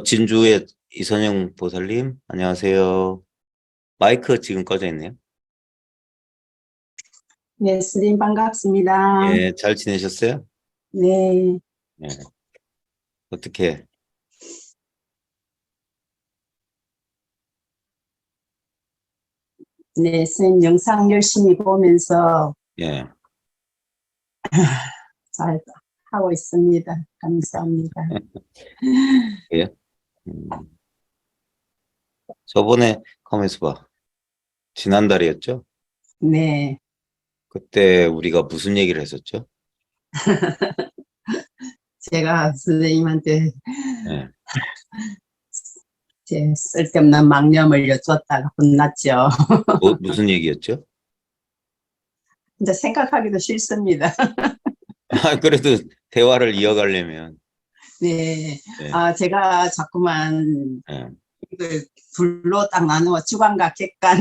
진주의 이선영 보살님, 안녕하세요. 마이크 지금 꺼져 있네요. 네, 스님 반갑습니다. 예, 잘 지내셨어요? 네, 예, 어떻게, 네, 스님 영상 열심히 보면서 예, 잘 하고 있습니다. 감사합니다. 예? 음, 저번에, 가만있어 봐. 지난달이었죠? 네, 그때 우리가 무슨 얘기를 했었죠? 제가 선생님한테 예, 제 쓸데없는 망념을 여쭈었다가 혼났죠. 무슨 얘기였죠? 이제 생각하기도 싫습니다. 그래도 대화를 이어가려면, 네, 예, 제가 자꾸만 예, 이걸 둘로 딱 나누어 주관과 객관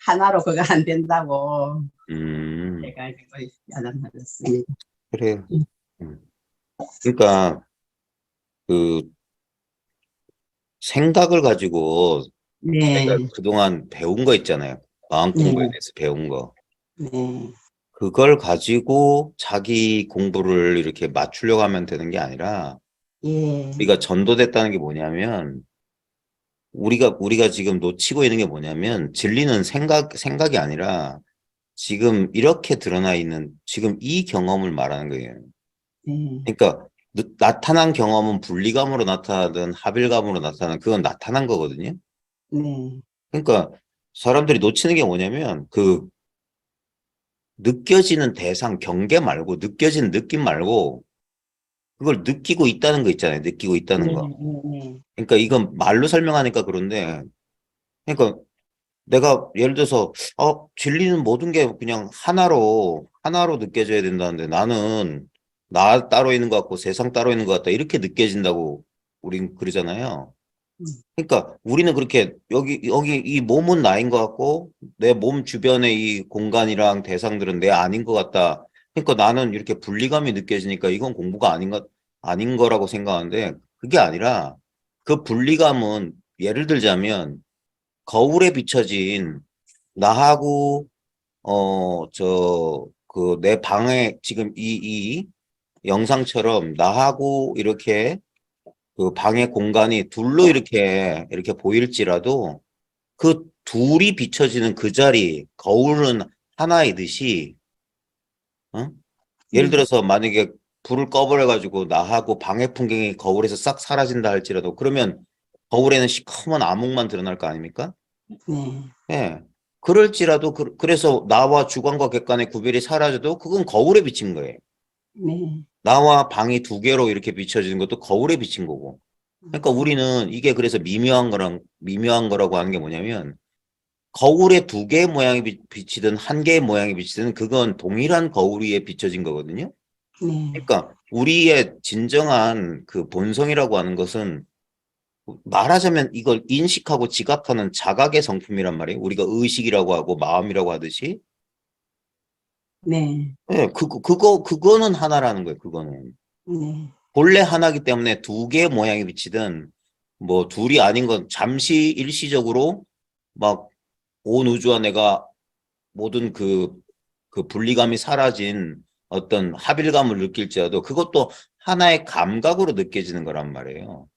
하나로 그거 안 된다고 음, 제가 이거 야단맞았습니다. 그래요. 음. 그러니까, 그, 생각을 가지고 우리가 네, 그동안 배운 거 있잖아요. 마음 공부에 네, 대해서 배운 거. 네. 그걸 가지고 자기 공부를 이렇게 맞추려고 하면 되는 게 아니라 예, 우리가 전도됐다는 게 뭐냐면 우리가 지금 놓치고 있는 게 뭐냐면 진리는 생각이 아니라 지금 이렇게 드러나 있는 지금 이 경험을 말하는 거예요. 네, 그러니까 나타난 경험은 분리감으로 나타나든 합일감으로 나타나든 그건 나타난 거거든요. 네, 그러니까 사람들이 놓치는 게 뭐냐면 그 느껴지는 대상 경계 말고 느껴지는 느낌 말고 그걸 느끼고 있다는 거 있잖아요. 느끼고 있다는 네, 거. 네, 그러니까 이건 말로 설명하니까 그런데 그러니까 내가 예를 들어서 진리는 모든 게 그냥 하나로 느껴져야 된다는데 나는 나 따로 있는 것 같고 세상 따로 있는 것 같다 이렇게 느껴진다고 우린 그러잖아요. 그러니까 우리는 그렇게 여기 이 몸은 나인 것 같고 내 몸 주변의 이 공간이랑 대상들은 내 아닌 것 같다. 그러니까 나는 이렇게 분리감이 느껴지니까 이건 공부가 아닌 거라고 생각하는데 그게 아니라 그 분리감은 예를 들자면 거울에 비춰진 나하고 그 내 방에 지금 이 영상처럼 나하고 이렇게 그 방의 공간이 둘로 이렇게 보일지라도 그 둘이 비춰지는 그 자리, 거울은 하나이듯이, 어? 예를 네, 들어서 만약에 불을 꺼버려가지고 나하고 방의 풍경이 거울에서 싹 사라진다 할지라도 그러면 거울에는 시커먼 암흑만 드러날 거 아닙니까? 네, 예. 그럴지라도 그래서 나와 주관과 객관의 구별이 사라져도 그건 거울에 비친 거예요. 네, 나와 방이 두 개로 이렇게 비춰지는 것도 거울에 비친 거고. 그러니까 우리는 이게 그래서 미묘한 거라고 하는 게 뭐냐면 거울에 두 개의 모양이 비치든 한 개의 모양이 비치든 그건 동일한 거울 위에 비춰진 거거든요. 네, 그러니까 우리의 진정한 그 본성이라고 하는 것은 말하자면 이걸 인식하고 지각하는 자각의 성품이란 말이에요. 우리가 의식이라고 하고 마음이라고 하듯이. 네, 예, 그거는 하나라는 거예요. 그거는. 네, 본래 하나기 때문에 두 개의 모양이 비치든 뭐 둘이 아닌 건 잠시 일시적으로 막 온 우주와 내가 모든 그 분리감이 사라진 어떤 합일감을 느낄지라도 그것도 하나의 감각으로 느껴지는 거란 말이에요.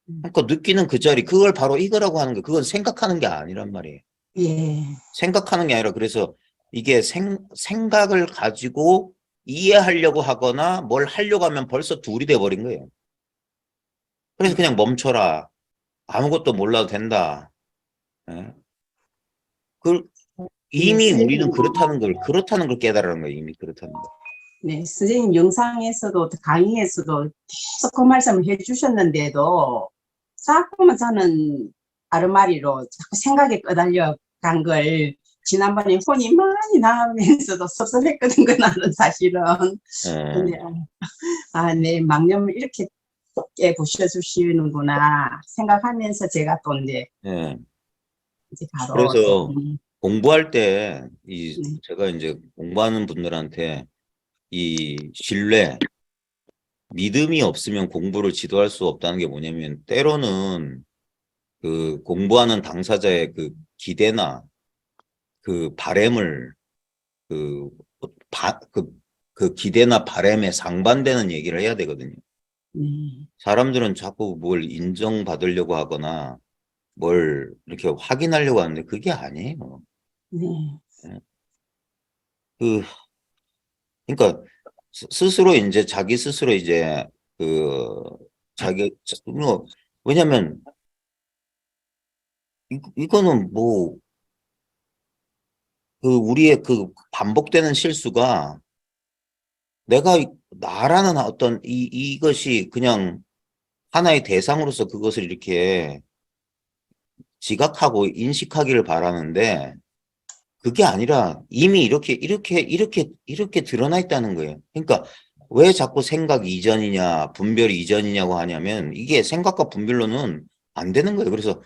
그러니까 느끼는 그 자리, 그걸 바로 이거라고 하는 거, 그건 생각하는 게 아니란 말이에요. 예, 생각하는 게 아니라 그래서 이게 생각을 가지고 이해하려고 하거나 뭘 하려고 하면 벌써 둘이 돼버린 거예요. 그래서 그냥 멈춰라. 아무것도 몰라도 된다. 예. 그 네, 이미 우리는 그렇다는 걸 깨달으는 거예요. 이미 그렇다는 거. 네, 선생님 영상에서도 강의에서도 계속 그 말씀을 해주셨는데도 자꾸만 저는 아르마리로 자꾸 생각에 꺼달려 간 걸 지난번에 혼이 많이 나면서도 섭섭했거든, 그날은 사실은. 예. 근데 네, 망념을 이렇게 깨 부셔주시는구나 생각하면서 제가 또 예. 이제 바로 또 그래서 공부할 때 네, 제가 이제 공부하는 분들한테 이 신뢰, 믿음이 없으면 공부를 지도할 수 없다는 게 뭐냐면 때로는 그 공부하는 당사자의 그 기대나 그 바램을 그, 그 기대나 바램에 상반되는 얘기를 해야 되거든요. 네. 사람들은 자꾸 뭘 인정받으려고 하거나 뭘 이렇게 확인하려고 하는데 그게 아니에요. 네. 그, 그러니까 스스로 이제 자기 스스로 이제 그 뭐 왜냐면 이거는 뭐 그 우리의 그 반복되는 실수가 내가 나라는 어떤 이것이 그냥 하나의 대상으로서 그것을 이렇게 지각하고 인식하기를 바라는데 그게 아니라 이미 이렇게 드러나 있다는 거예요. 그러니까 왜 자꾸 생각 이전이냐, 분별 이전이냐고 하냐면 이게 생각과 분별로는 안 되는 거예요. 그래서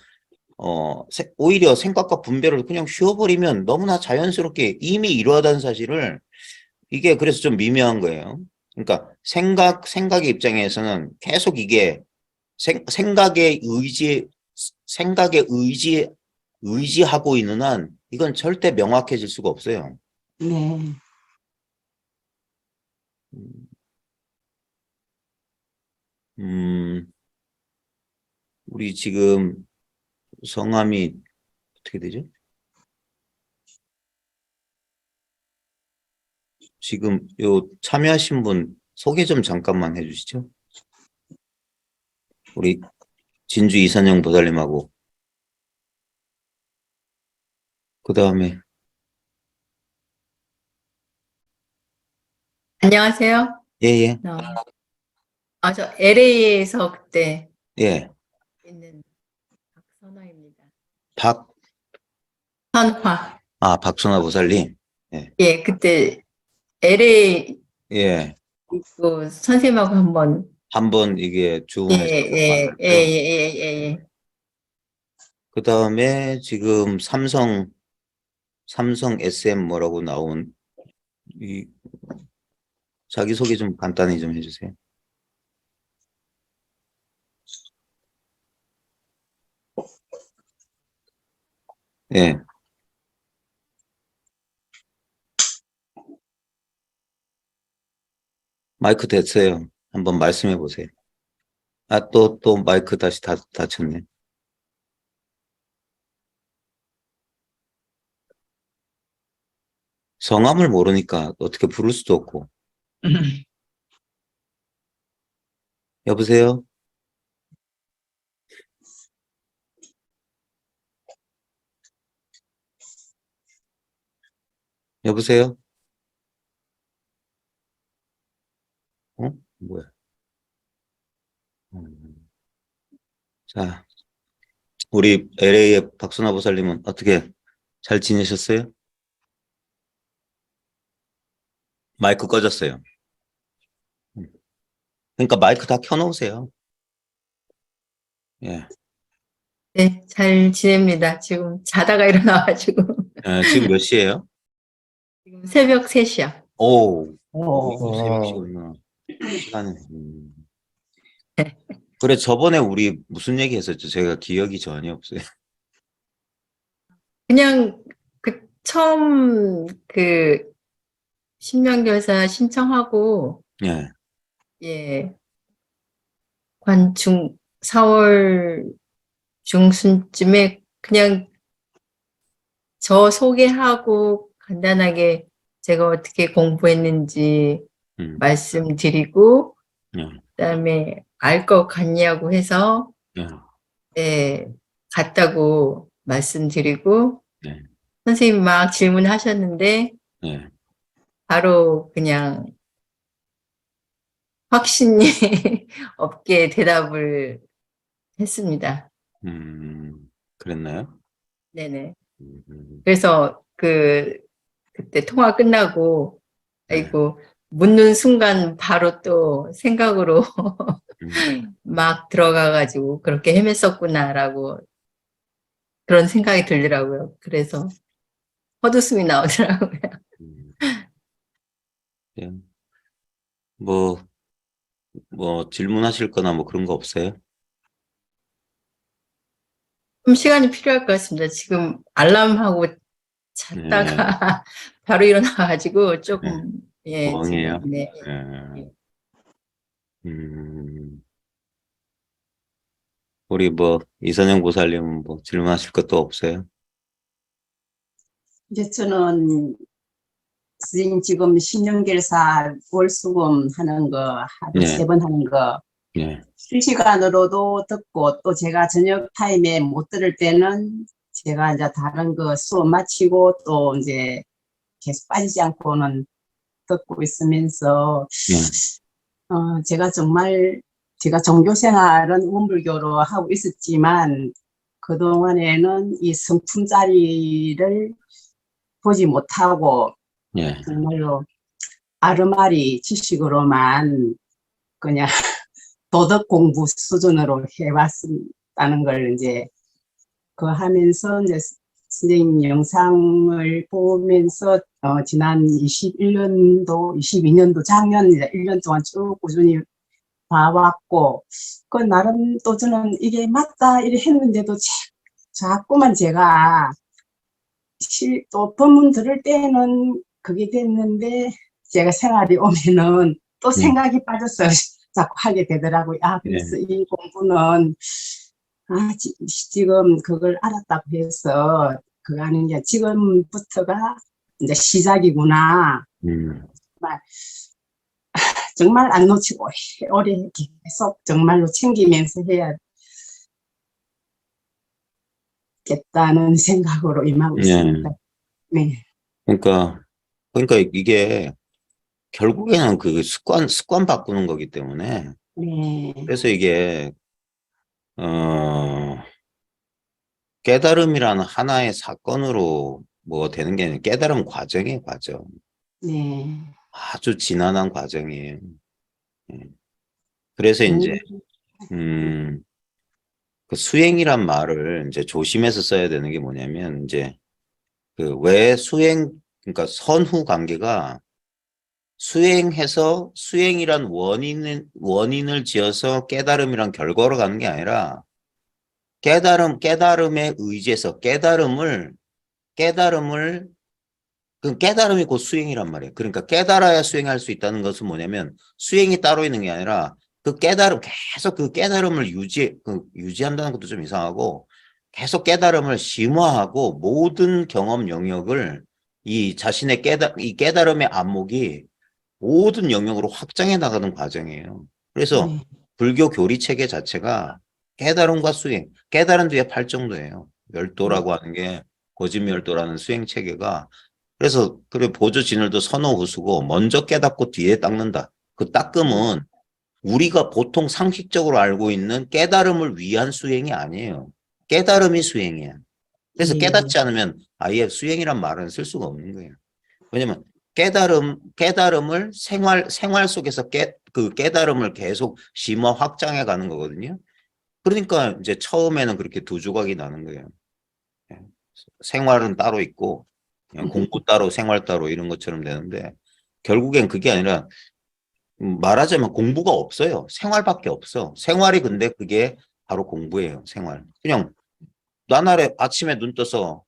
오히려 생각과 분별을 그냥 쉬어버리면 너무나 자연스럽게 이미 이러하다는 사실을 이게 그래서 좀 미묘한 거예요. 그러니까 생각의 입장에서는 계속 이게 생각의 의지하고 있는 한 이건 절대 명확해질 수가 없어요. 네. 음, 우리 지금 성함이 어떻게 되죠? 지금 요 참여하신 분 소개 좀 잠깐만 해주시죠. 우리 진주 이선영 보살님하고 그 다음에 안녕하세요. 예예 저 LA에서 그때 예, 있는 박선화입니다. 박 선화. 박선화 보살님 예, 그때 LA 예, 있고 선생님하고 한번 한번 이게 예, 주문해서 예, 예, 만났죠. 예, 예, 예. 그 다음에 지금 삼성 SM 뭐라고 나온 이 자기소개 좀 간단히 좀 해주세요. 예. 마이크 됐어요. 한번 말씀해 보세요. 또 마이크 다시 닫혔네. 성함을 모르니까 어떻게 부를 수도 없고. 여보세요? 여보세요? 뭐야? 음. 자, 우리 LA의 박순아 보살님은 어떻게 잘 지내셨어요? 마이크 꺼졌어요. 그러니까 마이크 다 켜놓으세요. 예. 네, 잘 지냅니다. 지금 자다가 일어나가지고 지금 몇 시예요? 지금 새벽 3시야. 오, 오. 새벽이구나. 시간은. 그래, 저번에 우리 무슨 얘기 했었죠? 제가 기억이 전혀 없어요. 그냥 처음 신명결사 신청하고 예. 예, 4월 중순쯤에 그냥 저 소개하고 간단하게 제가 어떻게 공부했는지 음, 말씀드리고 예. 그다음에 알 것 같냐고 해서 예. 예, 갔다고 말씀드리고 예. 선생님 막 질문하셨는데 예. 바로 그냥 확신이 없게 대답을 했습니다. 그랬나요? 네네. 음, 그래서 그때 통화 끝나고 네. 아이고 묻는 순간 바로 또 생각으로 막 들어가가지고 그렇게 헤맸었구나라고 그런 생각이 들더라고요. 그래서 헛웃음이 나오더라고요. 음, 예. 뭐, 뭐 질문하실 거나 뭐 그런 거 없어요? 좀 시간이 필요할 것 같습니다. 지금 알람하고 네, 잤다가 바로 일어나가지고 네, 조금, 예, 지금, 뻥이에요. 네. 네. 음, 우리 뭐 이선영 보살님은 뭐 질문하실 것도 없어요? 이제 저는 선생님 지금 신령결사 월수금 하는 거 하루 네, 3번 하는 거 네, 실시간으로도 듣고 또 제가 저녁 타임에 못 들을 때는 제가 이제 다른 거 수업 마치고 또 이제 계속 빠지지 않고는 듣고 있으면서 네, 제가 정말 제가 종교 생활은 원불교로 하고 있었지만 그동안에는 이 성품자리를 보지 못하고 네, 정말로 아르마리 지식으로만 그냥 도덕 공부 수준으로 해왔다는 걸 이제 그 하면서 이제 선생님 영상을 보면서 지난 21년도, 22년도 작년 이제 1년 동안 쭉 꾸준히 봐왔고 그 나름 또 저는 이게 맞다 이래 했는데도 자꾸만 제가 또 법문 들을 때는 그게 됐는데 제가 생활이 오면은 또 네, 생각이 빠져서 자꾸 하게 되더라고요. 아, 네, 그래서 이 공부는 지금 그걸 알았다고 해서 그거 하는 게 지금부터가 이제 시작이구나. 음, 정말, 정말 안 놓치고 오래 계속 정말로 챙기면서 해야겠다는 생각으로 임하고 네. 있습니다. 네, 그러니까 이게 결국에는 그 습관 바꾸는 거기 때문에 네, 그래서 이게 어 깨달음이라는 하나의 사건으로 뭐 되는 게 아니라 깨달음 과정이에요, 과정. 네. 아주 지난한 과정이에요. 예. 그래서 이제 음, 그 수행이란 말을 이제 조심해서 써야 되는 게 뭐냐면 이제 그 왜 그러니까 선후 관계가 수행해서 수행이란 원인을 지어서 깨달음이란 결과로 가는 게 아니라 깨달음에 의지해서 깨달음을 그 깨달음이 곧 수행이란 말이에요. 그러니까 깨달아야 수행할 수 있다는 것은 뭐냐면 수행이 따로 있는 게 아니라 그 계속 그 깨달음을 유지한다는 것도 좀 이상하고 계속 깨달음을 심화하고 모든 경험 영역을 이 자신의 이 깨달음의 안목이 모든 영역으로 확장해 나가는 과정이에요. 그래서 네, 불교 교리 체계 자체가 깨달음과 수행, 깨달은 뒤에 팔정도예요. 네, 멸도라고 하는 게 거짓멸도라는 수행 체계가 그래서 그래 보조진을도 선호후수고 먼저 깨닫고 뒤에 닦는다. 그 닦음은 우리가 보통 상식적으로 알고 있는 깨달음을 위한 수행이 아니에요. 깨달음이 수행이야. 그래서 네, 깨닫지 않으면 아예 수행이란 말은 쓸 수가 없는 거예요. 왜냐면 깨달음을 생활 속에서 그 깨달음을 계속 심화 확장해 가는 거거든요. 그러니까 이제 처음에는 그렇게 두 조각이 나는 거예요. 예. 생활은 따로 있고 그냥 공부 따로 생활 따로 이런 것처럼 되는데 결국엔 그게 아니라 말하자면 공부가 없어요. 생활밖에 없어. 생활이 근데 그게 바로 공부예요. 생활. 그냥 나날에 아침에 눈 떠서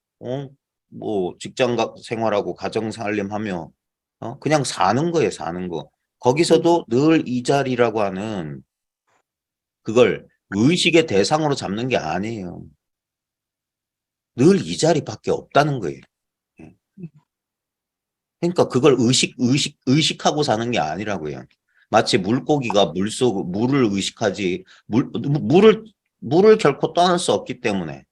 뭐 직장 생활하고 가정 살림하며 그냥 사는 거예요. 사는 거. 거기서도 늘 이 자리라고 하는 그걸 의식의 대상으로 잡는 게 아니에요. 늘 이 자리밖에 없다는 거예요. 예. 그러니까 그걸 의식하고 사는 게 아니라고요. 마치 물고기가 물을 의식하지, 물을 결코 떠날 수 없기 때문에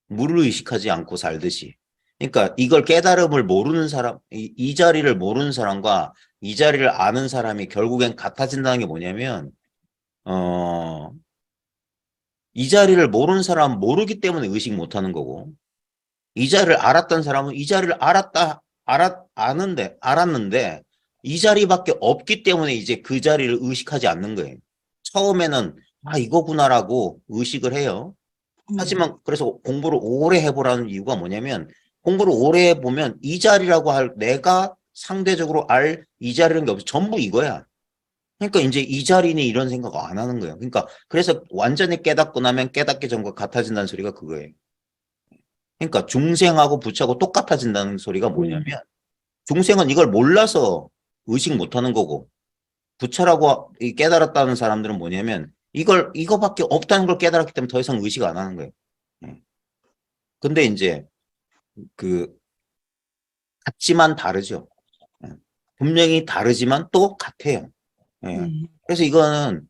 물을 의식하지 않고 살듯이. 그러니까 이걸 깨달음을 모르는 사람, 이 자리를 모르는 사람과 이 자리를 아는 사람이 결국엔 같아진다는 게 뭐냐면, 어, 이 자리를 모르는 사람은 모르기 때문에 의식 못 하는 거고, 이 자리를 알았던 사람은 이 자리를 알았는데, 이 자리밖에 없기 때문에 이제 그 자리를 의식하지 않는 거예요. 처음에는, 아, 이거구나라고 의식을 해요. 하지만 그래서 공부를 오래 해보라는 이유가 뭐냐면, 공부를 오래 해보면 이 자리라고 할 내가 상대적으로 알 이 자리라는 게 없어. 전부 이거야. 그러니까 이제 이 자리니 이런 생각 안 하는 거예요. 그러니까 그래서 완전히 깨닫고 나면 깨닫기 전과 같아진다는 소리가 그거예요. 그러니까 중생하고 부처하고 똑같아진다는 소리가 뭐냐면 중생은 이걸 몰라서 의식 못 하는 거고 부처라고 이 깨달았다는 사람들은 뭐냐면 이거밖에 없다는 걸 깨달았기 때문에 더 이상 의식 안 하는 거예요. 예. 근데 이제 그 같지만 다르죠. 예. 분명히 다르지만 또 같아요. 예. 그래서 이거는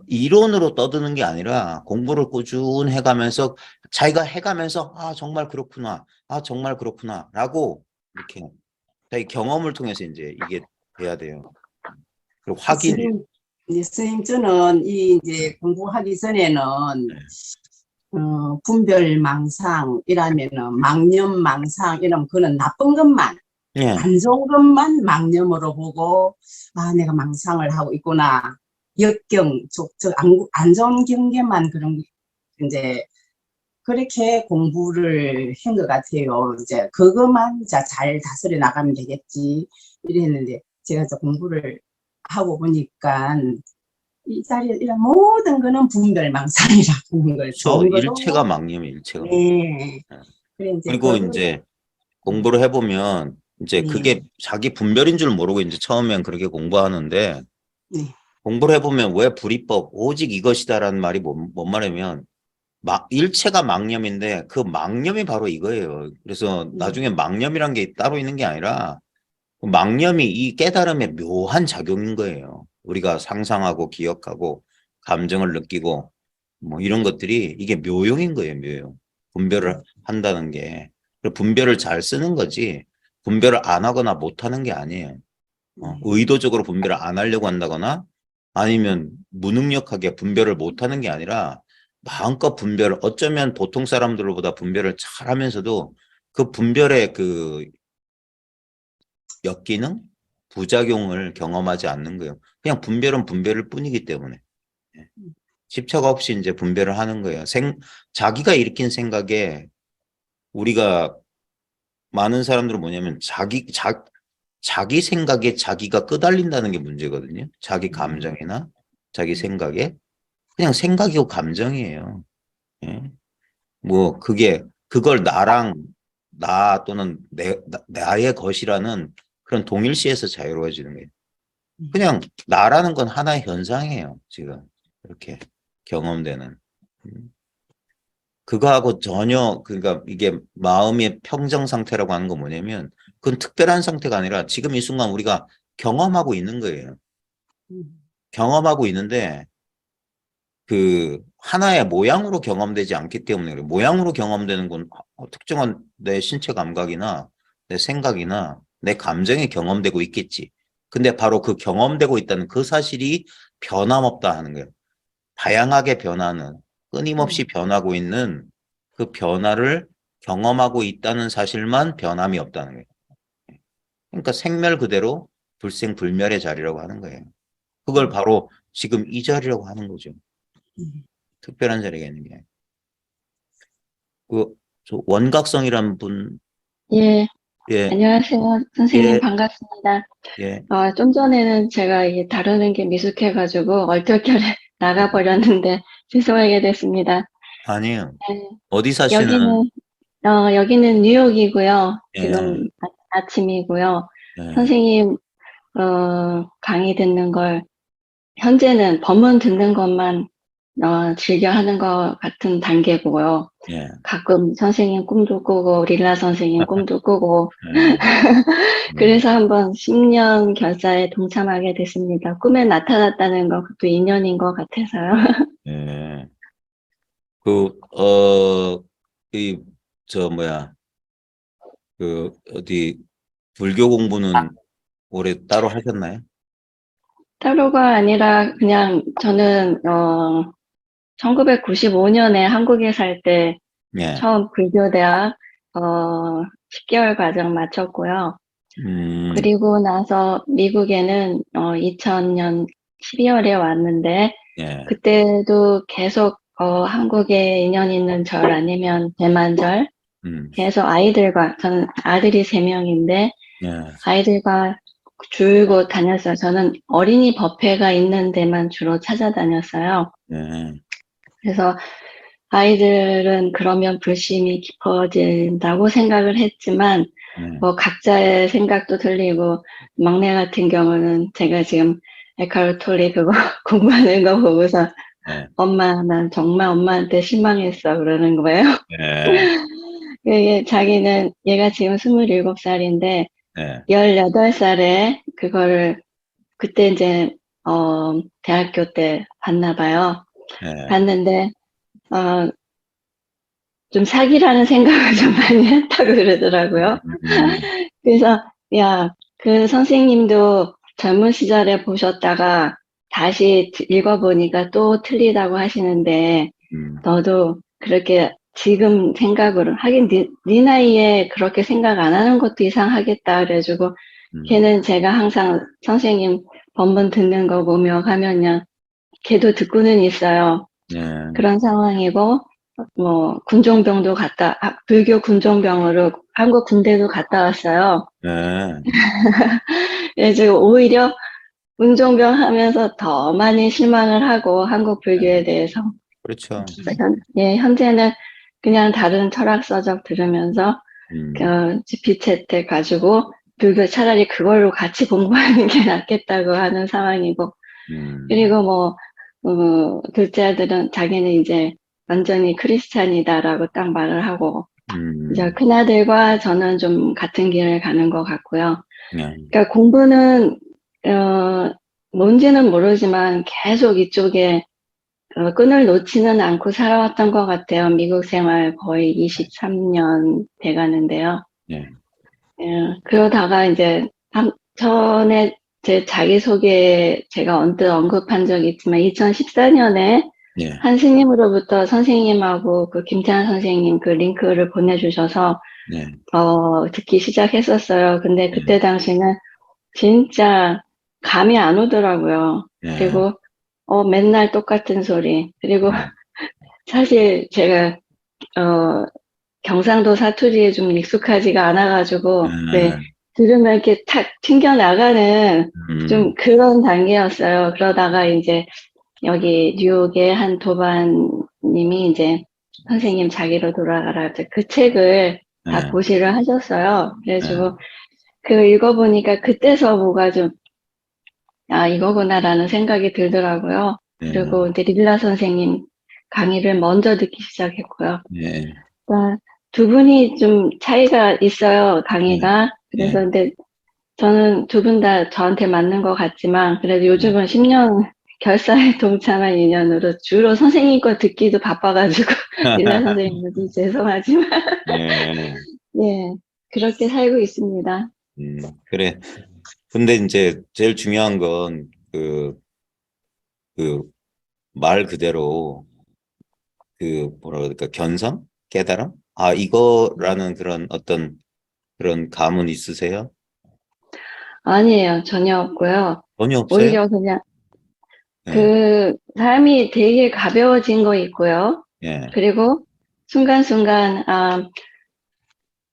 이론으로 떠드는 게 아니라 공부를 꾸준히 해가면서 자기가 해가면서 아 정말 그렇구나, 아 정말 그렇구나 라고 이렇게 자기 경험을 통해서 이제 이게 돼야 돼요. 그리고 확인이에요. 지금 이제 선생님 저는 이 이제 공부하기 전에는 분별망상 이라면은 망념망상 이러면 그거는 나쁜 것만 예. 안 좋은 것만 망념으로 보고 아 내가 망상을 하고 있구나 역경 안 좋은 경계만 그런 이제 그렇게 공부를 한 것 같아요. 이제 그것만 잘 다스려 나가면 되겠지 이랬는데 제가 이제 공부를 하고 보니까 이 자리에 이런 모든 거는 분별망상이라고 하는 걸 그렇죠. 좋은 거도 일체가 망념이에요. 일체가. 네. 예. 그래 이제 그리고 그거를 이제 공부를 해보면 이제 네. 그게 자기 분별인 줄 모르고 이제 처음엔 그렇게 공부하는데 네. 공부를 해보면 왜 불이법 오직 이것이다라는 말이 뭔 말이면 일체가 망념인데 그 망념이 바로 이거예요. 그래서 나중에 망념이란 게 따로 있는 게 아니라 그 망념이 이 깨달음의 묘한 작용인 거예요. 우리가 상상하고 기억하고 감정을 느끼고 뭐 이런 것들이 이게 묘용인 거예요. 묘용. 분별을 한다는 게. 분별을 잘 쓰는 거지 분별을 안 하거나 못 하는 게 아니에요. 의도적으로 분별을 안 하려고 한다거나 아니면 무능력하게 분별을 못 하는 게 아니라 마음껏 분별을 어쩌면 보통 사람들보다 분별을 잘 하면서도 그 분별의 그 역기능, 부작용을 경험하지 않는 거예요. 그냥 분별은 분별일 뿐이기 때문에. 예. 집착 없이 이제 분별을 하는 거예요. 자기가 일으킨 생각에 우리가 많은 사람들은 뭐냐면 자기 생각에 자기가 끄달린다는 게 문제거든요. 자기 감정이나 자기 생각에. 그냥 생각이고 감정이에요. 예. 뭐 그걸 나 또는 나의 것이라는 그런 동일시에서 자유로워지는 거예요. 그냥 나라는 건 하나의 현상이에요. 지금 이렇게 경험되는. 그거하고 전혀 그러니까 이게 마음의 평정 상태라고 하는 건 뭐냐면 그건 특별한 상태가 아니라 지금 이 순간 우리가 경험하고 있는 거예요. 경험하고 있는데 그 하나의 모양으로 경험되지 않기 때문에 그래요. 모양으로 경험되는 건 특정한 내 신체 감각이나 내 생각이나 내 감정이 경험되고 있겠지. 근데 바로 그 경험되고 있다는 그 사실이 변함없다 하는 거예요. 다양하게 변하는 끊임없이 변하고 있는 그 변화를 경험하고 있다는 사실만 변함이 없다는 거예요. 그러니까 생멸 그대로 불생불멸의 자리라고 하는 거예요. 그걸 바로 지금 이 자리라고 하는 거죠. 특별한 자리가 있는 게. 저 원각성이란 분, 예, 예, 안녕하세요. 선생님 예, 반갑습니다. 예, 좀 전에는 제가 이게 다루는 게 미숙해가지고 얼떨결에 나가버렸는데 죄송하게 됐습니다. 아니에요. 네, 어디 사시는, 여기는 뉴욕이고요. 예, 지금 아침이고요. 예, 선생님, 강의 듣는 걸, 현재는 법문 듣는 것만, 즐겨 하는 것 같은 단계고요. 예, 가끔 선생님 꿈도 꾸고, 릴라 선생님 꿈도 꾸고, 예, 그래서 한번 10년 결사에 동참하게 됐습니다. 꿈에 나타났다는 거, 그것도 인연인 것 같아서요. 예. 뭐야, 어디, 불교 공부는 올해 따로 하셨나요? 따로가 아니라 그냥 저는, 1995년에 한국에 살 때 예, 처음 불교대학, 10개월 과정 마쳤고요. 그리고 나서 미국에는, 2000년 12월에 왔는데, 예, 그때도 계속 한국에 인연 있는 절 아니면 대만절 음, 계속 저는 아들이 3명인데 예, 아이들과 줄곧 다녔어요. 저는 어린이 법회가 있는 데만 주로 찾아다녔어요. 네. 그래서 아이들은 그러면 불심이 깊어진다고 생각을 했지만, 네. 뭐 각자의 생각도 틀리고, 막내 같은 경우는 제가 지금 에카르트 톨레 그거 공부하는 거 보고서 네. 엄마, 난 정말 엄마한테 실망했어. 그러는 거예요. 네. 이게 자기는 얘가 지금 27살인데 네. 18살에 그거를 그때 이제 대학교 때 봤나 봐요. 네. 봤는데 좀 사기라는 생각을 좀 많이 했다고 그러더라고요. 그래서 야, 그 선생님도 젊은 시절에 보셨다가 다시 읽어보니까 또 틀리다고 하시는데 너도 그렇게 지금 생각으로 하긴 네 나이에 그렇게 생각 안 하는 것도 이상하겠다 그래가지고 걔는 제가 항상 선생님 본문 듣는 거 보며 가면요 걔도 듣고는 있어요. 네. 그런 상황이고 뭐 군종병도 불교 군종병으로 한국 군대도 갔다 왔어요. 네. 그래서 오히려 군종병 하면서 더 많이 실망을 하고 한국 불교에 대해서 그렇죠. 현재는 그냥 다른 철학 서적 들으면서 GP채 가지고 불교 차라리 그걸로 같이 공부하는 게 낫겠다고 하는 상황이고 그리고 뭐 둘째 아들은 자기는 이제 완전히 크리스찬이다라고 딱 말을 하고 이제 큰아들과 저는 좀 같은 길을 가는 것 같고요. 네. 그러니까 공부는 뭔지는 모르지만 계속 이쪽에 끈을 놓지는 않고 살아왔던 것 같아요. 미국 생활 거의 23년 돼가는데요. 네. 그러다가 이제 전에 제 자기소개 제가 언뜻 언급한 적이 있지만 2014년에 네. 한 스님으로부터 선생님하고 그 김태환 선생님 그 링크를 보내주셔서 네. 듣기 시작했었어요. 근데 그때 당시는 진짜 감이 안 오더라고요. 네. 그리고 맨날 똑같은 소리. 그리고 사실 제가 경상도 사투리에 좀 익숙하지가 않아가지고 네, 들으면 이렇게 탁 튕겨나가는 좀 그런 단계였어요. 그러다가 이제 여기 뉴욕의 한 도반님이 이제 선생님 자기로 돌아가라 그 책을 다 고시를 하셨어요. 그래가지고 그 읽어보니까 그때서 뭐가 좀 이거구나라는 생각이 들더라고요. 그리고 이제 릴라 선생님 강의를 먼저 듣기 시작했고요. 네. 그러니까 두 분이 좀 차이가 있어요, 강의가. 그래서 근데 저는 두 분 다 저한테 맞는 것 같지만 그래도 요즘은 10년 결사에 동참한 인연으로 주로 선생님 거 듣기도 바빠가지고 릴라 선생님도 죄송하지만 네. 예, 그렇게 살고 있습니다. 그래. 근데 이제 제일 중요한 건 말 그대로 뭐라 그럴까, 견성? 깨달음? 이거라는 그런 어떤 그런 감은 있으세요? 아니에요, 전혀 없고요. 전혀 없어요? 오히려 그냥 네. 그 삶이 되게 가벼워진 거 있고요. 예. 그리고 순간순간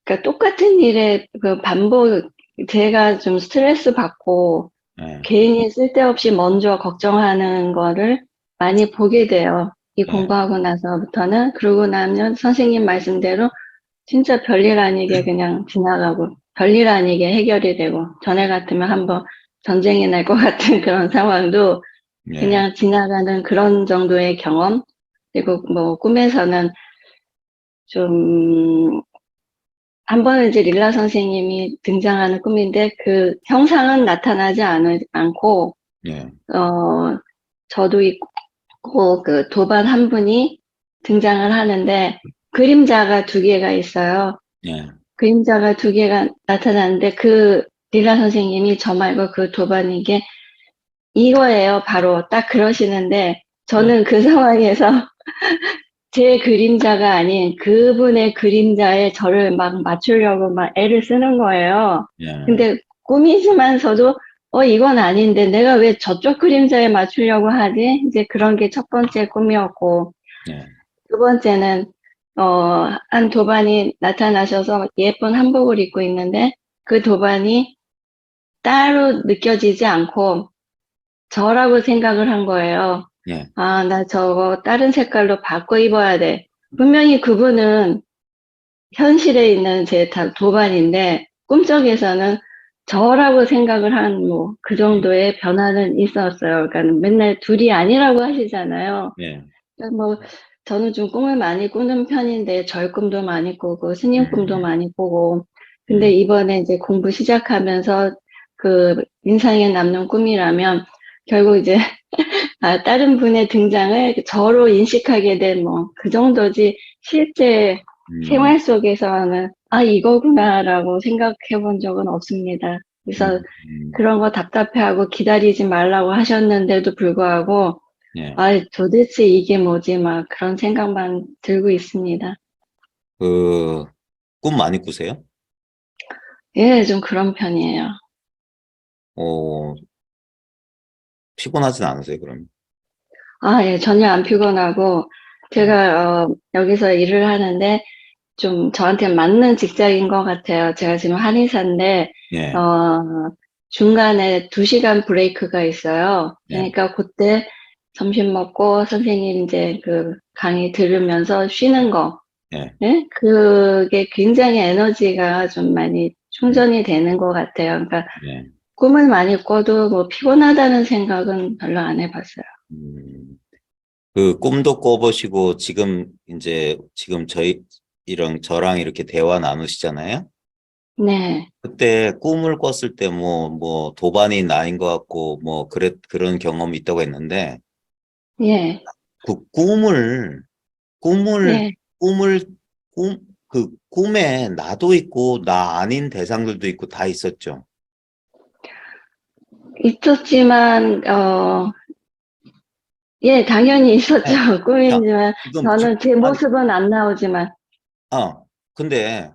그러니까 똑같은 일의 그 반복 제가 좀 스트레스 받고 예. 괜히 쓸데없이 먼저 걱정하는 거를 많이 보게 돼요. 이 공부하고 나서부터는 그러고 나면 선생님 말씀대로 진짜 별일 아니게 그냥 지나가고 별일 아니게 해결이 되고 전에 같으면 한번 전쟁이 날 것 같은 그런 상황도 예. 그냥 지나가는 그런 정도의 경험 그리고 뭐 꿈에서는 좀 한 번은 이제 릴라 선생님이 등장하는 꿈인데 그 형상은 나타나지 않고 예. 저도 있고 그 도반 한 분이 등장을 하는데 그림자가 두 개가 있어요. 예. 그림자가 두 개가 나타나는데 그 릴라 선생님이 저 말고 그 도반에게 이거예요. 바로 딱 그러시는데 저는 그 상황에서 제 그림자가 아닌 그분의 그림자에 저를 막 맞추려고 막 애를 쓰는 거예요. 예. 근데 꿈이지만서도 이건 아닌데 내가 왜 저쪽 그림자에 맞추려고 하지? 이제 그런 게 첫 번째 꿈이었고 예. 두 번째는 한 도반이 나타나셔서 예쁜 한복을 입고 있는데 그 도반이 따로 느껴지지 않고 저라고 생각을 한 거예요. 예. 아, 나 저거 다른 색깔로 바꿔 입어야 돼. 분명히 그분은 현실에 있는 제 도반인데 꿈속에서는 저라고 생각을 한 뭐 그 정도의 변화는 있었어요. 그러니까 맨날 둘이 아니라고 하시잖아요. 예. 그러니까 뭐 저는 좀 꿈을 많이 꾸는 편인데 절 꿈도 많이 꾸고 스님 꿈도 많이 꾸고 근데 이번에 이제 공부 시작하면서 그 인상에 남는 꿈이라면 결국 이제 아, 다른 분의 등장을 저로 인식하게 된 뭐 그 정도지 실제 생활 속에서는 아, 이거구나라고 생각해 본 적은 없습니다. 그래서 그런 거 답답해하고 기다리지 말라고 하셨는데도 불구하고 예. 아, 도대체 이게 뭐지? 막 그런 생각만 들고 있습니다. 꿈 많이 꾸세요? 예, 좀 그런 편이에요. 어, 피곤하진 않으세요, 그럼? 아, 예, 전혀 안 피곤하고 제가 여기서 일을 하는데 좀 저한테 맞는 직장인 것 같아요. 제가 지금 한의사인데 예. 중간에 2시간 브레이크가 있어요. 예. 그러니까 그때 점심 먹고 선생님 이제 그 강의 들으면서 쉬는 거. 예. 네? 그게 굉장히 에너지가 좀 많이 충전이 되는 것 같아요. 그러니까 예. 꿈을 많이 꿔도 뭐 피곤하다는 생각은 별로 안 해봤어요. 그 꿈도 꿔보시고 지금 저랑 이렇게 대화 나누시잖아요. 네, 그때 꿈을 꿨을 때 뭐 도반이 나인 것 같고 뭐 그런 경험이 있다고 했는데 예, 그 꿈을 예. 꿈을 그 꿈에 나도 있고 나 아닌 대상들도 있고 다 있었죠. 있었지만, 예, 당연히 있었죠. 네. 자, 꿈이지만, 저는 제 아니, 모습은 안 나오지만, 근데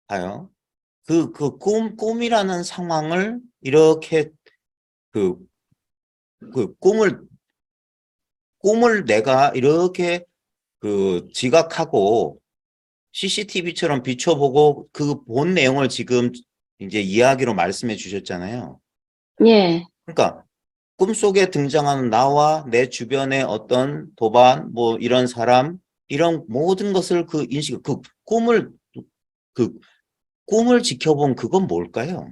봐요. 꿈이라는 상황을 이렇게 그, 그 꿈을 내가 이렇게 지각하고 CCTV처럼 비춰보고 그 본 내용을 지금 이제 이야기로 말씀해 주셨잖아요. 예, 그러니까 꿈속에 등장하는 나와 내 주변의 어떤 도반, 뭐 이런 사람, 이런 모든 것을 그 꿈을 지켜본 그건 뭘까요?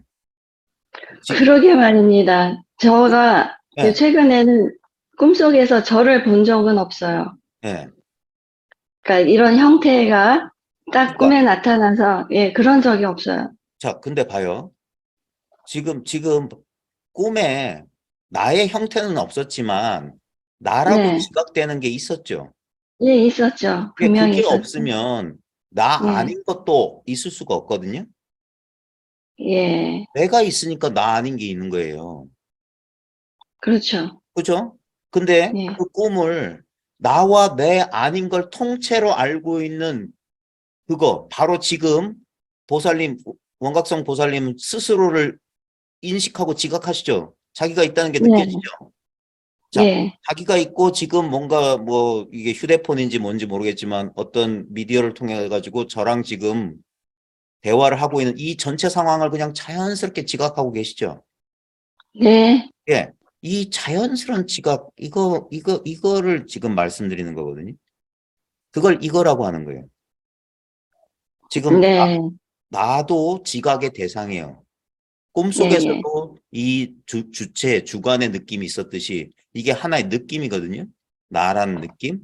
그러게 말입니다. 제가 예, 최근에는 꿈속에서 저를 본 적은 없어요. 예. 그러니까 이런 형태가 딱 그러니까, 꿈에 나타나서, 예, 그런 적이 없어요. 자, 근데 봐요. 지금 꿈에 나의 형태는 없었지만 나라고 네, 지각되는 게 있었죠. 예, 있었죠. 분명히 그게 있었죠. 없으면 나 예, 아닌 것도 있을 수가 없거든요. 예, 내가 있으니까 나 아닌 게 있는 거예요. 그렇죠. 그죠? 근데 예, 그 꿈을 나와 내 아닌 걸 통째로 알고 있는 그거 바로 지금 원각성 보살님 스스로를 인식하고 지각하시죠. 자기가 있다는 게 네, 느껴지죠. 자, 예, 자기가 있고 지금 뭔가 뭐 이게 휴대폰인지 뭔지 모르겠지만 어떤 미디어를 통해 가지고 저랑 지금 대화를 하고 있는 이 전체 상황을 그냥 자연스럽게 지각하고 계시죠. 네, 예. 이 자연스러운 지각 이거를 지금 말씀드리는 거거든요. 그걸 이거라고 하는 거예요. 지금 네, 나도 지각의 대상이에요. 예, 예, 꿈속에서도 이 주관의 느낌이 있었듯이 이게 하나의 느낌이거든요. 나라는 느낌.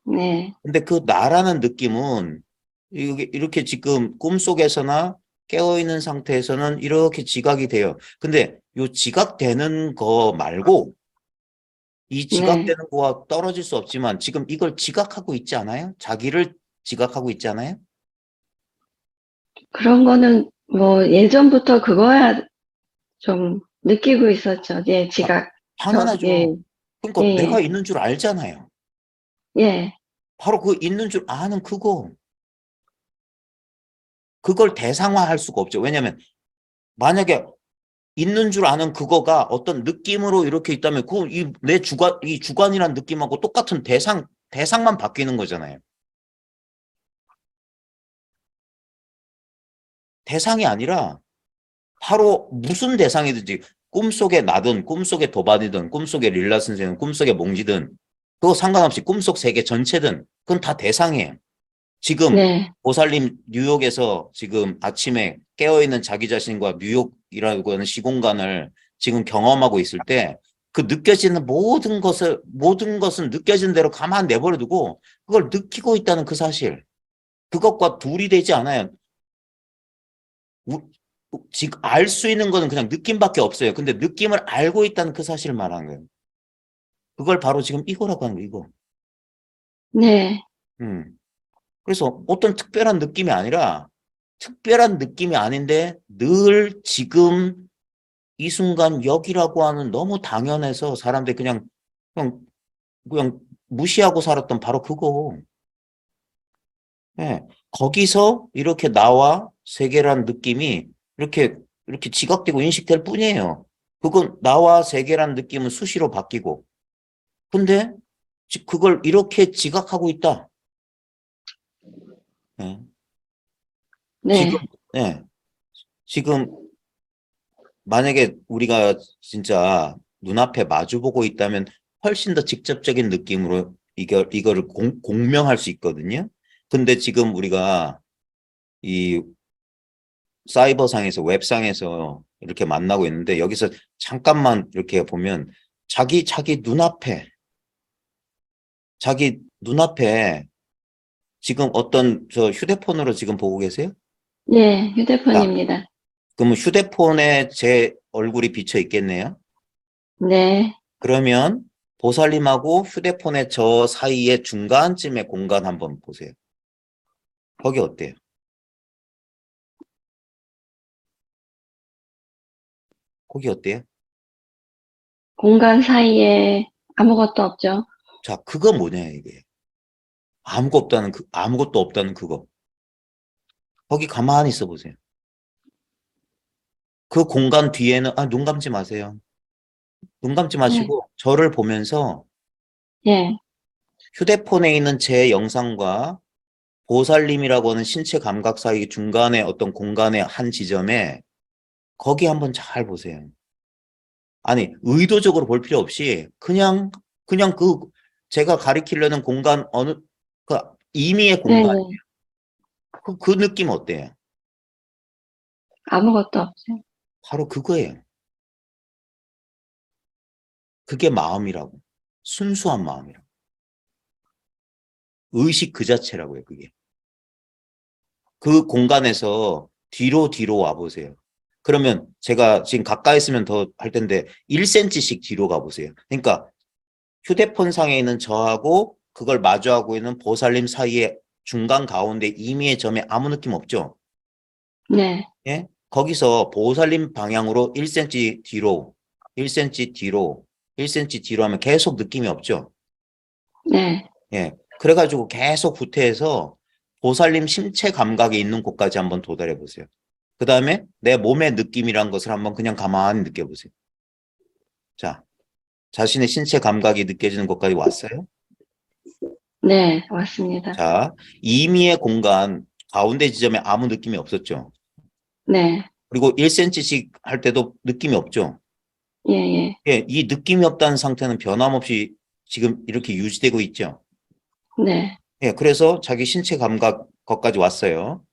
네, 근데 그 나라는 느낌은 이렇게 지금 꿈속에서나 깨어있는 상태에서는 이렇게 지각이 돼요. 근데 요 지각되는 거 말고 이 네. 지각되는 거와 떨어질 수 없지만 지금 이걸 지각하고 있지 않아요? 자기를 지각하고 있지 않아요? 그런 거는 뭐 예전부터 그거야 좀 느끼고 있었죠. 예, 자, 지각. 예, 당연하죠. 그러니까 예, 내가 있는 줄 알잖아요. 예, 바로 그 있는 줄 아는 그걸 대상화할 수가 없죠. 왜냐하면 만약에 있는 줄 아는 그거가 어떤 느낌으로 이렇게 있다면 이 주관이란 느낌하고 똑같은 대상만 바뀌는 거잖아요. 대상이 아니라 바로 무슨 대상이든지 꿈속에 나든 꿈속에 도반이든 꿈속에 릴라 선생은 꿈속에 몽지든 그거 상관없이 꿈속 세계 전체든 그건 다 대상이에요. 지금 네, 보살님 뉴욕에서 지금 아침에 깨어있는 자기 자신과 뉴욕이라고 하는 시공간을 지금 경험하고 있을 때 그 느껴지는 모든 것은 느껴지는 대로 가만 내버려 두고 그걸 느끼고 있다는 그 사실. 그것과 둘이 되지 않아요. 지금 알 수 있는 거는 그냥 느낌밖에 없어요. 근데 느낌을 알고 있다는 그 사실을 말하는 거예요. 그걸 바로 지금 이거라고 하는 거예요, 이거. 네, 그래서 어떤 특별한 느낌이 아니라 특별한 느낌이 아닌데 늘 지금 이 순간 여기라고 하는 너무 당연해서 사람들이 그냥 무시하고 살았던 바로 그거. 예. 거기서 이렇게 나와 세계란 느낌이 이렇게 지각되고 인식될 뿐이에요. 그건 나와 세계란 느낌은 수시로 바뀌고. 근데 그걸 이렇게 지각하고 있다. 예. 지금, 네, 예. 지금 만약에 우리가 진짜 눈앞에 마주보고 있다면 훨씬 더 직접적인 느낌으로 이거를 공명할 수 있거든요. 근데 지금 우리가 이 사이버상에서 웹상에서 이렇게 만나고 있는데 여기서 잠깐만 이렇게 보면 자기 눈앞에 지금 어떤 저 휴대폰으로 지금 보고 계세요? 네, 자, 휴대폰입니다. 그러면 휴대폰에 제 얼굴이 비쳐 있겠네요. 네, 그러면 보살님하고 휴대폰의 저 사이의 중간쯤의 공간 한번 보세요. 거기 어때요? 거기 어때요? 공간 사이에 아무것도 없죠. 자, 그거 뭐냐 이게. 아무것도 없다는 그거. 거기 가만히 있어 보세요. 그 공간 뒤에는 눈 감지 마세요. 눈 감지 네, 마시고 저를 보면서 예, 휴대폰에 있는 제 영상과 보살님이라고 하는 신체 감각 사이 중간에 어떤 공간의 한 지점에 거기 한번 잘 보세요. 아니, 의도적으로 볼 필요 없이 그냥 그 제가 가리키려는 공간 그 임의의 네, 공간, 네, 그 느낌 어때요? 아무것도 없죠. 바로 그거예요. 그게 마음이라고. 순수한 마음이라고. 의식 그 자체라고요, 그게. 그 공간에서 뒤로 와보세요. 그러면 제가 지금 가까이 있으면 더 할 텐데 1cm씩 뒤로 가보세요. 그러니까 휴대폰 상에 있는 저하고 그걸 마주하고 있는 보살님 사이에 중간 가운데 임의의 점에 아무 느낌 없죠? 네, 예? 거기서 보살님 방향으로 1cm 뒤로, 1cm 뒤로, 1cm 뒤로 하면 계속 느낌이 없죠? 네, 예. 그래가지고 계속 후퇴해서 보살님 신체 감각이 있는 곳까지 한번 도달해 보세요. 그 다음에 내 몸의 느낌이란 것을 한번 그냥 가만히 느껴보세요. 자, 자신의 신체 감각이 느껴지는 곳까지 왔어요? 네, 왔습니다. 자, 임의의 공간 가운데 지점에 아무 느낌이 없었죠. 네, 그리고 1cm씩 할 때도 느낌이 없죠. 예, 예, 예, 이 느낌이 없다는 상태는 변함없이 지금 이렇게 유지되고 있죠. 네, 예, 그래서 자기 신체 감각 것까지 왔어요.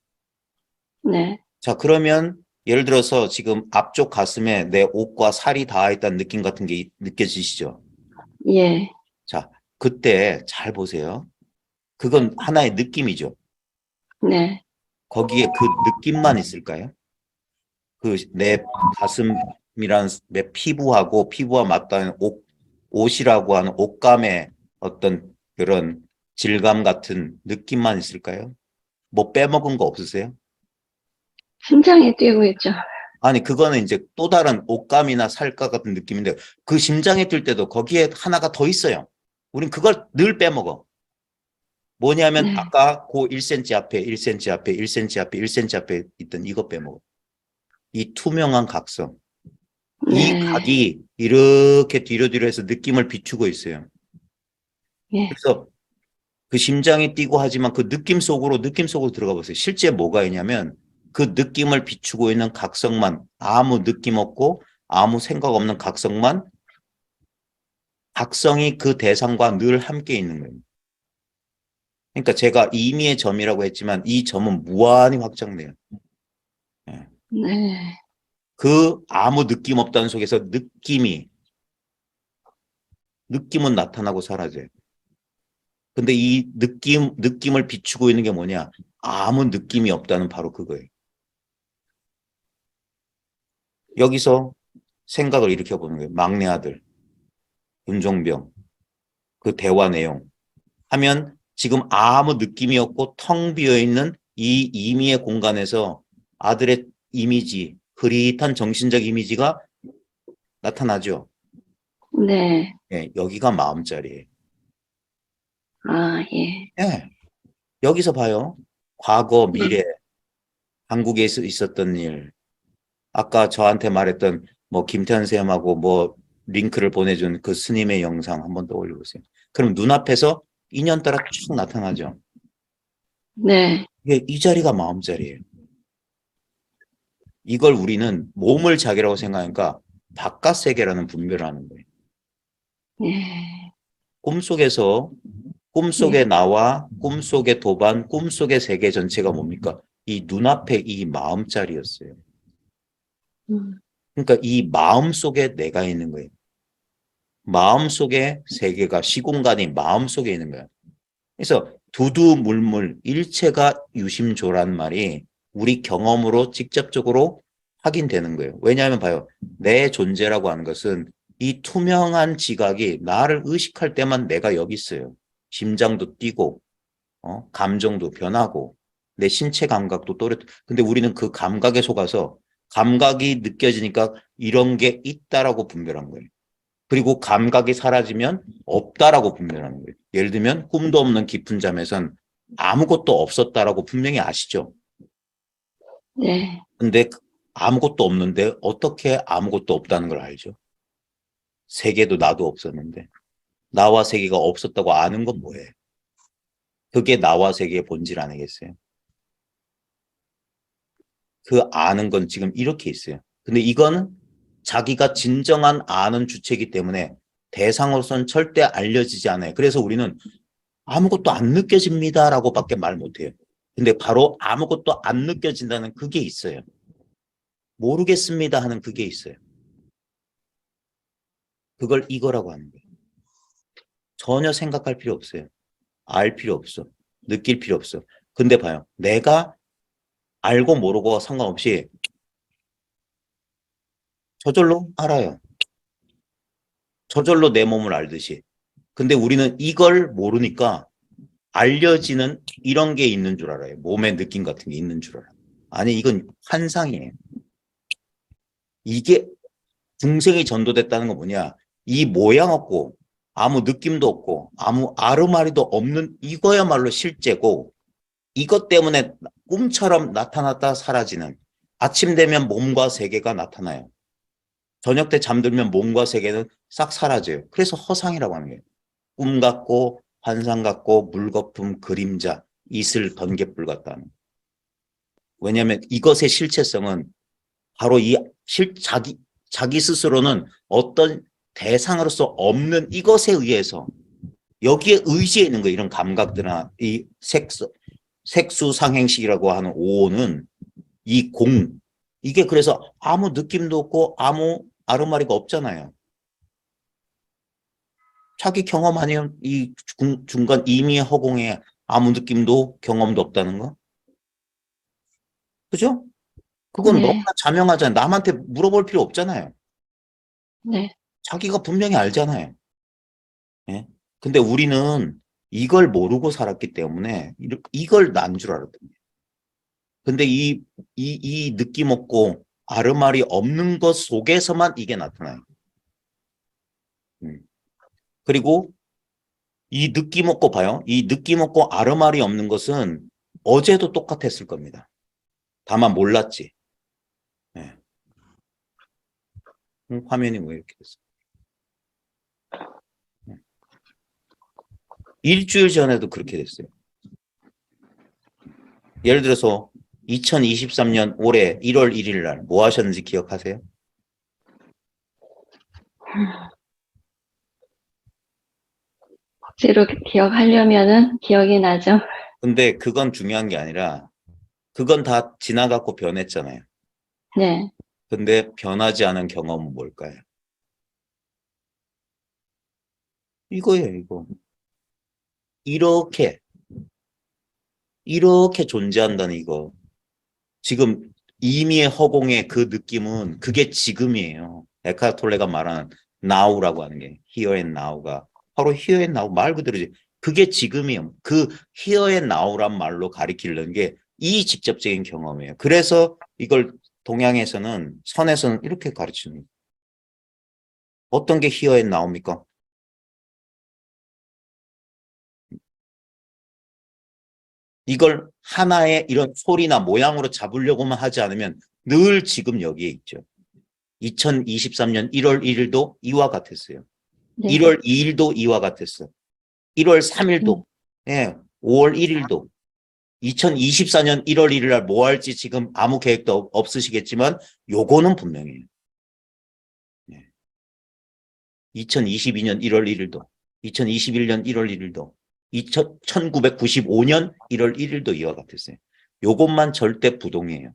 네, 자, 그러면 예를 들어서 지금 앞쪽 가슴에 내 옷과 살이 닿아 있다는 느낌 같은 게 느껴지시죠? 예, 자, 그때 잘 보세요. 그건 하나의 느낌이죠. 네, 거기에 그 느낌만 있을까요? 그 내 가슴이란 내 피부와 맞닿는 옷이라고 하는 옷감의 어떤 그런 질감 같은 느낌만 있을까요? 뭐 빼먹은 거 없으세요? 심장이 뛰고 있죠. 아니, 그거는 이제 또 다른 옷감이나 살까 같은 느낌인데 그 심장이 뛸 때도 거기에 하나가 더 있어요. 우린 그걸 늘 빼먹어. 뭐냐면 네, 아까 그 1cm 앞에, 1cm 앞에, 1cm 앞에, 1cm 앞에 있던 이거 빼먹어. 이 투명한 각성. 이 네, 각이 이렇게 뒤로 해서 느낌을 비추고 있어요. 예, 그래서 그 심장이 뛰고 하지만 그 느낌 속으로 들어가 보세요. 실제 뭐가 있냐면 그 느낌을 비추고 있는 각성만, 아무 느낌 없고 아무 생각 없는 각성만, 각성이 그 대상과 늘 함께 있는 거예요. 그러니까 제가 임의의 점이라고 했지만 이 점은 무한히 확장돼요. 예. 네. 그 아무 느낌 없다는 속에서 느낌은 나타나고 사라져요. 근데 이 느낌을 비추고 있는 게 뭐냐? 아무 느낌이 없다는 바로 그거예요. 여기서 생각을 일으켜보는 거예요. 막내 아들, 문종병, 그 대화 내용 하면 지금 아무 느낌이 없고 텅 비어있는 이 임의의 공간에서 아들의 이미지, 흐릿한 정신적 이미지가 나타나죠. 네. 예, 여기가 마음자리예요. 아, 예. 예, 여기서 봐요. 과거, 네. 미래, 한국에 있었던 일, 아까 저한테 말했던 뭐 김태현 쌤하고 뭐 링크를 보내준 그 스님의 영상 한번 떠올려 보세요. 그럼 눈앞에서 인연따라 쭉 나타나죠. 네. 이게 이 자리가 마음자리예요. 이걸 우리는 몸을 자기라고 생각하니까 바깥 세계라는 분별을 하는 거예요. 예. 꿈속의 나와 꿈속의 도반, 꿈속의 세계 전체가 뭡니까? 이 눈앞에 이 마음자리였어요. 음, 그러니까 이 마음 속에 내가 있는 거예요. 마음 속에 세계가, 시공간이 마음 속에 있는 거예요. 그래서 두두물물 일체가 유심조란 말이 우리 경험으로 직접적으로 확인되는 거예요. 왜냐하면 봐요. 내 존재라고 하는 것은 이 투명한 지각이 나를 의식할 때만 내가 여기 있어요. 심장도 뛰고 감정도 변하고 내 신체 감각도 또렷. 근데 우리는 그 감각에 속아서 감각이 느껴지니까 이런 게 있다라고 분별한 거예요. 그리고 감각이 사라지면 없다라고 분별하는 거예요. 예를 들면 꿈도 없는 깊은 잠에선 아무것도 없었다라고 분명히 아시죠? 네. 근데 아무것도 없는데 어떻게 아무것도 없다는 걸 알죠? 세계도 나도 없었는데 나와 세계가 없었다고 아는 건 뭐예요? 그게 나와 세계의 본질 아니겠어요? 그 아는 건 지금 이렇게 있어요. 근데 이거는 자기가 진정한 아는 주체이기 때문에 대상으로서는 절대 알려지지 않아요. 그래서 우리는 아무것도 안 느껴집니다라고 밖에 말 못해요. 근데 바로 아무것도 안 느껴진다는 그게 있어요. 모르겠습니다 하는 그게 있어요. 그걸 이거라고 하는 거예요. 전혀 생각할 필요 없어요. 알 필요 없어. 느낄 필요 없어. 근데 봐요. 내가 알고 모르고 상관없이 저절로 알아요. 저절로 내 몸을 알듯이. 근데 우리는 이걸 모르니까 알려지는 이런 게 있는 줄 알아요. 몸의 느낌 같은 게 있는 줄 알아요. 아니, 이건 환상이에요. 이게 중생이 전도됐다는 건 뭐냐? 이 모양 없고 아무 느낌도 없고 아무 아르마리도 없는 이거야말로 실제고 이것 때문에 꿈처럼 나타났다 사라지는 아침 되면 몸과 세계가 나타나요. 저녁 때 잠들면 몸과 세계는 싹 사라져요. 그래서 허상이라고 하는 거예요. 꿈 같고 환상 같고 물거품 그림자 이슬 번갯불 같다는. 왜냐하면 이것의 실체성은 바로 자기 스스로는 어떤 대상으로서 없는 이것에 의해서 여기에 의지해 있는 거예요. 이런 감각들이나 이 색수상행식이라고 하는 오는 이 이게 그래서 아무 느낌도 없고 아무 아르마리가 없잖아요. 자기 경험 아니면 이 중간 임의의 허공에 아무 느낌도 경험도 없다는 거. 그죠? 그건 너무나 네. 자명하잖아요. 남한테 물어볼 필요 없잖아요. 네. 자기가 분명히 알잖아요. 예? 근데 우리는 이걸 모르고 살았기 때문에 이걸 난 줄 알았던 거예요. 근데 이 느낌 없고 아르말이 없는 것 속에서만 이게 나타나요. 그리고 이 느낌 없고 봐요. 이 느낌 없고 아르말이 없는 것은 어제도 똑같았을 겁니다. 다만 몰랐지. 예. 화면이 왜 이렇게 됐어? 일주일 전에도 그렇게 됐어요. 예를 들어서 2023년 올해 1월 1일 날 뭐 하셨는지 기억하세요? 억지로 기억하려면은 기억이 나죠. 근데 그건 중요한 게 아니라 그건 다 지나갔고 변했잖아요. 네. 근데 변하지 않은 경험은 뭘까요? 이거예요, 이거. 이렇게 존재한다는 이거. 지금 이미의 허공의 그 느낌은 그게 지금이에요. 에카르톨레가 말하는 now라고 하는 게 here and now가 바로 here and now 말 그대로지. 그게 지금이에요. 그 here and now란 말로 가리키려는 게 이 직접적인 경험이에요. 그래서 이걸 동양에서는 선에서는 이렇게 가르치는 거예요. 어떤 게 here and now입니까? 이걸 하나의 이런 소리나 모양으로 잡으려고만 하지 않으면 늘 지금 여기에 있죠. 2023년 1월 1일도 이와 같았어요. 네. 1월 2일도 이와 같았어. 1월 3일도, 예, 5월 1일도. 2024년 1월 1일 날 뭐 할지 지금 아무 계획도 없으시겠지만 요거는 분명해요. 예. 2022년 1월 1일도, 2021년 1월 1일도, 1995년 1월 1일도 이와 같았어요. 요것만 절대 부동이에요.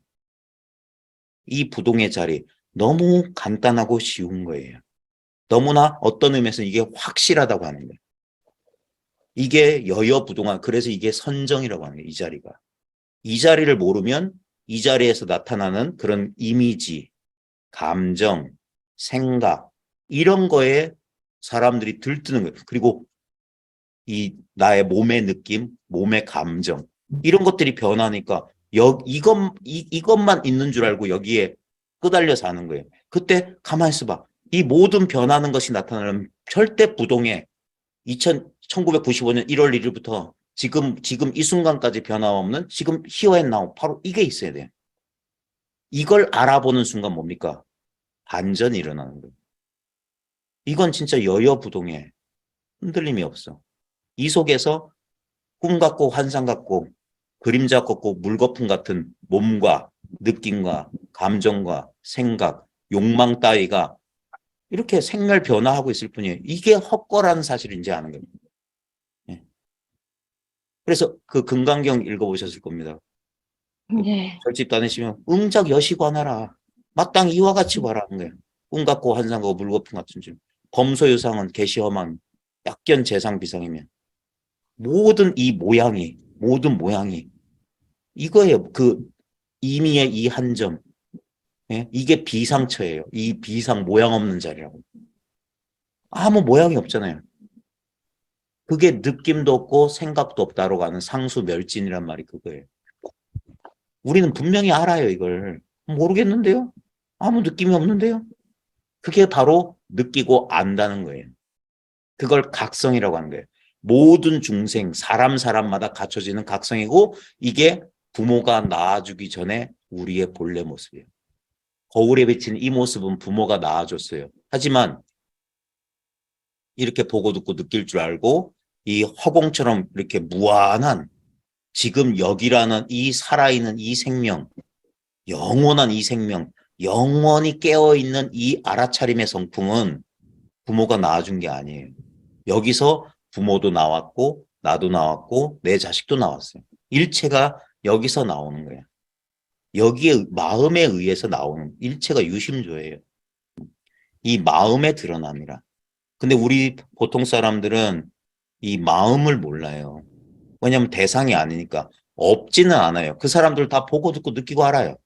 이 부동의 자리 너무 간단하고 쉬운 거예요. 너무나 어떤 의미에서 이게 확실하다고 하는 거예요. 이게 여여부동한, 그래서 이게 선정이라고 하는 거예요. 이 자리가. 이 자리를 모르면 이 자리에서 나타나는 그런 이미지, 감정, 생각 이런 거에 사람들이 들뜨는 거예요. 그리고 이 나의 몸의 느낌, 몸의 감정 이런 것들이 변하니까 이것만 있는 줄 알고 여기에 끄달려 사는 거예요. 그때 가만히 있어봐. 이 모든 변하는 것이 나타나는 절대 부동의 1995년 1월 1일부터 지금 이 순간까지 변함없는 지금 here and now 바로 이게 있어야 돼요. 이걸 알아보는 순간 뭡니까? 반전이 일어나는 거예요. 이건 진짜 여여부동의 흔들림이 없어. 이 속에서 꿈 같고 환상 같고 그림자 같고 물거품 같은 몸과 느낌과 감정과 생각, 욕망 따위가 이렇게 생멸 변화하고 있을 뿐이에요. 이게 헛거라는 사실을 이제 아는 겁니다. 예. 그래서 그 금강경 읽어보셨을 겁니다. 네. 절집 다니시면 응작 여시관하라. 마땅히 이와 같이 봐라는 거예요. 꿈 같고 환상 같고 물거품 같은 줄. 검소유상은 개시험한 약견 재상 비상이면 모든 모양이 이거예요. 그 이미의 이 한 점. 예? 이게 비상처예요. 이 비상 모양 없는 자리라고. 아무 모양이 없잖아요. 그게 느낌도 없고 생각도 없다로 가는 상수멸진이란 말이 그거예요. 우리는 분명히 알아요, 이걸. 모르겠는데요? 아무 느낌이 없는데요? 그게 바로 느끼고 안다는 거예요. 그걸 각성이라고 하는 거예요. 모든 중생, 사람마다 갖춰지는 각성이고 이게 부모가 낳아주기 전에 우리의 본래 모습이에요. 거울에 비친 이 모습은 부모가 낳아줬어요. 하지만 이렇게 보고 듣고 느낄 줄 알고 이 허공처럼 이렇게 무한한 지금 여기라는 이 살아있는 이 생명, 영원한 이 생명, 영원히 깨어있는 이 알아차림의 성품은 부모가 낳아준 게 아니에요. 여기서 부모도 나왔고 나도 나왔고 내 자식도 나왔어요. 일체가 여기서 나오는 거예요. 여기에 마음에 의해서 나오는 일체가 유심조예요. 이 마음의 드러남이라. 근데 우리 보통 사람들은 이 마음을 몰라요. 왜냐하면 대상이 아니니까 없지는 않아요. 그 사람들 다 보고 듣고 느끼고 알아요.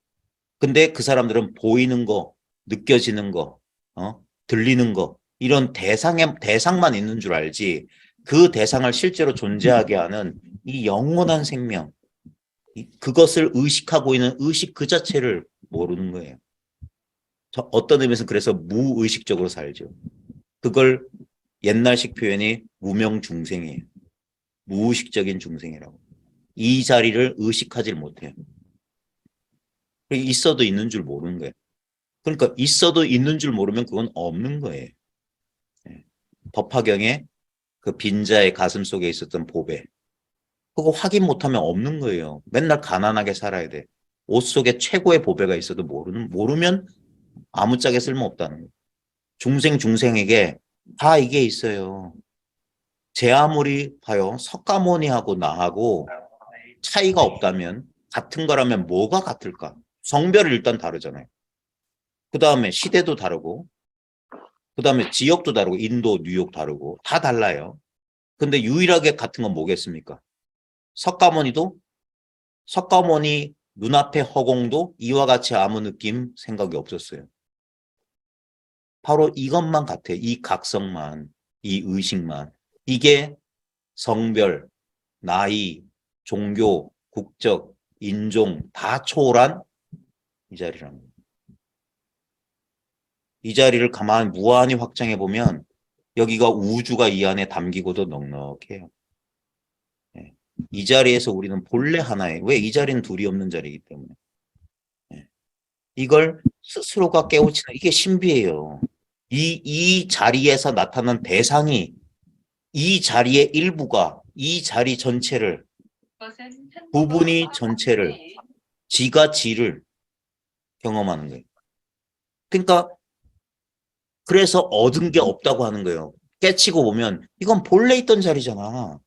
근데 그 사람들은 보이는 거, 느껴지는 거, 들리는 거 이런 대상만 있는 줄 알지 그 대상을 실제로 존재하게 하는 이 영원한 생명 그것을 의식하고 있는 의식 그 자체를 모르는 거예요. 어떤 의미에서 그래서 무의식적으로 살죠. 그걸 옛날식 표현이 무명중생이에요. 무의식적인 중생이라고. 이 자리를 의식하지 못해요. 있어도 있는 줄 모르는 거예요. 그러니까 있어도 있는 줄 모르면 그건 없는 거예요. 법화경에 그 빈자의 가슴 속에 있었던 보배. 그거 확인 못하면 없는 거예요. 맨날 가난하게 살아야 돼. 옷 속에 최고의 보배가 있어도 모르면 아무짝에 쓸모없다는 거예요. 중생에게 다 이게 있어요. 제 아무리 봐요. 석가모니하고 나하고 차이가 없다면 같은 거라면 뭐가 같을까? 성별이 일단 다르잖아요. 그 다음에 시대도 다르고 그 다음에 지역도 다르고 인도, 뉴욕 다르고 다 달라요. 근데 유일하게 같은 건 뭐겠습니까? 석가모니 눈앞의 허공도 이와 같이 아무 느낌 생각이 없었어요. 바로 이것만 같아요. 이 각성만, 이 의식만. 이게 성별, 나이, 종교, 국적, 인종 다 초월한 이 자리라는 거예요. 이 자리를 가만히 무한히 확장해 보면 여기가 우주가 이 안에 담기고도 넉넉해요. 예. 이 자리에서 우리는 본래 하나예요. 왜? 이 자리는 둘이 없는 자리이기 때문에. 예. 이걸 스스로가 깨우치는 이게 신비예요. 이 자리에서 나타난 대상이 이 자리의 일부가 이 자리 전체를 부분이 전체를 지가 지를 경험하는 거예요. 그러니까 그래서 얻은 게 없다고 하는 거예요. 깨치고 보면 이건 본래 있던 자리잖아.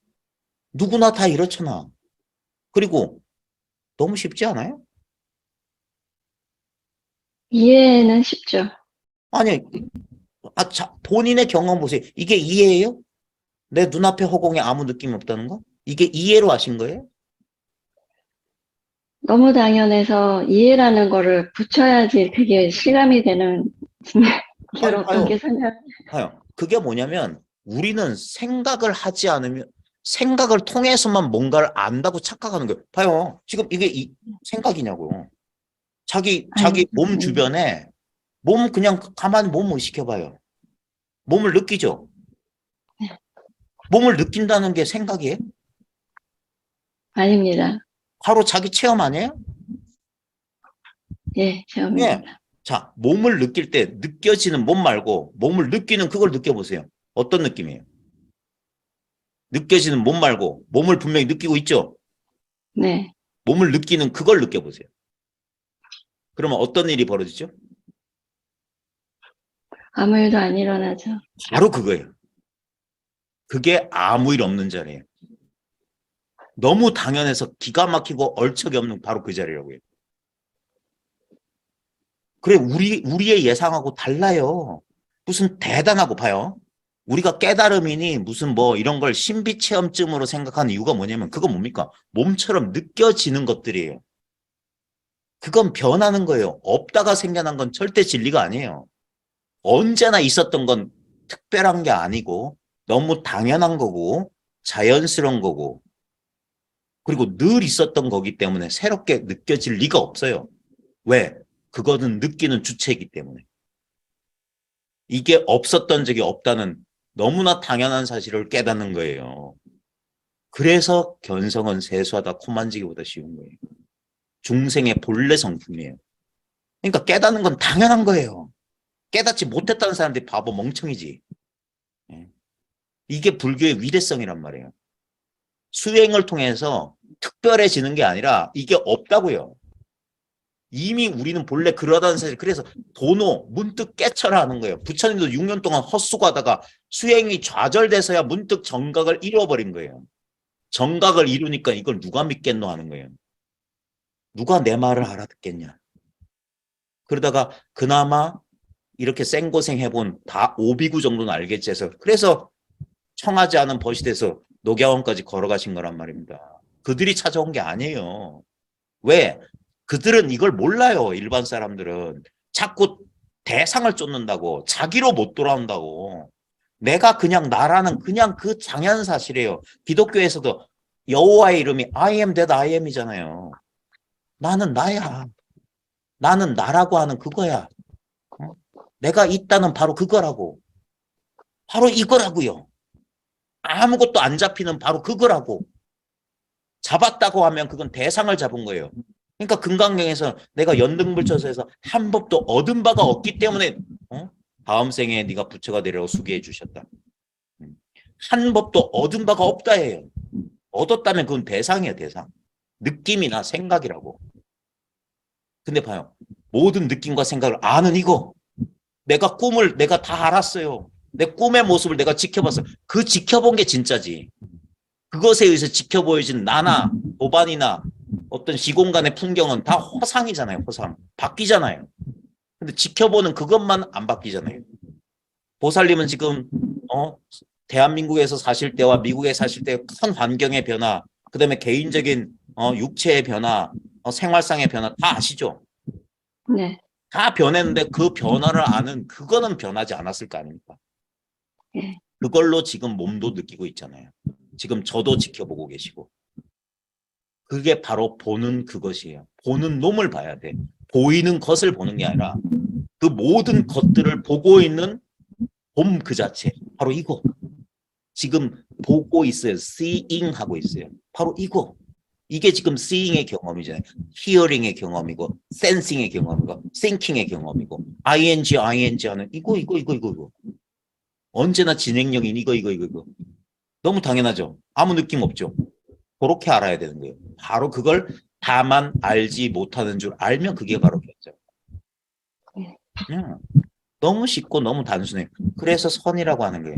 누구나 다 이렇잖아. 그리고 너무 쉽지 않아요? 이해는 쉽죠. 아니, 본인의 경험 보세요. 이게 이해예요? 내 눈앞에 허공에 아무 느낌이 없다는 거? 이게 이해로 하신 거예요? 너무 당연해서 이해라는 거를 붙여야지 그게 실감이 되는 결혼 봐요. 관계 생각. 봐요. 그게 뭐냐면 우리는 생각을 하지 않으면 생각을 통해서만 뭔가를 안다고 착각하는 거예요. 봐요. 지금 이게 생각이냐고요. 자기 몸 주변에 몸 그냥 가만히 몸 의식해봐요. 몸을 느끼죠? 몸을 느낀다는 게 생각이에요? 아닙니다. 바로 자기 체험 아니에요? 예, 체험입니다. 예. 자, 몸을 느낄 때 느껴지는 몸 말고 몸을 느끼는 그걸 느껴보세요. 어떤 느낌이에요? 느껴지는 몸 말고 몸을 분명히 느끼고 있죠? 네. 몸을 느끼는 그걸 느껴보세요. 그러면 어떤 일이 벌어지죠? 아무 일도 안 일어나죠. 바로 그거예요. 그게 아무 일 없는 자리예요. 너무 당연해서 기가 막히고 얼척이 없는 바로 그 자리라고요. 그래, 우리의 예상하고 달라요. 무슨 대단하고 봐요. 우리가 깨달음이니 무슨 뭐 이런 걸 신비체험증으로 생각하는 이유가 뭐냐면 그건 뭡니까? 몸처럼 느껴지는 것들이에요. 그건 변하는 거예요. 없다가 생겨난 건 절대 진리가 아니에요. 언제나 있었던 건 특별한 게 아니고 너무 당연한 거고 자연스러운 거고 그리고 늘 있었던 거기 때문에 새롭게 느껴질 리가 없어요. 왜? 그거는 느끼는 주체이기 때문에. 이게 없었던 적이 없다는 너무나 당연한 사실을 깨닫는 거예요. 그래서 견성은 세수하다 코 만지기보다 쉬운 거예요. 중생의 본래 성품이에요. 그러니까 깨닫는 건 당연한 거예요. 깨닫지 못했다는 사람들이 바보 멍청이지. 이게 불교의 위대성이란 말이에요. 수행을 통해서 특별해지는 게 아니라 이게 없다고요. 이미 우리는 본래 그러다는 사실. 그래서 도노 문득 깨쳐라 하는 거예요. 부처님도 6년 동안 헛수고하다가 수행이 좌절돼서야 문득 정각을 잃어버린 거예요. 정각을 이루니까 이걸 누가 믿겠노 하는 거예요. 누가 내 말을 알아듣겠냐. 그러다가 그나마 이렇게 생고생 해본 다 오비구 정도는 알겠지 해서 그래서 청하지 않은 벗이 돼서 녹야원까지 걸어가신 거란 말입니다. 그들이 찾아온 게 아니에요. 왜? 그들은 이걸 몰라요. 일반 사람들은. 자꾸 대상을 쫓는다고. 자기로 못 돌아온다고. 내가 그냥 나라는 그냥 그 당연한 사실이에요. 기독교에서도 여호와의 이름이 I am that I am이잖아요. 나는 나야. 나는 나라고 하는 그거야. 내가 있다는 바로 그거라고. 바로 이거라고요. 아무것도 안 잡히는 바로 그거라고. 잡았다고 하면 그건 대상을 잡은 거예요. 그러니까 금강경에서 내가 연등불처소에서 한 법도 얻은 바가 없기 때문에 다음 생에 네가 부처가 되려고 수기해 주셨다. 한 법도 얻은 바가 없다 해요. 얻었다면 그건 대상이에요. 대상. 느낌이나 생각이라고. 근데 봐요. 모든 느낌과 생각을 아는 이거. 내가 꿈을 내가 다 알았어요. 내 꿈의 모습을 내가 지켜봤어요. 그 지켜본 게 진짜지. 그것에 의해서 지켜 보여진 나나 도반이나 어떤 시공간의 풍경은 다 허상이잖아요. 허상. 바뀌잖아요. 근데 지켜보는 그것만 안 바뀌잖아요. 보살님은 지금 대한민국에서 사실 때와 미국에 사실 때 큰 환경의 변화, 그다음에 개인적인 육체의 변화, 생활상의 변화 다 아시죠? 네. 다 변했는데 그 변화를 아는 그거는 변하지 않았을 거 아닙니까? 네. 그걸로 지금 몸도 느끼고 있잖아요. 지금 저도 지켜보고 계시고. 그게 바로 보는 그것이에요. 보는 놈을 봐야 돼. 보이는 것을 보는 게 아니라 그 모든 것들을 보고 있는 봄 그 자체. 바로 이거. 지금 보고 있어요. seeing 하고 있어요. 바로 이거. 이게 지금 seeing의 경험이잖아요. hearing의 경험이고, sensing의 경험이고, thinking의 경험이고, ing 하는 이거. 언제나 진행형인 이거. 너무 당연하죠. 아무 느낌 없죠. 그렇게 알아야 되는 거예요. 바로 그걸 다만 알지 못하는 줄 알면 그게 바로 결정. 너무 쉽고 너무 단순해요. 그래서 선이라고 하는 거예요.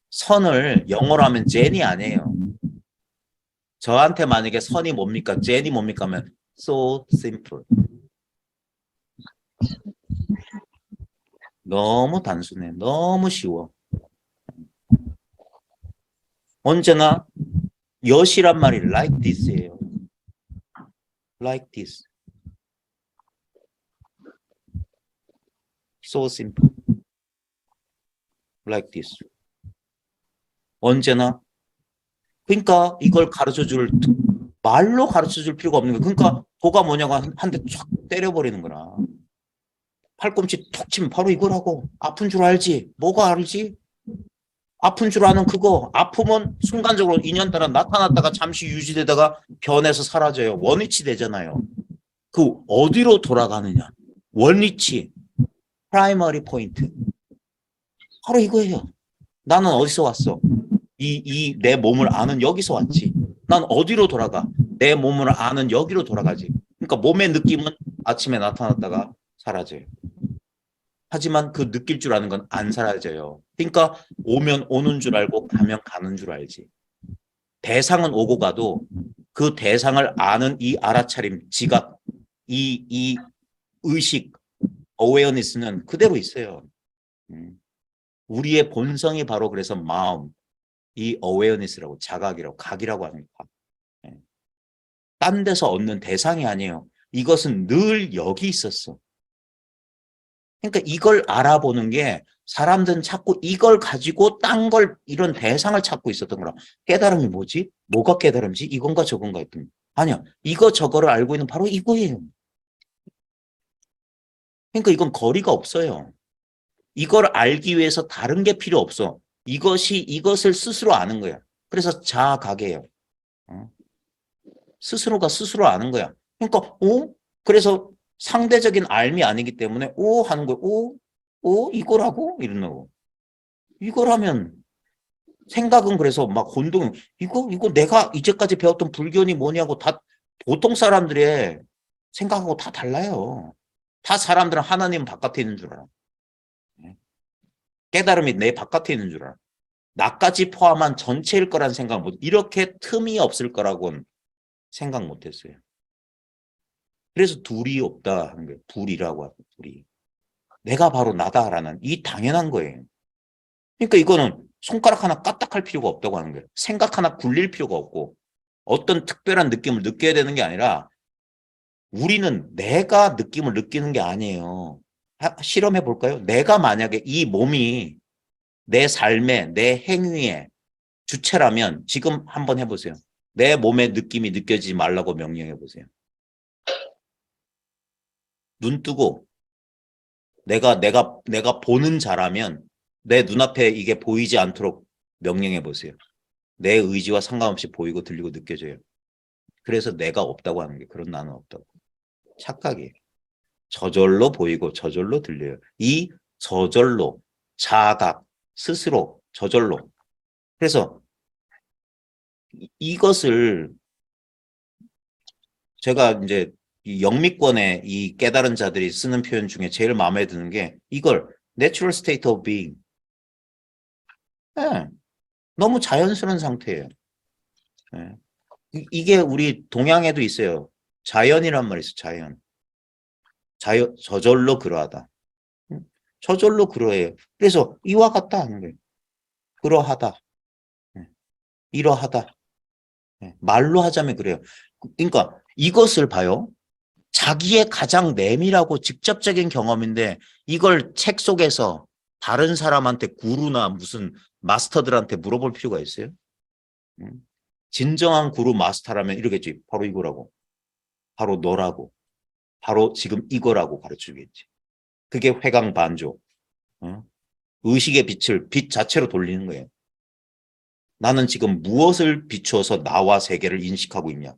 선을 영어로 하면 젠이 아니에요. 저한테 만약에 선이 뭡니까? 젠이 뭡니까? 하면 so simple. 너무 단순해. 너무 쉬워. 언제나 여시란 말이 like this예요. like this. so simple. like this. 언제나 그러니까 이걸 말로 가르쳐 줄 필요가 없는 거야. 그러니까 도가 뭐냐고 한 대 쫙 때려버리는 거라. 팔꿈치 톡 치면 바로 이거라고. 아픈 줄 알지? 뭐가 알지? 아픈 줄 아는 그거. 아프면 순간적으로 인연따라 나타났다가 잠시 유지되다가 변해서 사라져요. 원위치 되잖아요. 그 어디로 돌아가느냐. 원위치. 프라이머리 포인트. 바로 이거예요. 나는 어디서 왔어? 내 몸을 아는 여기서 왔지. 난 어디로 돌아가? 내 몸을 아는 여기로 돌아가지. 그러니까 몸의 느낌은 아침에 나타났다가 사라져요. 하지만 그 느낄 줄 아는 건 안 사라져요. 그러니까 오면 오는 줄 알고 가면 가는 줄 알지. 대상은 오고 가도 그 대상을 아는 이 알아차림, 지각, 이 의식, awareness는 그대로 있어요. 우리의 본성이 바로 그래서 마음, 이 awareness라고 자각이라고 각이라고 합니다. 딴 데서 얻는 대상이 아니에요. 이것은 늘 여기 있었어. 그러니까 이걸 알아보는 게 사람들은 자꾸 이걸 가지고 딴 걸 이런 대상을 찾고 있었던 거라. 깨달음이 뭐지? 뭐가 깨달음이지? 이건가 저건가 했더니 아니야. 이거 저거를 알고 있는 바로 이거예요. 그러니까 이건 거리가 없어요. 이걸 알기 위해서 다른 게 필요 없어. 이것을 스스로 아는 거야. 그래서 자각이에요. 스스로가 스스로 아는 거야. 그러니까 그래서 상대적인 알미 아니기 때문에 하는 거예요. 이거라고? 이러는 이거라면 생각은 그래서 막 혼동 이거 내가 이제까지 배웠던 불교니 뭐냐고 다 보통 사람들의 생각하고 다 달라요. 다 사람들은 하나님 바깥에 있는 줄 알아. 깨달음이 내 바깥에 있는 줄 알아. 나까지 포함한 전체일 거란 생각 못. 이렇게 틈이 없을 거라고는 생각 못했어요. 그래서 둘이 없다 하는 거예요. 둘이라고 하고 둘이. 내가 바로 나다라는 이 당연한 거예요. 그러니까 이거는 손가락 하나 까딱할 필요가 없다고 하는 거예요. 생각 하나 굴릴 필요가 없고 어떤 특별한 느낌을 느껴야 되는 게 아니라 우리는 내가 느낌을 느끼는 게 아니에요. 실험해 볼까요? 내가 만약에 이 몸이 내 삶의 내 행위의 주체라면 지금 한번 해보세요. 내 몸의 느낌이 느껴지지 말라고 명령해 보세요. 눈 뜨고 내가 보는 자라면 내 눈앞에 이게 보이지 않도록 명령해 보세요. 내 의지와 상관없이 보이고 들리고 느껴져요. 그래서 내가 없다고 하는 게 그런 나는 없다고. 착각이에요. 저절로 보이고 저절로 들려요. 이 저절로 자각 스스로 저절로. 그래서 이것을 제가 이제 이 영미권의 이 깨달은 자들이 쓰는 표현 중에 제일 마음에 드는 게 이걸 natural state of being. 예, 너무 자연스러운 상태예요. 예. 이게 우리 동양에도 있어요. 자연이란 말이 있어요. 저절로 그러하다. 저절로 그러해요. 그래서 이와 같다 하는 거예요. 그러하다. 이러하다. 말로 하자면 그래요. 그러니까 이것을 봐요. 자기의 가장 내밀하고 직접적인 경험인데 이걸 책 속에서 다른 사람한테 구루나 무슨 마스터들한테 물어볼 필요가 있어요? 진정한 구루 마스터라면 이러겠지. 바로 이거라고. 바로 너라고. 바로 지금 이거라고 가르치겠지. 그게 회광반조. 의식의 빛을 빛 자체로 돌리는 거예요. 나는 지금 무엇을 비추어서 나와 세계를 인식하고 있냐.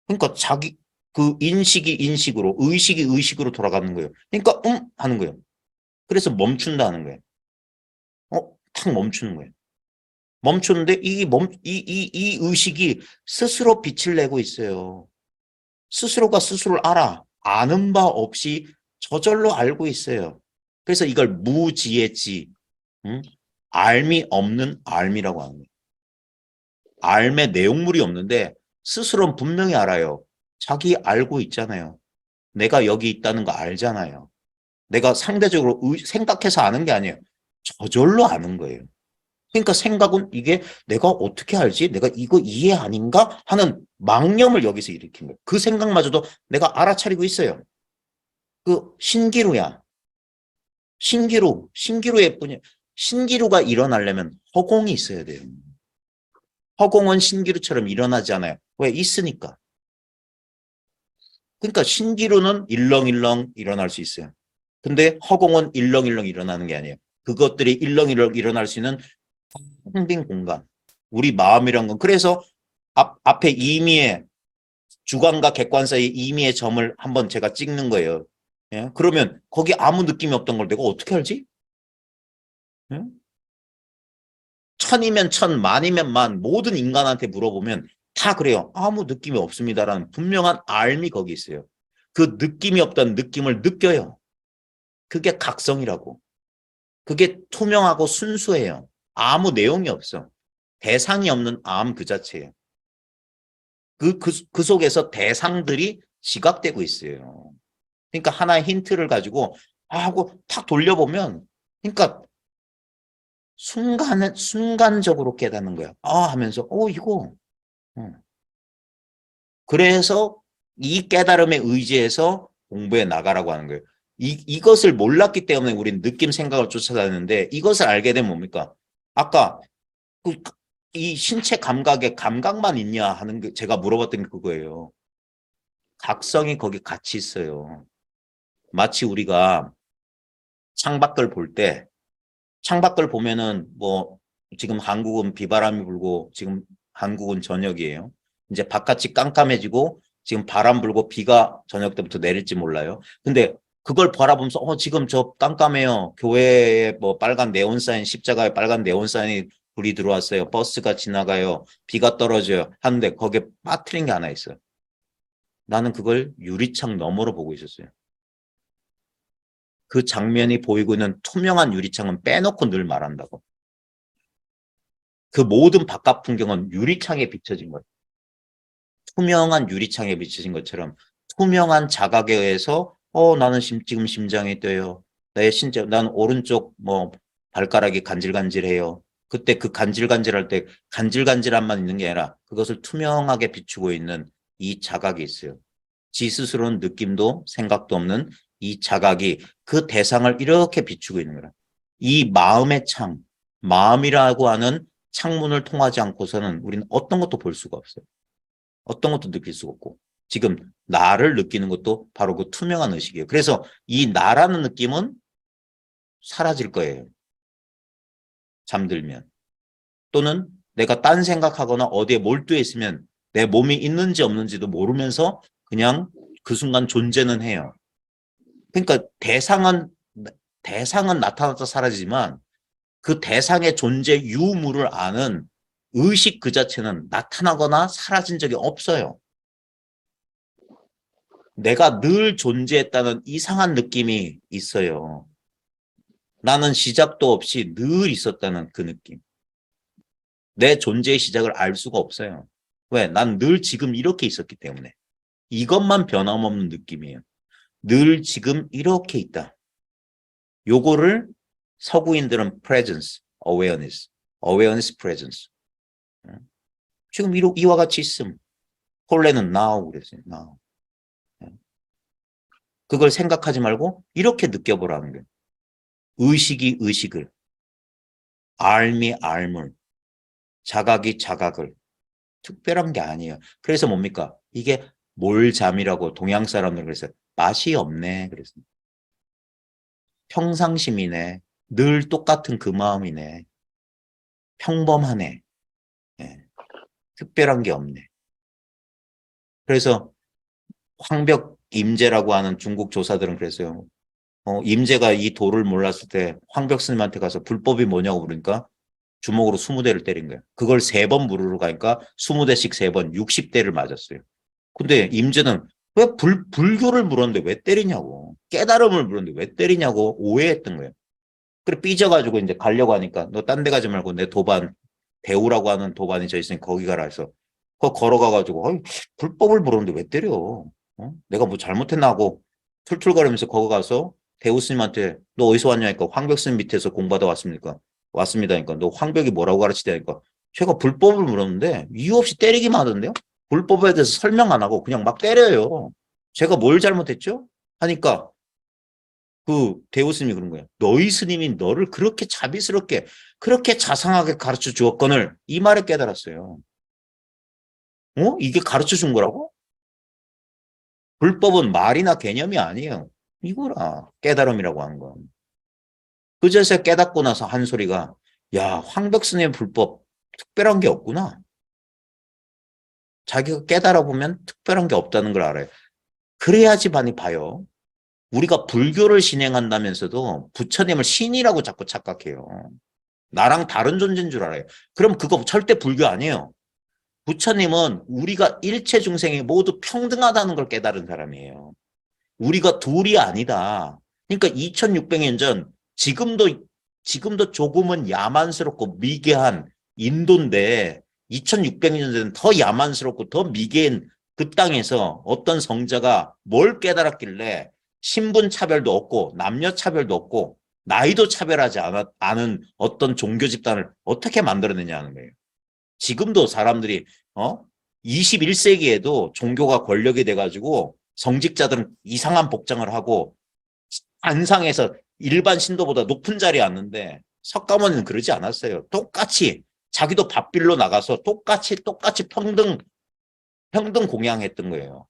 그러니까 자기 그 인식이 인식으로 의식이 의식으로 돌아가는 거예요. 그러니까 하는 거예요. 그래서 멈춘다는 거예요. 탁 멈추는 거예요. 멈추는데 이 의식이 스스로 빛을 내고 있어요. 스스로가 스스로를 알아. 아는 바 없이 저절로 알고 있어요. 그래서 이걸 무지의 지, 알미 없는 알미라고 하는 거예요. 알의 내용물이 없는데 스스로는 분명히 알아요. 자기 알고 있잖아요. 내가 여기 있다는 거 알잖아요. 내가 상대적으로 생각해서 아는 게 아니에요. 저절로 아는 거예요. 그러니까 생각은 이게 내가 어떻게 알지? 내가 이거 이해 아닌가? 하는 망념을 여기서 일으킨 거예요. 그 생각마저도 내가 알아차리고 있어요. 그 신기루야. 신기루의 뿐이 신기루가 일어나려면 허공이 있어야 돼요. 허공은 신기루처럼 일어나지 않아요. 왜? 있으니까. 그러니까 신기루는 일렁일렁 일어날 수 있어요. 근데 허공은 일렁일렁 일어나는 게 아니에요. 그것들이 일렁일렁 일어날 수 있는 텅 빈 공간. 우리 마음이란 건 그래서 앞에 임의의 주관과 객관 사이 임의의 점을 한번 제가 찍는 거예요. 예? 그러면 거기 아무 느낌이 없던 걸 내가 어떻게 알지? 예? 천이면 천, 만이면 만, 모든 인간한테 물어보면 다 그래요. 아무 느낌이 없습니다라는 분명한 알미 거기 있어요. 그 느낌이 없다는 느낌을 느껴요. 그게 각성이라고. 그게 투명하고 순수해요. 아무 내용이 없어. 대상이 없는 암 그 자체예요. 그 속에서 대상들이 지각되고 있어요. 그러니까 하나의 힌트를 가지고 하고 탁 돌려보면 그러니까 순간적으로 깨닫는 거야. 하면서 이거. 그래서 이 깨달음에 의지해서 공부해 나가라고 하는 거예요. 이것을 몰랐기 때문에 우리는 느낌 생각을 쫓아다니는데 이것을 알게 되면 뭡니까? 아까 이 신체 감각에 감각만 있냐 하는 게 제가 물어봤던 게 그거예요. 각성이 거기 같이 있어요. 마치 우리가 창밖을 볼 때 창밖을 보면은 뭐 지금 한국은 비바람이 불고 지금 한국은 저녁이에요. 이제 바깥이 깜깜해지고 지금 바람 불고 비가 저녁 때부터 내릴지 몰라요. 근데 그걸 바라보면서 지금 저 깜깜해요. 교회에 뭐 빨간 네온 사인 십자가에 빨간 네온 사인이 불이 들어왔어요. 버스가 지나가요. 비가 떨어져요. 하는데 거기에 빠뜨린 게 하나 있어요. 나는 그걸 유리창 너머로 보고 있었어요. 그 장면이 보이고 있는 투명한 유리창은 빼놓고 늘 말한다고. 그 모든 바깥 풍경은 유리창에 비춰진 거예요. 투명한 유리창에 비춰진 것처럼 투명한 자각에 의해서 나는 지금 심장이 뛰어요. 난 오른쪽 뭐 발가락이 간질간질해요. 그때 그 간질간질할 때 간질간질함만 있는 게 아니라 그것을 투명하게 비추고 있는 이 자각이 있어요. 지 스스로는 느낌도 생각도 없는 이 자각이 그 대상을 이렇게 비추고 있는 거라. 이 마음의 창, 마음이라고 하는 창문을 통하지 않고서는 우리는 어떤 것도 볼 수가 없어요. 어떤 것도 느낄 수가 없고 지금 나를 느끼는 것도 바로 그 투명한 의식이에요. 그래서 이 나라는 느낌은 사라질 거예요. 잠들면. 또는 내가 딴 생각하거나 어디에 몰두해 있으면 내 몸이 있는지 없는지도 모르면서 그냥 그 순간 존재는 해요. 그러니까 대상은 나타났다 사라지지만 그 대상의 존재 유무를 아는 의식 그 자체는 나타나거나 사라진 적이 없어요. 내가 늘 존재했다는 이상한 느낌이 있어요. 나는 시작도 없이 늘 있었다는 그 느낌. 내 존재의 시작을 알 수가 없어요. 왜? 난 늘 지금 이렇게 있었기 때문에. 이것만 변함없는 느낌이에요. 늘 지금 이렇게 있다. 요거를 서구인들은 presence, awareness, presence. 지금 이와 같이 있음. 홀레는 now 그랬어요. now. 그걸 생각하지 말고 이렇게 느껴보라는 거예요. 의식이 의식을, 알미 알물, 자각이 자각을. 특별한 게 아니에요. 그래서 뭡니까? 이게 몰잠이라고 동양 사람들 그랬어요. 맛이 없네. 그랬어요. 평상심이네. 늘 똑같은 그 마음이네. 평범하네. 예. 특별한 게 없네. 그래서 황벽 임제라고 하는 중국 조사들은 그랬어요. 임제가 이 도를 몰랐을 때 황벽 스님한테 가서 불법이 뭐냐고 물으니까 주먹으로 20대를 때린 거예요. 그걸 3번 물으러 가니까 20대씩 3번 60대를 맞았어요. 근데 임제는 왜 불교를 물었는데 왜 때리냐고. 깨달음을 물었는데 왜 때리냐고 오해했던 거예요. 그래 삐져가지고 이제 가려고 하니까 너 딴 데 가지 말고 내 도반 대우라고 하는 도반이 저 있으니 거기 가라 해서 거기 걸어가가지고 불법을 물었는데 왜 때려. 내가 뭐 잘못했나 하고 툴툴거리면서 거기 가서 대우 스님한테 너 어디서 왔냐니까 황벽 스님 밑에서 공부하다 왔습니까? 왔습니다니까 너 황벽이 뭐라고 가르치다니까 제가 불법을 물었는데 이유 없이 때리기만 하던데요? 불법에 대해서 설명 안 하고 그냥 막 때려요. 제가 뭘 잘못했죠? 하니까 그 대우 스님이 그런 거예요. 너희 스님이 너를 그렇게 자비스럽게 그렇게 자상하게 가르쳐 주었거늘 이 말에 깨달았어요. 이게 가르쳐 준 거라고? 불법은 말이나 개념이 아니에요. 이거라 깨달음이라고 하는 건. 그제서 깨닫고 나서 한 소리가 야 황벽 스님의 불법 특별한 게 없구나. 자기가 깨달아 보면 특별한 게 없다는 걸 알아요. 그래야지 많이 봐요. 우리가 불교를 진행한다면서도 부처님을 신이라고 자꾸 착각해요. 나랑 다른 존재인 줄 알아요. 그럼 그거 절대 불교 아니에요. 부처님은 우리가 일체 중생이 모두 평등하다는 걸 깨달은 사람이에요. 우리가 둘이 아니다. 그러니까 2600년 전 지금도 조금은 야만스럽고 미개한 인도인데 2600년 전에는 더 야만스럽고 더 미개한 그 땅에서 어떤 성자가 뭘 깨달았길래 신분 차별도 없고 남녀 차별도 없고 나이도 차별하지 않은 어떤 종교 집단을 어떻게 만들어내냐는 거예요. 지금도 사람들이 21세기에도 종교가 권력이 돼가지고 성직자들은 이상한 복장을 하고 안상에서 일반 신도보다 높은 자리에 앉는데 석가모니는 그러지 않았어요. 똑같이 자기도 밥빌로 나가서 똑같이 평등 공양했던 거예요.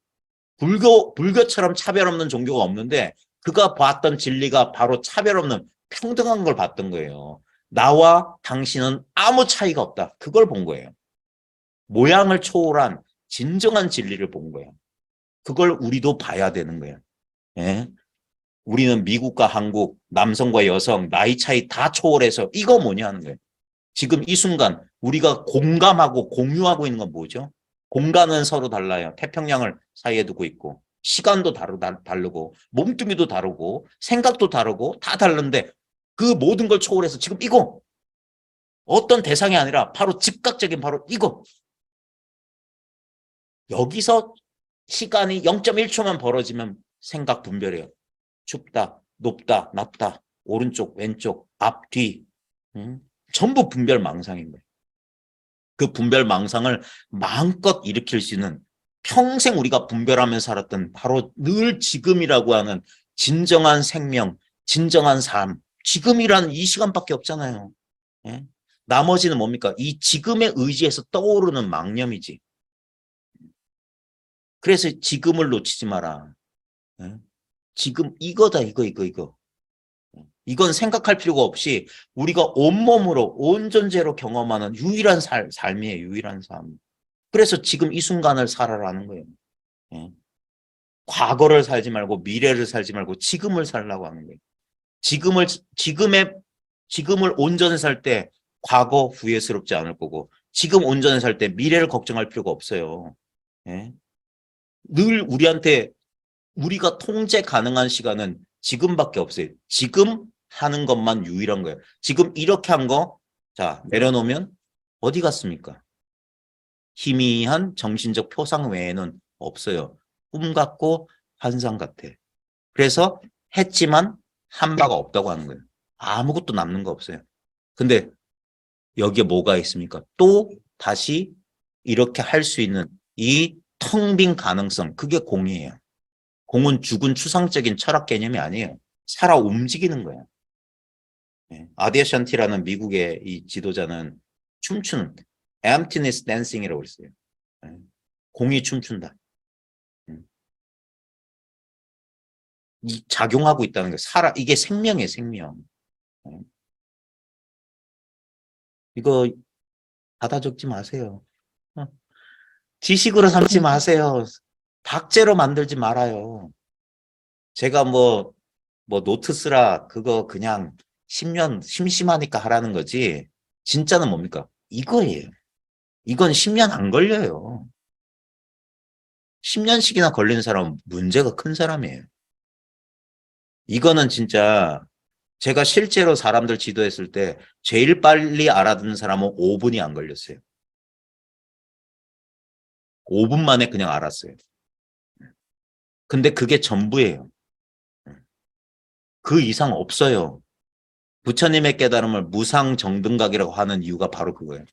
불교처럼 차별 없는 종교가 없는데 그가 봤던 진리가 바로 차별 없는 평등한 걸 봤던 거예요. 나와 당신은 아무 차이가 없다. 그걸 본 거예요. 모양을 초월한 진정한 진리를 본 거예요. 그걸 우리도 봐야 되는 거예요. 예? 우리는 미국과 한국, 남성과 여성, 나이 차이 다 초월해서 이거 뭐냐 하는 거예요. 지금 이 순간 우리가 공감하고 공유하고 있는 건 뭐죠? 공간은 서로 달라요. 태평양을 사이에 두고 있고 시간도 다르고 몸뚱이도 다르고 생각도 다르고 다 다른데 그 모든 걸 초월해서 지금 이거 어떤 대상이 아니라 바로 즉각적인 바로 이거 여기서 시간이 0.1초만 벌어지면 생각 분별해요. 춥다, 높다, 낮다, 오른쪽, 왼쪽, 앞, 뒤 전부 분별 망상인 거예요. 그 분별 망상을 마음껏 일으킬 수 있는 평생 우리가 분별하며 살았던 바로 늘 지금이라고 하는 진정한 생명, 진정한 삶, 지금이라는 이 시간밖에 없잖아요. 예? 나머지는 뭡니까? 이 지금의 의지에서 떠오르는 망념이지. 그래서 지금을 놓치지 마라. 예? 지금 이거다, 이거. 이건 생각할 필요가 없이 우리가 온몸으로 온 존재로 경험하는 유일한 삶이에요. 유일한 삶. 그래서 지금 이 순간을 살아라는 거예요. 예. 과거를 살지 말고 미래를 살지 말고 지금을 살라고 하는 거예요. 지금을 온전히 살 때 과거 후회스럽지 않을 거고 지금 온전히 살 때 미래를 걱정할 필요가 없어요. 예. 늘 우리한테 우리가 통제 가능한 시간은 지금밖에 없어요. 지금 하는 것만 유일한 거예요. 지금 이렇게 한 거, 자, 내려놓으면 어디 갔습니까? 희미한 정신적 표상 외에는 없어요. 꿈 같고 환상 같아. 그래서 했지만 한 바가 없다고 하는 거예요. 아무것도 남는 거 없어요. 근데 여기에 뭐가 있습니까? 또 다시 이렇게 할 수 있는 이 텅 빈 가능성, 그게 공이에요. 공은 죽은 추상적인 철학 개념이 아니에요. 살아 움직이는 거예요. 아디아샨티라는 미국의 이 지도자는 춤추는 emptiness dancing이라고 했어요. 공이 춤춘다. 이 작용하고 있다는 게 이게 생명이에요, 생명. 이거 받아 적지 마세요. 지식으로 삼지 마세요. 박제로 만들지 말아요. 제가 뭐 노트 쓰라 그거 그냥 10년 심심하니까 하라는 거지. 진짜는 뭡니까? 이거예요. 이건 10년 안 걸려요. 10년씩이나 걸리는 사람은 문제가 큰 사람이에요. 이거는 진짜 제가 실제로 사람들 지도했을 때 제일 빨리 알아듣는 사람은 5분이 안 걸렸어요. 5분 만에 그냥 알았어요. 근데 그게 전부예요. 그 이상 없어요. 부처님의 깨달음을 무상정등각이라고 하는 이유가 바로 그거예요.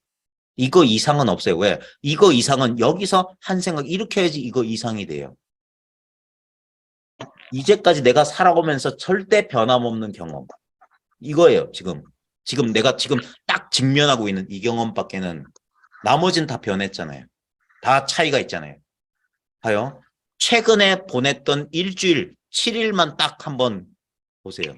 이거 이상은 없어요. 왜? 이거 이상은 여기서 한 생각 이렇게 해야지 이거 이상이 돼요. 이제까지 내가 살아오면서 절대 변함없는 경험. 이거예요, 지금. 내가 지금 딱 직면하고 있는 이 경험밖에는 나머지는 다 변했잖아요. 다 차이가 있잖아요. 봐요. 최근에 보냈던 일주일, 7일만 딱 한번 보세요.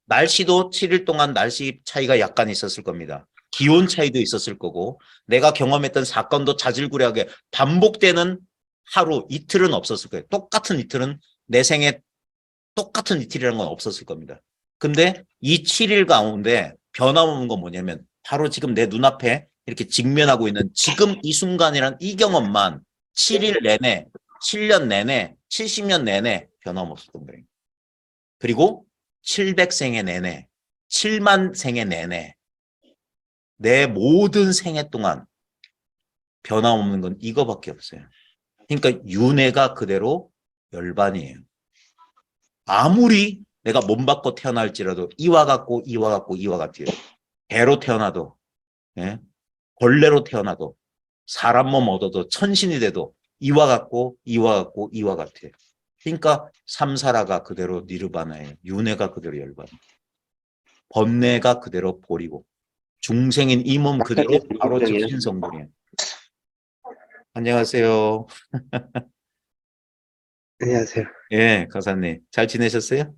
날씨도 7일 동안 날씨 차이가 약간 있었을 겁니다. 기온 차이도 있었을 거고 내가 경험했던 사건도 자질구레하게 반복되는 하루, 이틀은 없었을 거예요. 똑같은 이틀은 내 생에 똑같은 이틀이라는 건 없었을 겁니다. 근데 이 7일 가운데 변함없는 건 뭐냐면 바로 지금 내 눈앞에 이렇게 직면하고 있는 지금 이 순간이란 이 경험만 7일 내내, 7년 내내, 70년 내내 변함없었던 거예요. 그리고 700생애 내내, 7만 생애 내내 내 모든 생애 동안 변함없는 건 이거밖에 없어요. 그러니까 윤회가 그대로 열반이에요. 아무리 내가 몸 바꿔 태어날지라도 이와 같고 이와 같고 이와 같아요. 개로 태어나도 벌레로 태어나도 사람 몸 얻어도 천신이 돼도 이와 같고 이와 같고 이와 같아요. 그러니까 삼사라가 그대로 니르바나예요. 윤회가 그대로 열반. 번뇌가 그대로 보리고 중생인 이 몸 그대로 바로 즉신성불이에요. 안녕하세요. 안녕하세요. 예, 가사님. 잘 지내셨어요?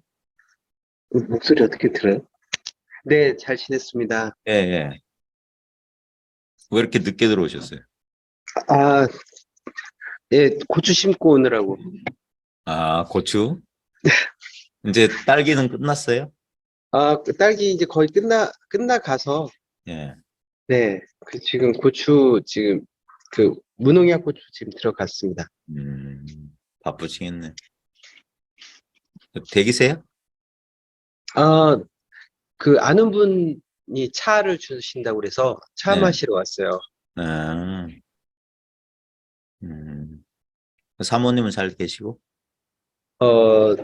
목소리 어떻게 들어요? 네, 잘 지냈습니다. 예, 예. 왜 이렇게 늦게 들어오셨어요? 아, 예, 고추 심고 오느라고. 아, 고추? 이제 딸기는 끝났어요? 아, 그 딸기 이제 거의 끝나가서, 예. 네, 지금 고추, 무농약 고추 지금 들어갔습니다. 바쁘시겠네. 댁이세요? 아, 아는 분이 차를 주신다고 그래서 차 네. 마시러 왔어요. 아, 사모님은 잘 계시고? 어,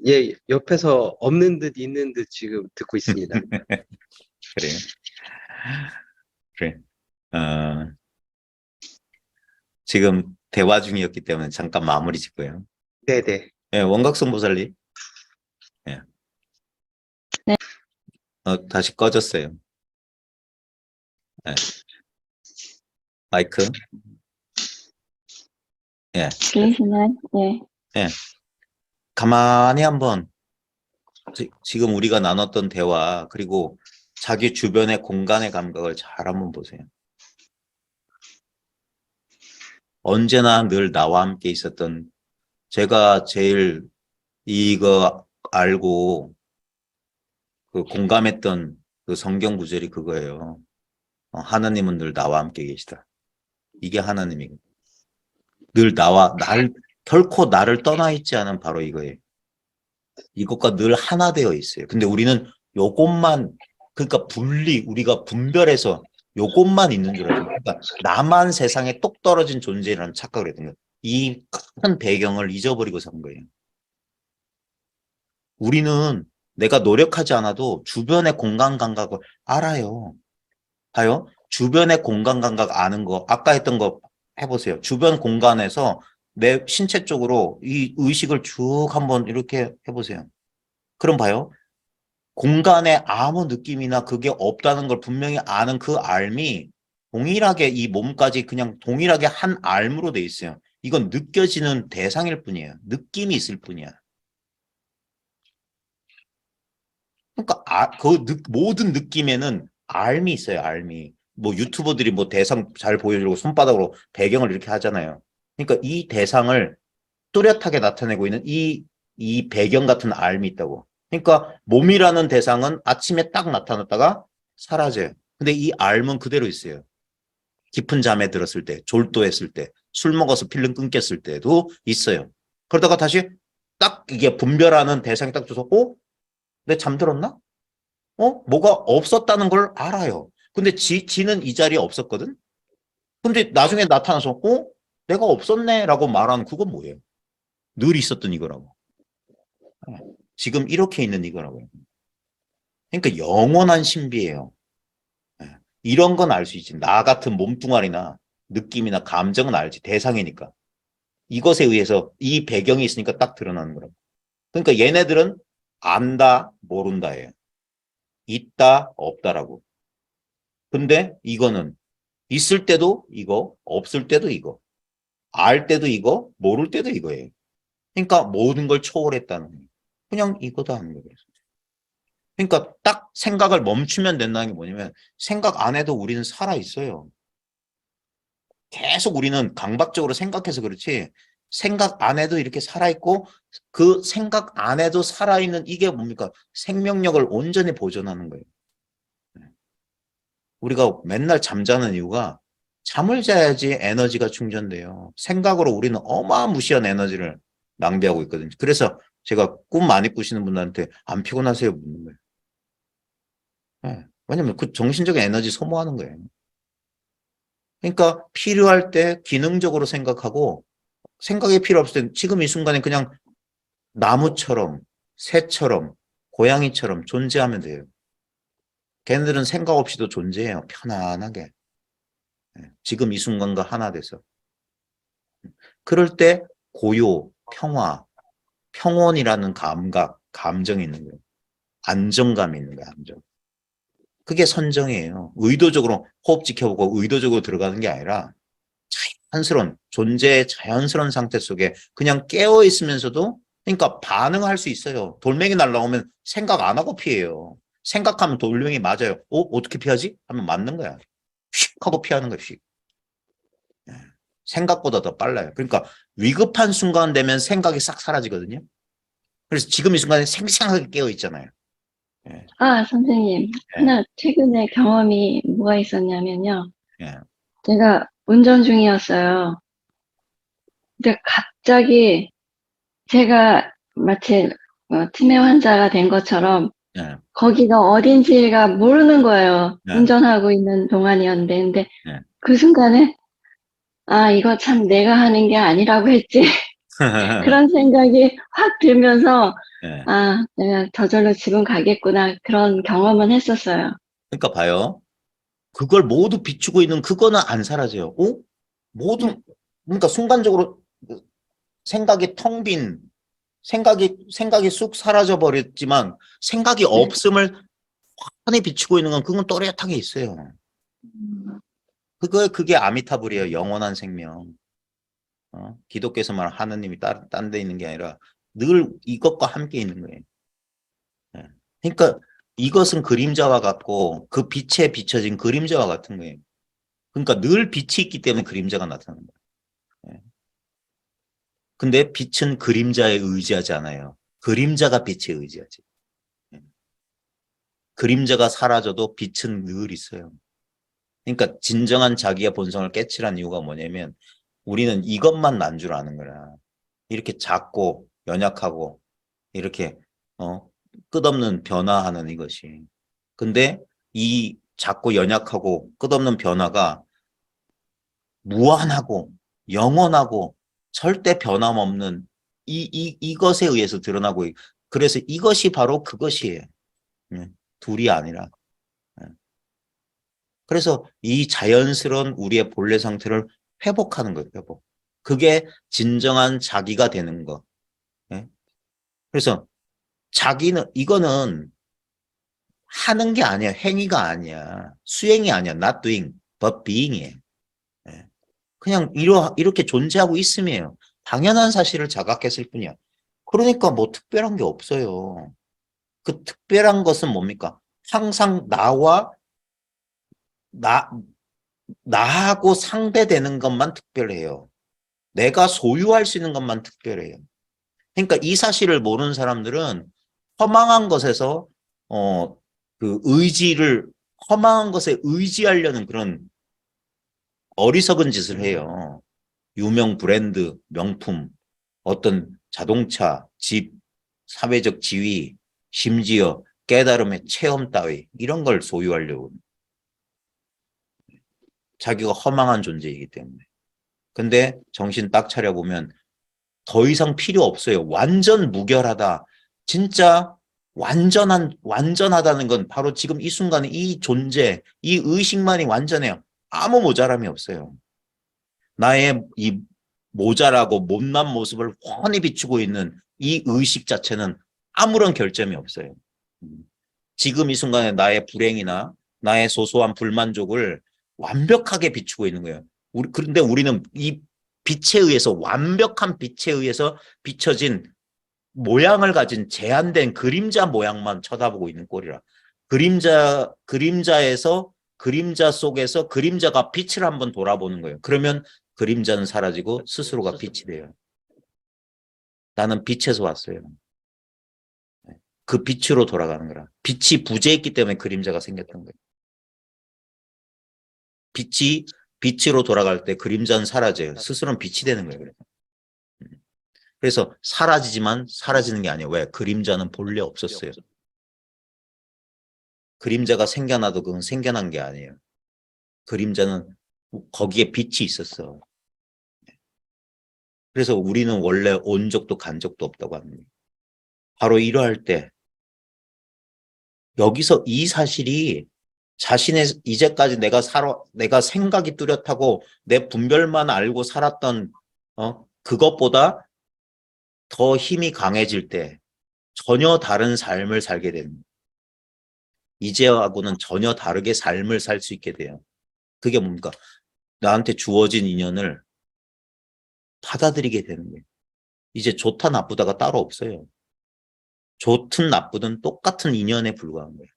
예, 옆에서 없는 듯 있는 듯 지금 듣고 있습니다. 그래요. 그래. 어, 지금 대화 중이었기 때문에 잠깐 마무리 짓고요. 네네. 예, 원각성 보살님. 예. 네. 다시 꺼졌어요. 예. 마이크. 예. 들리시나요? 네. 예. 가만히 한번 지금 우리가 나눴던 대화 그리고 자기 주변의 공간의 감각을 잘 한번 보세요. 언제나 늘 나와 함께 있었던 제가 제일 이거 알고 그 공감했던 그 성경 구절이 그거예요. 하나님은 늘 나와 함께 계시다. 이게 하나님이고 늘 결코 나를 떠나 있지 않은 바로 이거예요. 이것과 늘 하나 되어 있어요. 근데 우리는 요것만, 그러니까 우리가 분별해서 요것만 있는 줄 알아요. 그러니까 나만 세상에 똑 떨어진 존재라는 착각을 했던 거예요. 이 큰 배경을 잊어버리고 산 거예요. 우리는 내가 노력하지 않아도 주변의 공간 감각을 알아요. 봐요. 주변의 공간 감각 아는 거, 아까 했던 거 해보세요. 주변 공간에서 내 신체 쪽으로 이 의식을 쭉 한번 이렇게 해보세요. 그럼 봐요. 공간에 아무 느낌이나 그게 없다는 걸 분명히 아는 그 알미 동일하게 이 몸까지 그냥 동일하게 한 알무로 돼 있어요. 이건 느껴지는 대상일 뿐이에요. 느낌이 있을 뿐이야. 그러니까 모든 느낌에는 알미 있어요. 알미. 뭐 유튜버들이 뭐 대상 잘 보여주려고 손바닥으로 배경을 이렇게 하잖아요. 그러니까 이 대상을 뚜렷하게 나타내고 있는 이 배경 같은 알미 있다고. 그러니까 몸이라는 대상은 아침에 딱 나타났다가 사라져요. 근데 이 알은 그대로 있어요. 깊은 잠에 들었을 때, 졸도했을 때, 술 먹어서 필름 끊겼을 때도 있어요. 그러다가 다시 딱 이게 분별하는 대상이 딱 줘서 내 잠들었나? 뭐가 없었다는 걸 알아요. 근데 지는 이 자리에 없었거든? 근데 나중에 나타나서 내가 없었네 라고 말하는 그건 뭐예요? 늘 있었던 이거라고. 지금 이렇게 있는 이거라고요. 그러니까 영원한 신비예요. 이런 건 알 수 있지. 나 같은 몸뚱아리나 느낌이나 감정은 알지. 대상이니까. 이것에 의해서 이 배경이 있으니까 딱 드러나는 거라고. 그러니까 얘네들은 안다, 모른다예요. 있다, 없다라고. 근데 이거는 있을 때도 이거, 없을 때도 이거. 알 때도 이거, 모를 때도 이거예요. 그러니까 모든 걸 초월했다는 거예요. 그냥 이거다 하는 거예요. 그러니까 딱 생각을 멈추면 된다는 게 뭐냐면 생각 안 해도 우리는 살아 있어요. 계속 우리는 강박적으로 생각해서 그렇지 생각 안 해도 이렇게 살아 있고 그 생각 안 해도 살아 있는 이게 뭡니까? 생명력을 온전히 보존하는 거예요. 우리가 맨날 잠자는 이유가 잠을 자야지 에너지가 충전돼요. 생각으로 우리는 어마무시한 에너지를 낭비하고 있거든요. 그래서 제가 꿈 많이 꾸시는 분들한테 안 피곤하세요? 묻는 거예요. 네. 왜냐면 그 정신적인 에너지 소모하는 거예요. 그러니까 필요할 때 기능적으로 생각하고 생각이 필요 없을 때 지금 이 순간에 그냥 나무처럼 새처럼 고양이처럼 존재하면 돼요. 걔네들은 생각 없이도 존재해요. 편안하게. 지금 이 순간과 하나 돼서. 그럴 때 고요, 평화, 평온이라는 감각, 감정이 있는 거예요. 안정감이 있는 거예요. 안정. 그게 선정이에요. 의도적으로 호흡 지켜보고 의도적으로 들어가는 게 아니라 자연스러운 존재의 자연스러운 상태 속에 그냥 깨어 있으면서도 그러니까 반응할 수 있어요. 돌멩이 날라오면 생각 안 하고 피해요. 생각하면 돌멩이 맞아요. 어떻게 피하지? 하면 맞는 거야. 휙 하고 피하는 거야. 휙. 생각보다 더 빨라요. 그러니까 위급한 순간 되면 생각이 싹 사라지거든요. 그래서 지금 이 순간에 생생하게 깨어 있잖아요. 아, 선생님. 하나 최근에 경험이 뭐가 있었냐면요. 예. 제가 운전 중이었어요. 근데 갑자기 제가 마치 치매 환자가 된 것처럼 예. 거기가 어딘지가 모르는 거예요. 네. 운전하고 있는 동안이었는데. 근데 네. 그 순간에 아, 이거 참 내가 하는 게 아니라고 했지. 그런 생각이 확 들면서 예. 아, 내가 저절로 지금 가겠구나. 그런 경험은 했었어요. 그러니까 봐요. 그걸 모두 비추고 있는 그거는 안 사라져요. 모든 그러니까 순간적으로 생각이 텅 빈 생각이 쑥 사라져 버렸지만 생각이 없음을 환히 비추고 있는 건 그건 또렷하게 있어요. 그게 아미타불이에요. 영원한 생명. 기독교에서 말하는 하느님이 딴 데 있는 게 아니라 늘 이것과 함께 있는 거예요. 예. 그러니까 이것은 그림자와 같고 그 빛에 비춰진 그림자와 같은 거예요. 그러니까 늘 빛이 있기 때문에 그림자가 나타나는 거예요. 예. 근데 빛은 그림자에 의지하지 않아요. 그림자가 빛에 의지하지. 예. 그림자가 사라져도 빛은 늘 있어요. 그러니까 진정한 자기의 본성을 깨치란 이유가 뭐냐면 우리는 이것만 난 줄 아는 거야. 이렇게 작고 연약하고 이렇게 끝없는 변화하는 이것이. 근데 이 작고 연약하고 끝없는 변화가 무한하고 영원하고 절대 변함없는 이것에 의해서 드러나고 그래서 이것이 바로 그것이에요. 둘이 아니라. 그래서 이 자연스러운 우리의 본래 상태를 회복하는 거예요. 회복. 그게 진정한 자기가 되는 거. 그래서 자기는 이거는 하는 게 아니야. 행위가 아니야. 수행이 아니야. Not doing, but being이에요. 그냥 이렇게 존재하고 있음이에요. 당연한 사실을 자각했을 뿐이야. 그러니까 뭐 특별한 게 없어요. 그 특별한 것은 뭡니까? 항상 나하고 상대되는 것만 특별해요. 내가 소유할 수 있는 것만 특별해요. 그러니까 이 사실을 모르는 사람들은 허망한 것에서 그 허망한 것에 의지하려는 그런 어리석은 짓을 해요. 유명 브랜드, 명품, 어떤 자동차, 집, 사회적 지위, 심지어 깨달음의 체험 따위 이런 걸 소유하려고. 자기가 허망한 존재이기 때문에. 근데 정신 딱 차려보면 더 이상 필요 없어요. 완전 무결하다. 진짜 완전하다는 건 바로 지금 이 순간에 이 존재, 이 의식만이 완전해요. 아무 모자람이 없어요. 나의 이 모자라고 못난 모습을 훤히 비추고 있는 이 의식 자체는 아무런 결점이 없어요. 지금 이 순간에 나의 불행이나 나의 소소한 불만족을 완벽하게 비추고 있는 거예요. 그런데 우리는 이 빛에 의해서 완벽한 빛에 의해서 비춰진 모양을 가진 제한된 그림자 모양만 쳐다보고 있는 꼴이라. 그림자에서 그림자 속에서 그림자가 빛을 한번 돌아보는 거예요. 그러면 그림자는 사라지고 스스로가 빛이 돼요. 나는 빛에서 왔어요. 그 빛으로 돌아가는 거라. 빛이 부재했기 때문에 그림자가 생겼던 거예요. 빛으로 돌아갈 때 그림자는 사라져요. 스스로는 빛이 되는 거예요. 그래서 사라지지만 사라지는 게 아니에요. 왜? 그림자는 본래 없었어요. 그림자가 생겨나도 그건 생겨난 게 아니에요. 그림자는 거기에 빛이 있었어. 그래서 우리는 원래 온 적도 간 적도 없다고 합니다. 바로 이러할 때 여기서 이 사실이 자신의 이제까지 내가 생각이 뚜렷하고 내 분별만 알고 살았던 그것보다 더 힘이 강해질 때 전혀 다른 삶을 살게 됩니다. 이제하고는 전혀 다르게 삶을 살 수 있게 돼요. 그게 뭡니까? 나한테 주어진 인연을 받아들이게 되는 거예요. 이제 좋다 나쁘다가 따로 없어요. 좋든 나쁘든 똑같은 인연에 불과한 거예요.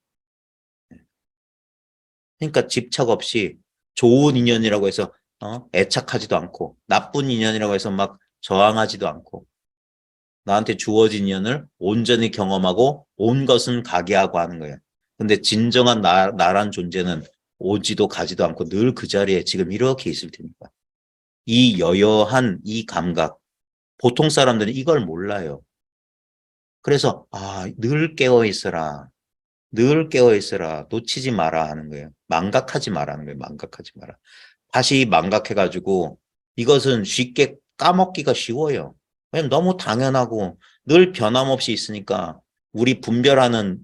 그러니까 집착 없이 좋은 인연이라고 해서 애착하지도 않고 나쁜 인연이라고 해서 막 저항하지도 않고 나한테 주어진 인연을 온전히 경험하고 온 것은 가게 하고 하는 거예요. 근데 진정한 나란 존재는 오지도 가지도 않고 늘 그 자리에 지금 이렇게 있을 테니까. 이 여여한 이 감각. 보통 사람들은 이걸 몰라요. 그래서 늘 깨어 있어라. 늘 깨어 있어라. 놓치지 마라 하는 거예요. 망각하지 마라는 거예요. 망각하지 마라. 다시 망각해가지고 이것은 쉽게 까먹기가 쉬워요. 왜냐면 너무 당연하고 늘 변함없이 있으니까 우리 분별하는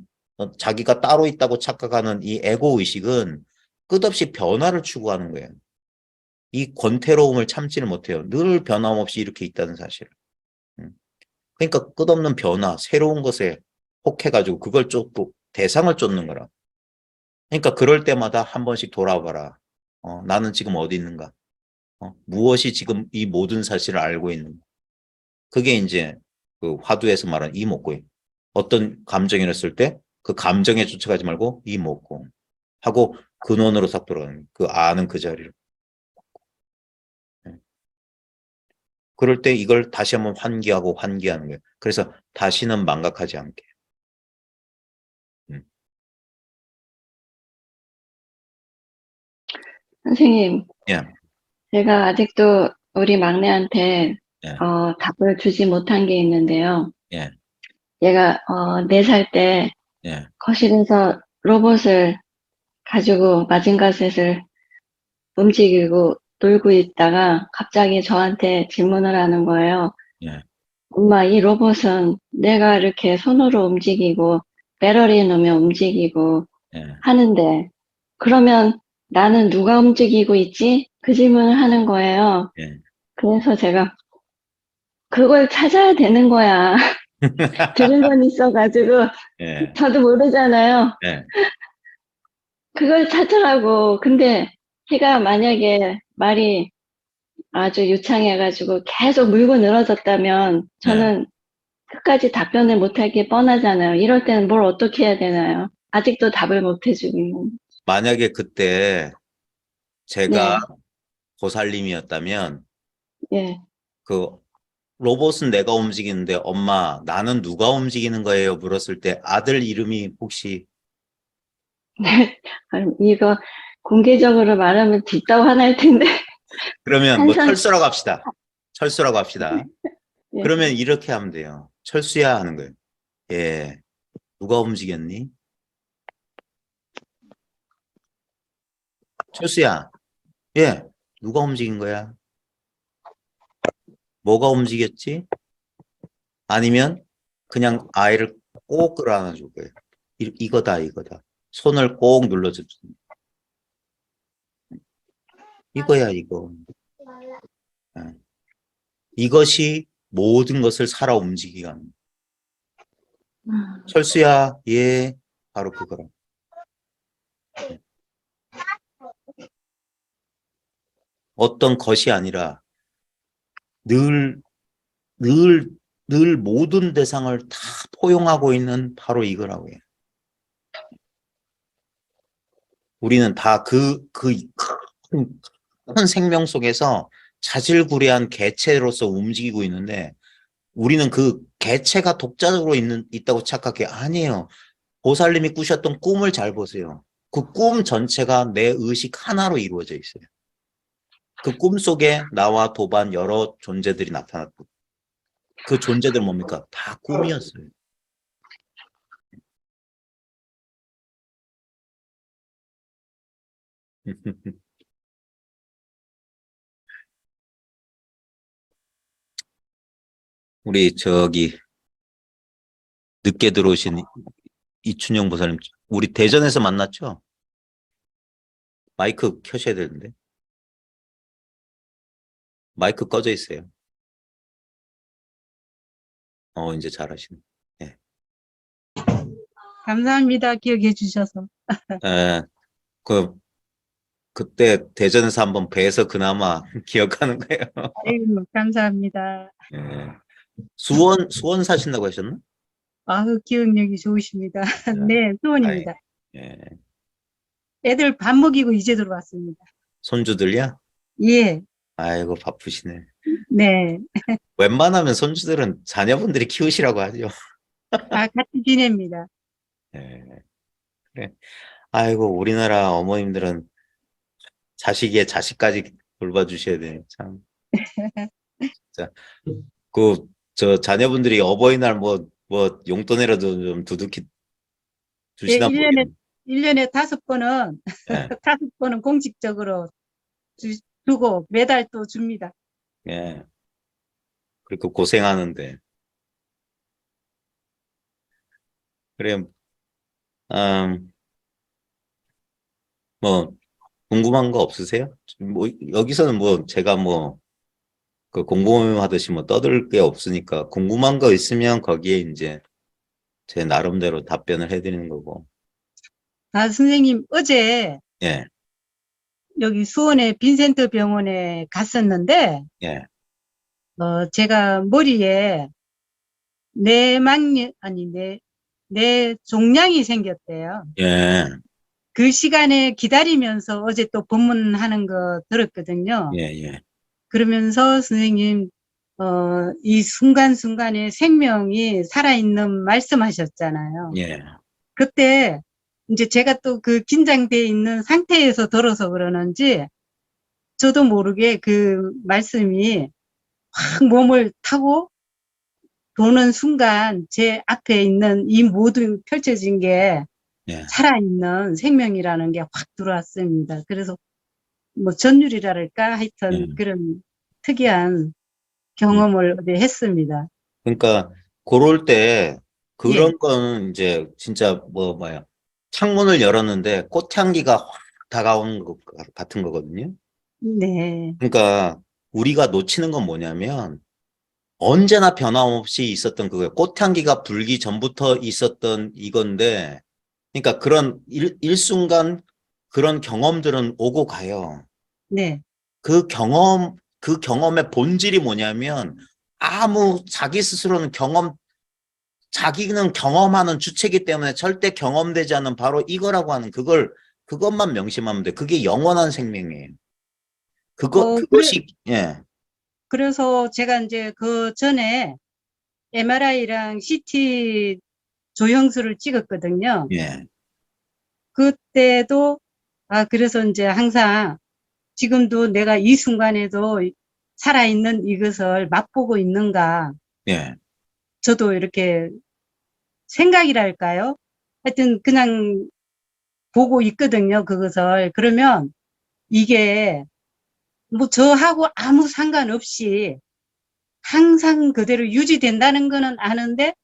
자기가 따로 있다고 착각하는 이 에고 의식은 끝없이 변화를 추구하는 거예요. 이 권태로움을 참지를 못해요. 늘 변함없이 이렇게 있다는 사실을. 그러니까 끝없는 변화, 새로운 것에 혹해가지고 그걸 쫓고 대상을 쫓는 거라. 그러니까 그럴 때마다 한 번씩 돌아봐라. 나는 지금 어디 있는가? 무엇이 지금 이 모든 사실을 알고 있는가? 그게 이제 그 화두에서 말하는 이목구예요. 어떤 감정이 났을 때 그 감정에 쫓아가지 말고 이목구 하고 근원으로 싹 돌아가는 그 아는 그 자리를. 그럴 때 이걸 다시 한번 환기하고 환기하는 거예요. 그래서 다시는 망각하지 않게. 선생님, 예. 제가 아직도 우리 막내한테 예. 답을 주지 못한 게 있는데요. 예. 얘가 4살 때 예. 거실에서 로봇을 가지고 마징가셋을 움직이고 놀고 있다가 갑자기 저한테 질문을 하는 거예요. 예. 엄마, 이 로봇은 내가 이렇게 손으로 움직이고 배터리 넣으면 움직이고 예. 하는데 그러면 나는 누가 움직이고 있지? 그 질문을 하는 거예요. 예. 그래서 제가 그걸 찾아야 되는 거야. 들은 건 있어가지고 예. 저도 모르잖아요. 예. 그걸 찾으라고. 근데 걔가 만약에 말이 아주 유창해가지고 계속 물고 늘어졌다면 저는 끝까지 답변을 못하기 뻔하잖아요. 이럴 때는 뭘 어떻게 해야 되나요? 아직도 답을 못 해주고. 만약에 그때 제가 네, 보살님이었다면 예. 그 로봇은 내가 움직이는데 엄마 나는 누가 움직이는 거예요? 물었을 때 아들 이름이 혹시 아니, 이거 공개적으로 말하면 뒷담 화날 텐데. 그러면 뭐 한선, 철수라고 합시다. 철수라고 합시다. 예. 그러면 이렇게 하면 돼요. 철수야 하는 거예요. 예. 누가 움직였니? 철수야. 예. 누가 움직인 거야? 뭐가 움직였지? 아니면 그냥 아이를 꼭 끌어안아줄 거예요. 이거다, 이거다. 손을 꼭 눌러줘. 이거야, 이거. 예. 이것이 모든 것을 살아 움직이게 하는 거예요. 철수야, 예. 바로 그거라. 어떤 것이 아니라 늘 모든 대상을 다 포용하고 있는 바로 이거라고 해요. 우리는 다 큰 생명 속에서 자질구레한 개체로서 움직이고 있는데 우리는 그 개체가 독자적으로 있다고 착각해. 아니에요. 보살님이 꾸셨던 꿈을 잘 보세요. 그 꿈 전체가 내 의식 하나로 이루어져 있어요. 그 꿈 속에 나와 도반 여러 존재들이 나타났고 그 존재들 뭡니까? 다 꿈이었어요. 우리 저기 늦게 들어오신 이춘영 보살님, 우리 대전에서 만났죠? 마이크 켜셔야 되는데. 마이크 꺼져 있어요. 이제 잘하시네. 예. 감사합니다. 기억해 주셔서. 에, 그때 대전에서 한번 뵈서 그나마 기억하는 거예요. 아이고, 감사합니다. 예. 수원 사신다고 하셨나? 아우, 기억력이 좋으십니다. 네, 수원입니다. 예. 애들 밥 먹이고 이제 들어왔습니다. 손주들이야? 예, 아이고, 바쁘시네. 네. 웬만하면 손주들은 자녀분들이 키우시라고 하죠. 같이 지냅니다. 예. 그래. 아이고, 우리나라 어머님들은 자식의 자식까지 돌봐주셔야 돼. 참. 진짜. 저 자녀분들이 어버이날 뭐 용돈이라도 좀 두둑히 예, 주시나 모르겠네. 1년에 5번은, 예. 5번은 공식적으로 주고 매달 또 줍니다. 예. 그렇게 고생하는데. 그래, 뭐, 궁금한 거 없으세요? 뭐, 여기서는 뭐, 제가 뭐, 그 공부모임 하듯이 뭐 떠들 게 없으니까 궁금한 거 있으면 거기에 이제 제 나름대로 답변을 해드리는 거고. 선생님, 어제 예, 여기 수원의 빈센트 병원에 갔었는데, 예, 제가 머리에 내 종양이 생겼대요. 예, 그 시간에 기다리면서 어제 또 법문하는 거 들었거든요. 예, 예, 그러면서 선생님, 이 순간순간에 생명이 살아있는 말씀하셨잖아요. 예, 그때 이제 제가 또 그 긴장돼 있는 상태에서 들어서 그러는지 저도 모르게 그 말씀이 확 몸을 타고 도는 순간 제 앞에 있는 이 모든 펼쳐진 게 예. 살아있는 생명이라는 게 확 들어왔습니다. 그래서 뭐 전율이랄까 하여튼 예. 그런 특이한 경험을 어제 했습니다. 그러니까 그럴 때 예. 그런 건 이제 진짜 뭐야 창문을 열었는데 꽃향기가 확 다가오는 것 같은 거거든요. 네. 그러니까 우리가 놓치는 건 뭐냐면 언제나 변함없이 있었던 그거예요. 꽃향기가 불기 전부터 있었던 이건데, 그러니까 그런 일순간 그런 경험들은 오고 가요. 네. 그 경험의 본질이 뭐냐면 자기 스스로는 자기는 경험하는 주체이기 때문에 절대 경험되지 않는 바로 이거라고 하는 그것만 명심하면 돼. 그게 영원한 생명이에요. 그것이, 예, 그래서 제가 이제 그 전에 MRI랑 CT 조형술을 찍었거든요. 예, 그때도, 그래서 이제 항상 지금도 내가 이 순간에도 살아있는 이것을 맛보고 있는가. 예, 저도 이렇게 생각이랄까요? 하여튼 그냥 보고 있거든요, 그것을. 그러면 이게 뭐 저하고 아무 상관없이 항상 그대로 유지된다는 거는 아는데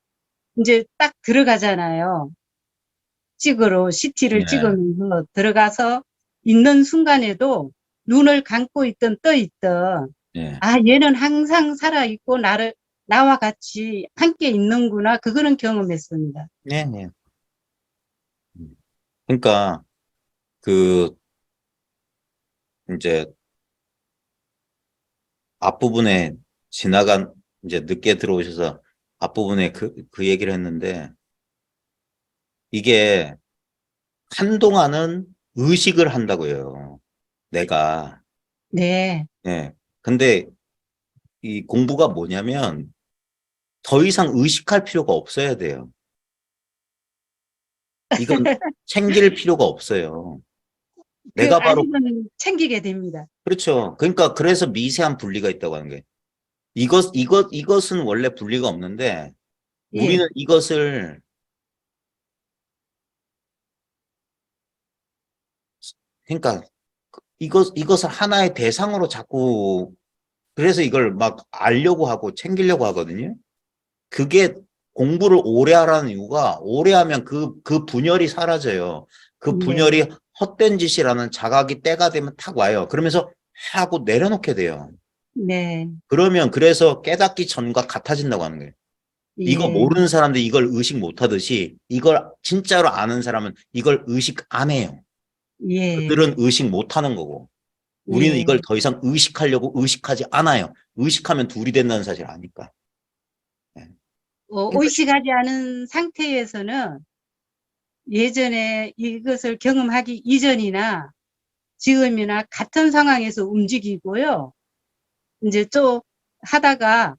이제 딱 들어가잖아요. CT를 예, 찍으면서 들어가서 있는 순간에도 눈을 감고 있든 떠 있든 예. 얘는 항상 살아있고 나와 같이 함께 있는구나. 그거는 경험했습니다. 네, 네. 그러니까 그 이제 앞부분에 이제 늦게 들어오셔서 앞부분에 그 얘기를 했는데 이게 한동안은 의식을 한다고요. 내가. 네. 예. 근데 이 공부가 뭐냐면 더 이상 의식할 필요가 없어야 돼요. 이건 챙길 필요가 없어요. 내가 바로 아직은 챙기게 됩니다. 그렇죠. 그러니까 그래서 미세한 분리가 있다고 하는 게 이것은 원래 분리가 없는데 예. 우리는 이것을 그러니까 이것을 하나의 대상으로 자꾸 그래서 이걸 막 알려고 하고 챙기려고 하거든요. 그게 공부를 오래 하라는 이유가 오래 하면 그 분열이 사라져요. 그 네. 분열이 헛된 짓이라는 자각이 때가 되면 탁 와요. 그러면서 하고 내려놓게 돼요. 네. 그러면 그래서 깨닫기 전과 같아진다고 하는 거예요. 이거 예. 모르는 사람들이 이걸 의식 못 하듯이 이걸 진짜로 아는 사람은 이걸 의식 안 해요. 예. 그들은 의식 못 하는 거고 우리는 예. 이걸 더 이상 의식하려고 의식하지 않아요. 의식하면 둘이 된다는 사실을 아니까. 네. 그러니까 의식하지 않은 상태에서는 예전에 이것을 경험하기 이전이나 지금이나 같은 상황에서 움직이고요. 이제 또 하다가,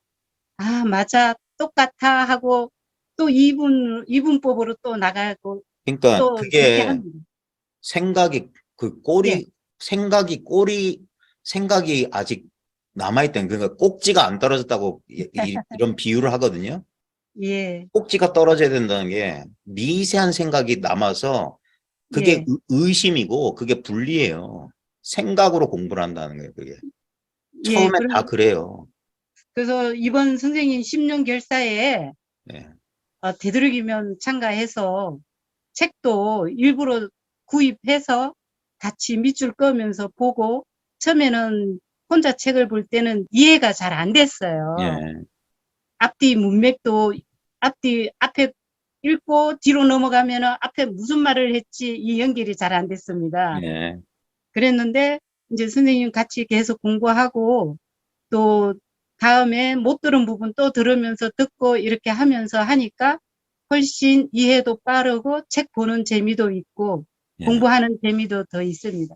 맞아, 똑같아 하고 또 이분법으로 또 나가고 그러니까 또 이렇게 그게 합니다. 생각이 예, 생각이 아직 남아있던 그러니까 꼭지가 안 떨어졌다고 이런 비유를 하거든요. 예, 꼭지가 떨어져야 된다는 게 미세한 생각이 남아서 그게 예, 의심이고 그게 분리예요. 생각으로 공부를 한다는 거예요. 그게 예. 처음에 다 그래요. 그래서 이번 선생님 10년 결사에 네. 되도록이면 참가해서 책도 일부러 구입해서 같이 밑줄 그으면서 보고 처음에는 혼자 책을 볼 때는 이해가 잘 안 됐어요. 예. 앞뒤 문맥도 앞에 읽고 뒤로 넘어가면은 앞에 무슨 말을 했지 이 연결이 잘 안 됐습니다. 예. 그랬는데 이제 선생님 같이 계속 공부하고 또 다음에 못 들은 부분 또 들으면서 듣고 이렇게 하면서 하니까 훨씬 이해도 빠르고 책 보는 재미도 있고 예. 공부하는 재미도 더 있습니다.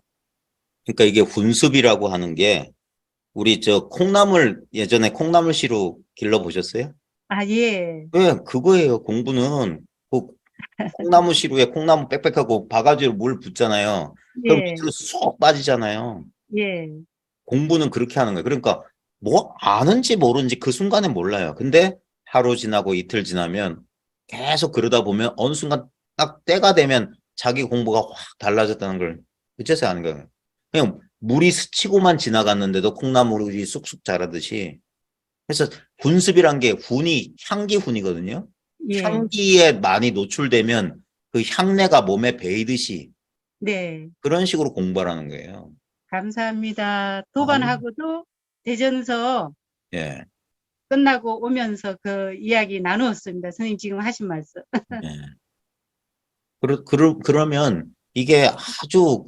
그러니까 이게 훈습이라고 하는 게 우리 예전에 콩나물씨로 길러보셨어요? 예. 네, 그거예요. 공부는 그 콩나물씨루에 콩나물 빽빽하고 바가지로 물 붓잖아요. 그럼 예. 밑으로 쏙 빠지잖아요. 예. 공부는 그렇게 하는 거예요. 그러니까 뭐 아는지 모르는지 그 순간에 몰라요. 근데 하루 지나고 이틀 지나면 계속 그러다 보면 어느 순간 딱 때가 되면 자기 공부가 확 달라졌다는 걸 그제서야 아는 거예요. 그냥 물이 스치고만 지나갔는데도 콩나물이 쑥쑥 자라듯이. 그래서 군습이란 게 훈이 향기 훈이거든요. 예. 향기에 많이 노출되면 그 향내가 몸에 배이듯이 네. 그런 식으로 공부하라는 거예요. 감사합니다. 도반하고도 대전서 예. 끝나고 오면서 그 이야기 나누었습니다. 선생님 지금 하신 말씀. 예. 그러면 이게 아주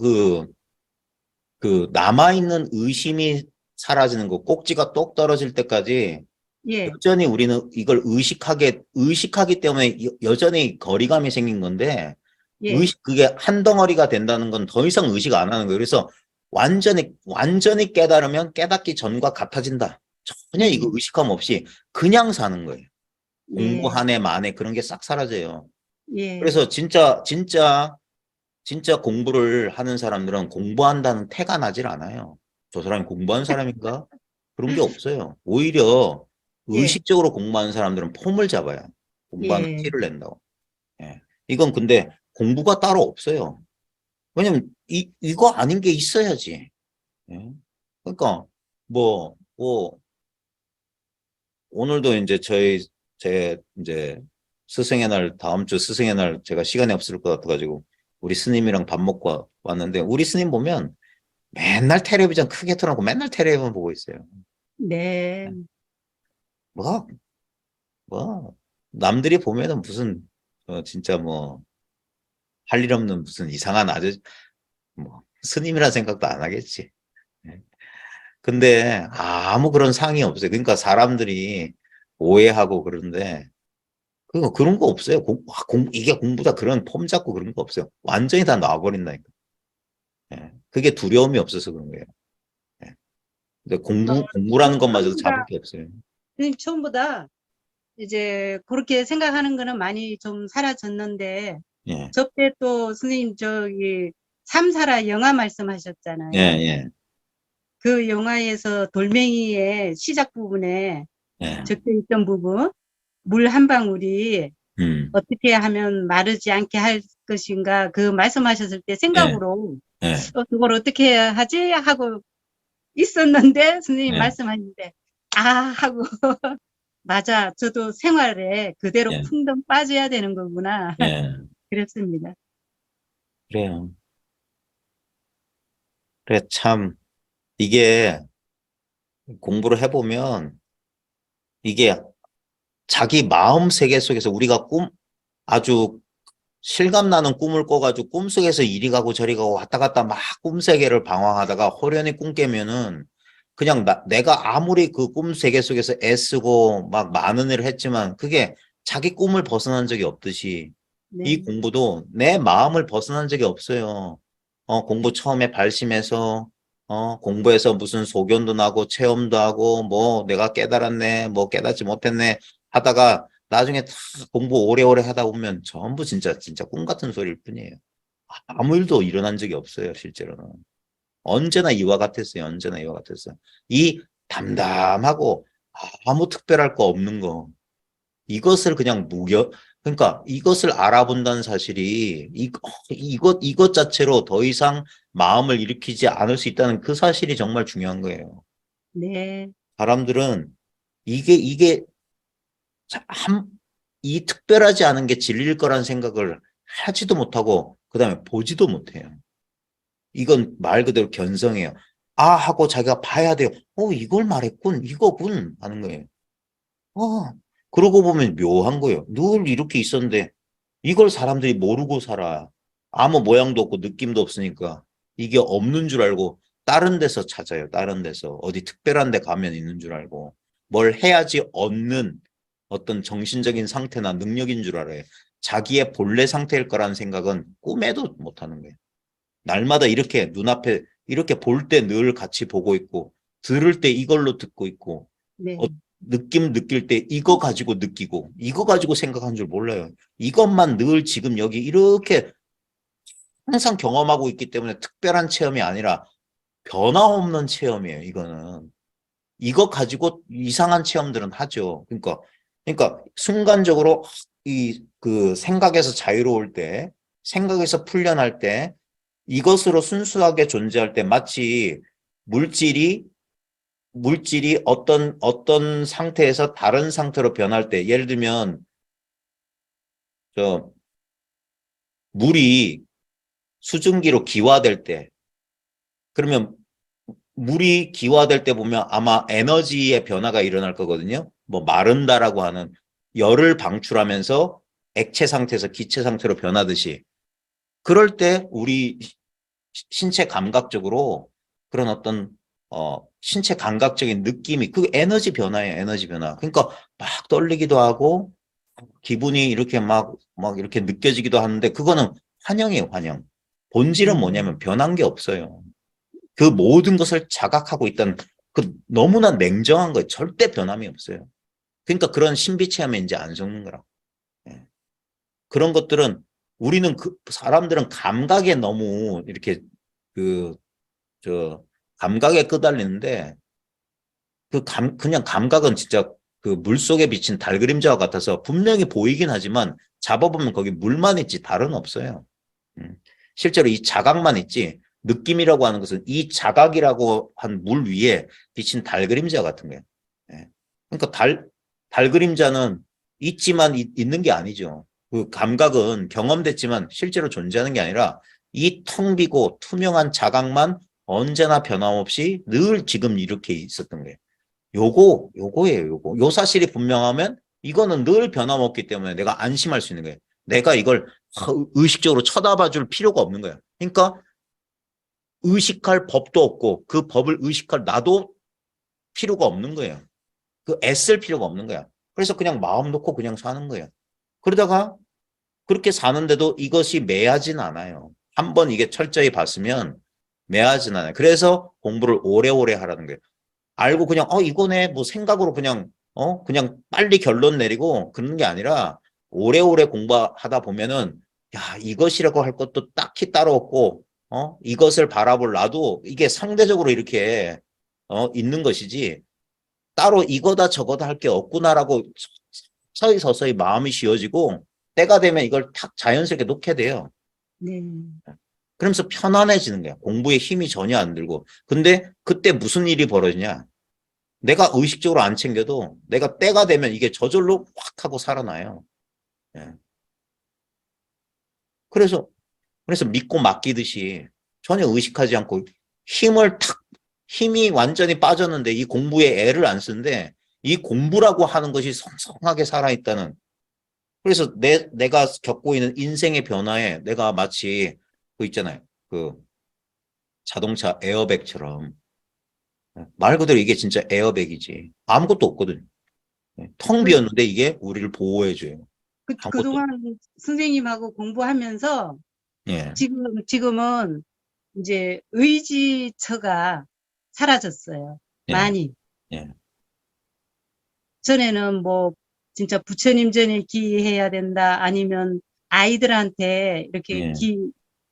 그 남아있는 의심이 사라지는 거, 꼭지가 똑 떨어질 때까지 예. 여전히 우리는 이걸 의식하기 때문에 여전히 거리감이 생긴 건데, 예. 그게 한 덩어리가 된다는 건 더 이상 의식 안 하는 거예요. 그래서 완전히 깨달으면 깨닫기 전과 같아진다. 전혀 이거 의식함 없이 그냥 사는 거예요. 공부 한 해 만에 그런 게 싹 사라져요. 예. 그래서 진짜 공부를 하는 사람들은 공부한다는 태가 나질 않아요. 저 사람이 공부한 사람인가? 그런 게 없어요. 오히려 예. 의식적으로 공부하는 사람들은 폼을 잡아요. 공부하는 예. 티를 낸다고. 예. 이건 근데 공부가 따로 없어요. 왜냐면 이거 아닌 게 있어야지. 예. 그러니까 오늘도 이제 제 이제 스승의 날, 다음 주 스승의 날 제가 시간이 없을 것 같아가지고 우리 스님이랑 밥 먹고 왔는데 우리 스님 보면 맨날 텔레비전 크게 틀어놓고 맨날 텔레비전 보고 있어요. 네. 뭐 남들이 보면은 무슨 진짜 뭐 할 일 없는 무슨 이상한 아저씨 뭐 스님이라 생각도 안 하겠지. 예. 근데 아무 그런 상이 없어요. 그러니까 사람들이 오해하고 그러는데 그런 거 없어요. 이게 공부다 그런 폼 잡고 그런 거 없어요. 완전히 다 놔버린다니까. 예. 그게 두려움이 없어서 그런 거예요. 예. 근데 공부라는 것마저도 잡을 게 없어요. 선생님 처음보다 이제 그렇게 생각하는 거는 많이 좀 사라졌는데 예. 저때 또 선생님 삼사라 영화 예, 말씀하셨잖아요. 예, 그 영화에서 돌멩이의 시작 부분에 예. 적혀 있던 부분, 물 한 방울이 음, 어떻게 하면 마르지 않게 할 것인가 그 말씀하셨을 때 생각으로 예, 그걸 어떻게 해야 하지 하고 있었는데 선생님 예. 말씀하는데 하고 맞아 저도 생활에 그대로 예. 풍덩 빠져야 되는 거구나 예. 그랬습니다. 그래요. 그래, 참, 이게 공부를 해보면 이게 자기 마음 세계 속에서 우리가 아주 실감나는 꿈을 꿔가지고 꿈속에서 이리 가고 저리 가고 왔다 갔다 막 꿈세계를 방황하다가 호련히 꿈 깨면은 그냥 내가 아무리 그 꿈세계 속에서 애쓰고 막 많은 일을 했지만 그게 자기 꿈을 벗어난 적이 없듯이 이 네. 공부도 내 마음을 벗어난 적이 없어요. 공부 처음에 발심해서 공부해서 무슨 소견도 나고 체험도 하고 뭐 내가 깨달았네 뭐 깨닫지 못했네 하다가 나중에 다 공부 오래오래 하다 보면 전부 진짜 꿈 같은 소리일 뿐이에요. 아무 일도 일어난 적이 없어요, 실제로는. 언제나 이와 같았어요. 언제나 이와 같았어요. 이 담담하고 아무 특별할 거 없는 거. 이것을 그냥 그러니까 이것을 알아본다는 사실이 이것 자체로 더 이상 마음을 일으키지 않을 수 있다는 그 사실이 정말 중요한 거예요. 네. 사람들은 이게 이 특별하지 않은 게 진리일 거란 생각을 하지도 못하고 그다음에 보지도 못해요. 이건 말 그대로 견성이에요. 하고 자기가 봐야 돼요. 이걸 말했군. 이거군 하는 거예요. 그러고 보면 묘한 거예요. 늘 이렇게 있었는데 이걸 사람들이 모르고 살아. 아무 모양도 없고 느낌도 없으니까 이게 없는 줄 알고 다른 데서 찾아요. 다른 데서 어디 특별한 데 가면 있는 줄 알고 뭘 해야지 얻는 어떤 정신적인 상태나 능력인 줄 알아요. 자기의 본래 상태일 거라는 생각은 꿈에도 못하는 거예요. 날마다 이렇게 눈앞에 이렇게 볼 때 늘 같이 보고 있고 들을 때 이걸로 듣고 있고 네. 느낄 때 이거 가지고 느끼고 이거 가지고 생각한 줄 몰라요. 이것만 늘 지금 여기 이렇게 항상 경험하고 있기 때문에 특별한 체험이 아니라 변화 없는 체험이에요. 이거는. 이거 가지고 이상한 체험들은 하죠. 그러니까 순간적으로 그 생각에서 자유로울 때, 생각에서 풀려날 때, 이것으로 순수하게 존재할 때 마치 물질이 어떤 상태에서 다른 상태로 변할 때, 예를 들면 저 물이 수증기로 기화될 때, 그러면 물이 기화될 때 보면 아마 에너지의 변화가 일어날 거거든요. 뭐 마른다라고 하는 열을 방출하면서 액체 상태에서 기체 상태로 변하듯이. 그럴 때 우리 신체 감각적으로 그런 어떤 신체 감각적인 느낌이 그 에너지 변화예요. 에너지 변화. 그러니까 막 떨리기도 하고 기분이 이렇게 막 이렇게 느껴지기도 하는데 그거는 환영이에요. 환영. 본질은 뭐냐면 변한 게 없어요. 그 모든 것을 자각하고 있다는 그 너무나 냉정한 거예요. 절대 변함이 없어요. 그러니까 그런 신비 체험에 이제 안 속는 거라고. 예. 그런 것들은 우리는 사람들은 감각에 너무 이렇게 감각에 끄달리는데 그냥 감각은 진짜 그 물속에 비친 달 그림자와 같아서 분명히 보이긴 하지만 잡아보면 거기 물만 있지 달은 없어요. 실제로 이 자각만 있지 느낌이라고 하는 것은 이 자각이라고 한 물 위에 비친 달 그림자 같은 거예요. 예. 그러니까 달 그림자는 있지만 있는 게 아니죠. 그 감각은 경험됐지만 실제로 존재하는 게 아니라 이 텅 비고 투명한 자각만 언제나 변함없이 늘 지금 이렇게 있었던 거예요. 요거예요, 요거. 요 사실이 분명하면 이거는 늘 변함없기 때문에 내가 안심할 수 있는 거예요. 내가 이걸 의식적으로 쳐다봐 줄 필요가 없는 거예요. 그러니까 의식할 법도 없고 그 법을 의식할 나도 필요가 없는 거예요. 그 애쓸 필요가 없는 거야. 그래서 그냥 마음 놓고 그냥 사는 거예요. 그러다가 그렇게 사는데도 이것이 매하진 않아요. 한번 이게 철저히 봤으면 매하진 않아요. 그래서 공부를 오래오래 하라는 거예요. 알고 그냥 이거네 뭐 생각으로 그냥 빨리 결론 내리고 그런 게 아니라 오래오래 공부하다 보면은 야 이것이라고 할 것도 딱히 따로 없고 이것을 바라볼 나도 이게 상대적으로 이렇게 있는 것이지 따로 이거다 저거다 할 게 없구나라고 서서히 마음이 쉬워지고 때가 되면 이걸 탁 자연스럽게 놓게 돼요. 네. 그러면서 편안해지는 거야. 공부에 힘이 전혀 안 들고. 근데 그때 무슨 일이 벌어지냐? 내가 의식적으로 안 챙겨도 내가 때가 되면 이게 저절로 확 하고 살아나요. 예. 그래서 믿고 맡기듯이 전혀 의식하지 않고 힘이 완전히 빠졌는데 이 공부에 애를 안 쓰는데 이 공부라고 하는 것이 성성하게 살아있다는 그래서 내가 겪고 있는 인생의 변화에 내가 마치 그 있잖아요. 그 자동차 에어백처럼 말 그대로 이게 진짜 에어백이지. 아무것도 없거든. 텅 비었는데 이게 우리를 보호해줘요. 아무것도. 그동안 선생님하고 공부하면서 예. 지금은 이제 의지처가 사라졌어요. 예. 많이. 예. 전에는 뭐 진짜 부처님 전에 기해야 된다 아니면 아이들한테 이렇게 예.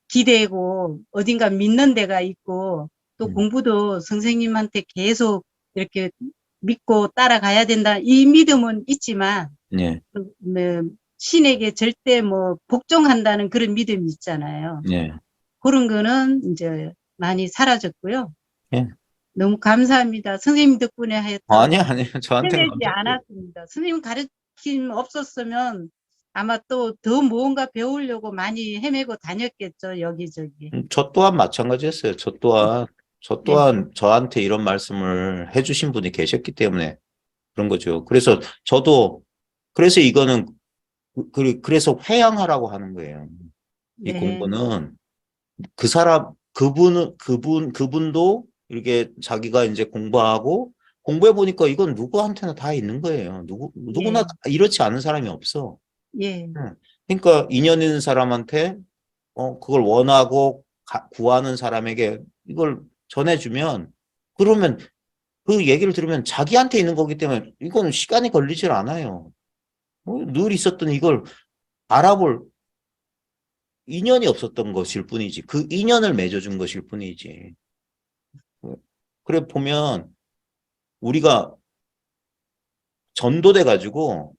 기대고 어딘가 믿는 데가 있고 또 공부도 선생님한테 계속 이렇게 믿고 따라가야 된다. 이 믿음은 있지만 예. 신에게 절대 뭐 복종한다는 그런 믿음이 있잖아요. 예. 그런 거는 이제 많이 사라졌고요. 예. 너무 감사합니다. 선생님 덕분에 하여튼 아니요. 저한테는 헤매지 않았습니다. 선생님 가르침 없었으면 아마 또 더 무언가 배우려고 많이 헤매고 다녔겠죠, 여기저기. 저 또한 마찬가지였어요. 저 또한 저한테 이런 말씀을 해주신 분이 계셨기 때문에 그런 거죠. 그래서 그래서 이거는 그래서 회양하라고 하는 거예요. 이 네. 공부는 그분도 이렇게 자기가 이제 공부해 보니까 이건 누구한테나 다 있는 거예요. 누구나 이렇지 않은 사람이 없어. 예. 그러니까 인연 있는 사람한테 그걸 원하고 구하는 사람에게 이걸 전해주면 그러면 그 얘기를 들으면 자기한테 있는 거기 때문에 이건 시간이 걸리질 않아요. 늘 있었던 이걸 알아볼 인연이 없었던 것일 뿐이지. 그 인연을 맺어준 것일 뿐이지. 그래 보면 우리가 전도돼 가지고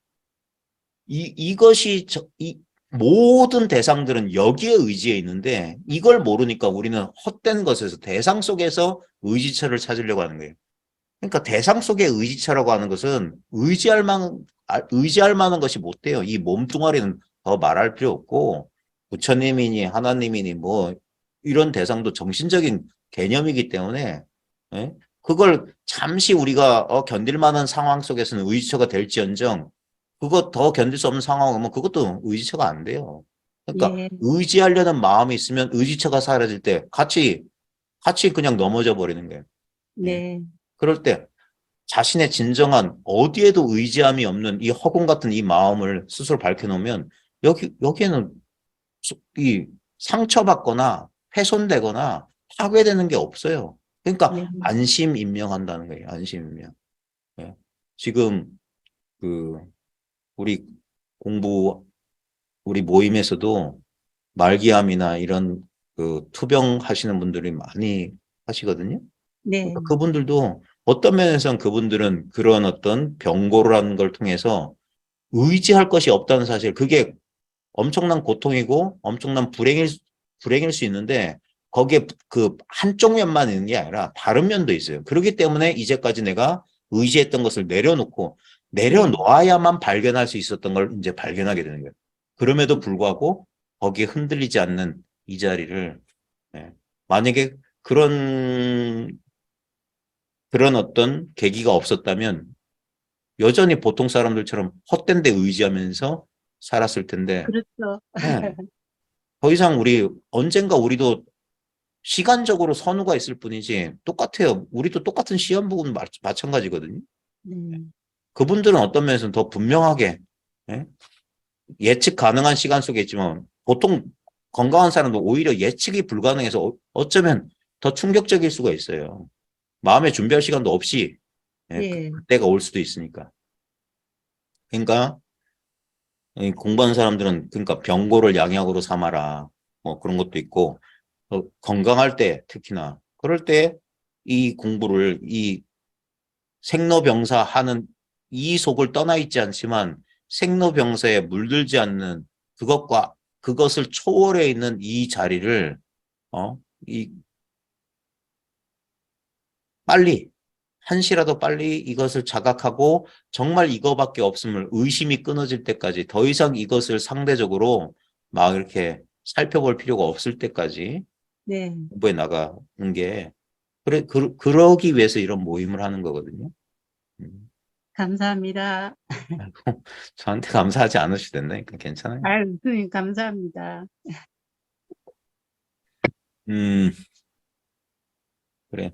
이것이 이 모든 대상들은 여기에 의지해 있는데 이걸 모르니까 우리는 헛된 것에서 대상 속에서 의지처를 찾으려고 하는 거예요. 그러니까 대상 속의 의지처라고 하는 것은 의지할 만한 것이 못 돼요. 이 몸뚱아리는 더 말할 필요 없고 부처님이니 하나님이니 뭐 이런 대상도 정신적인 개념이기 때문에 예? 그걸 잠시 우리가 견딜 만한 상황 속에서는 의지처가 될지언정 그거 더 견딜 수 없는 상황 오면 그것도 의지처가 안 돼요. 그러니까 예. 의지하려는 마음이 있으면 의지처가 사라질 때 같이 그냥 넘어져 버리는 거예요. 네. 그럴 때 자신의 진정한 어디에도 의지함이 없는 이 허공 같은 이 마음을 스스로 밝혀놓으면 여기에는 이 상처받거나 훼손되거나 파괴되는 게 없어요. 그러니까 네. 안심임명한다는 거예요. 안심임명. 예. 지금 그 우리 우리 모임에서도 말기암이나 이런 그 투병 하시는 분들이 많이 하시거든요. 네. 그러니까 그분들도 어떤 면에서는 그분들은 그런 어떤 병고를 하는 걸 통해서 의지할 것이 없다는 사실, 그게 엄청난 고통이고 엄청난 불행일 수 있는데 거기에 그 한쪽 면만 있는 게 아니라 다른 면도 있어요. 그렇기 때문에 이제까지 내가 의지했던 것을 내려놓아야만 발견할 수 있었던 걸 이제 발견하게 되는 거예요. 그럼에도 불구하고 거기에 흔들리지 않는 이 자리를 만약에 그런 어떤 계기가 없었다면 여전히 보통 사람들처럼 헛된 데 의지하면서 살았을 텐데 그렇죠. 더 이상 언젠가 우리도 시간적으로 선후가 있을 뿐이지 똑같아요. 우리도 똑같은 시험 보고는 마찬가지거든요. 네. 그분들은 어떤 면에서는 더 분명하게 예측 가능한 시간 속에 있지만 보통 건강한 사람도 오히려 예측이 불가능해서 어쩌면 더 충격적일 수가 있어요. 마음의 준비할 시간도 없이 예. 그때가 올 수도 있으니까. 그러니까 공부하는 사람들은 그러니까 병고를 양약으로 삼아라 뭐 그런 것도 있고 건강할 때 특히나 그럴 때 이 공부를 이 생로병사 하는 이 속을 떠나 있지 않지만 생로병사에 물들지 않는 그것을 초월해 있는 이 자리를 빨리 한시라도 빨리 이것을 자각하고 정말 이거밖에 없음을 의심이 끊어질 때까지 더 이상 이것을 상대적으로 막 이렇게 살펴볼 필요가 없을 때까지 네. 공부해 나가는 게 그러기 위해서 이런 모임을 하는 거거든요. 감사합니다. 저한테 감사하지 않으셔도 된다니까 괜찮아요. 아유, 선생님 감사합니다. 그래.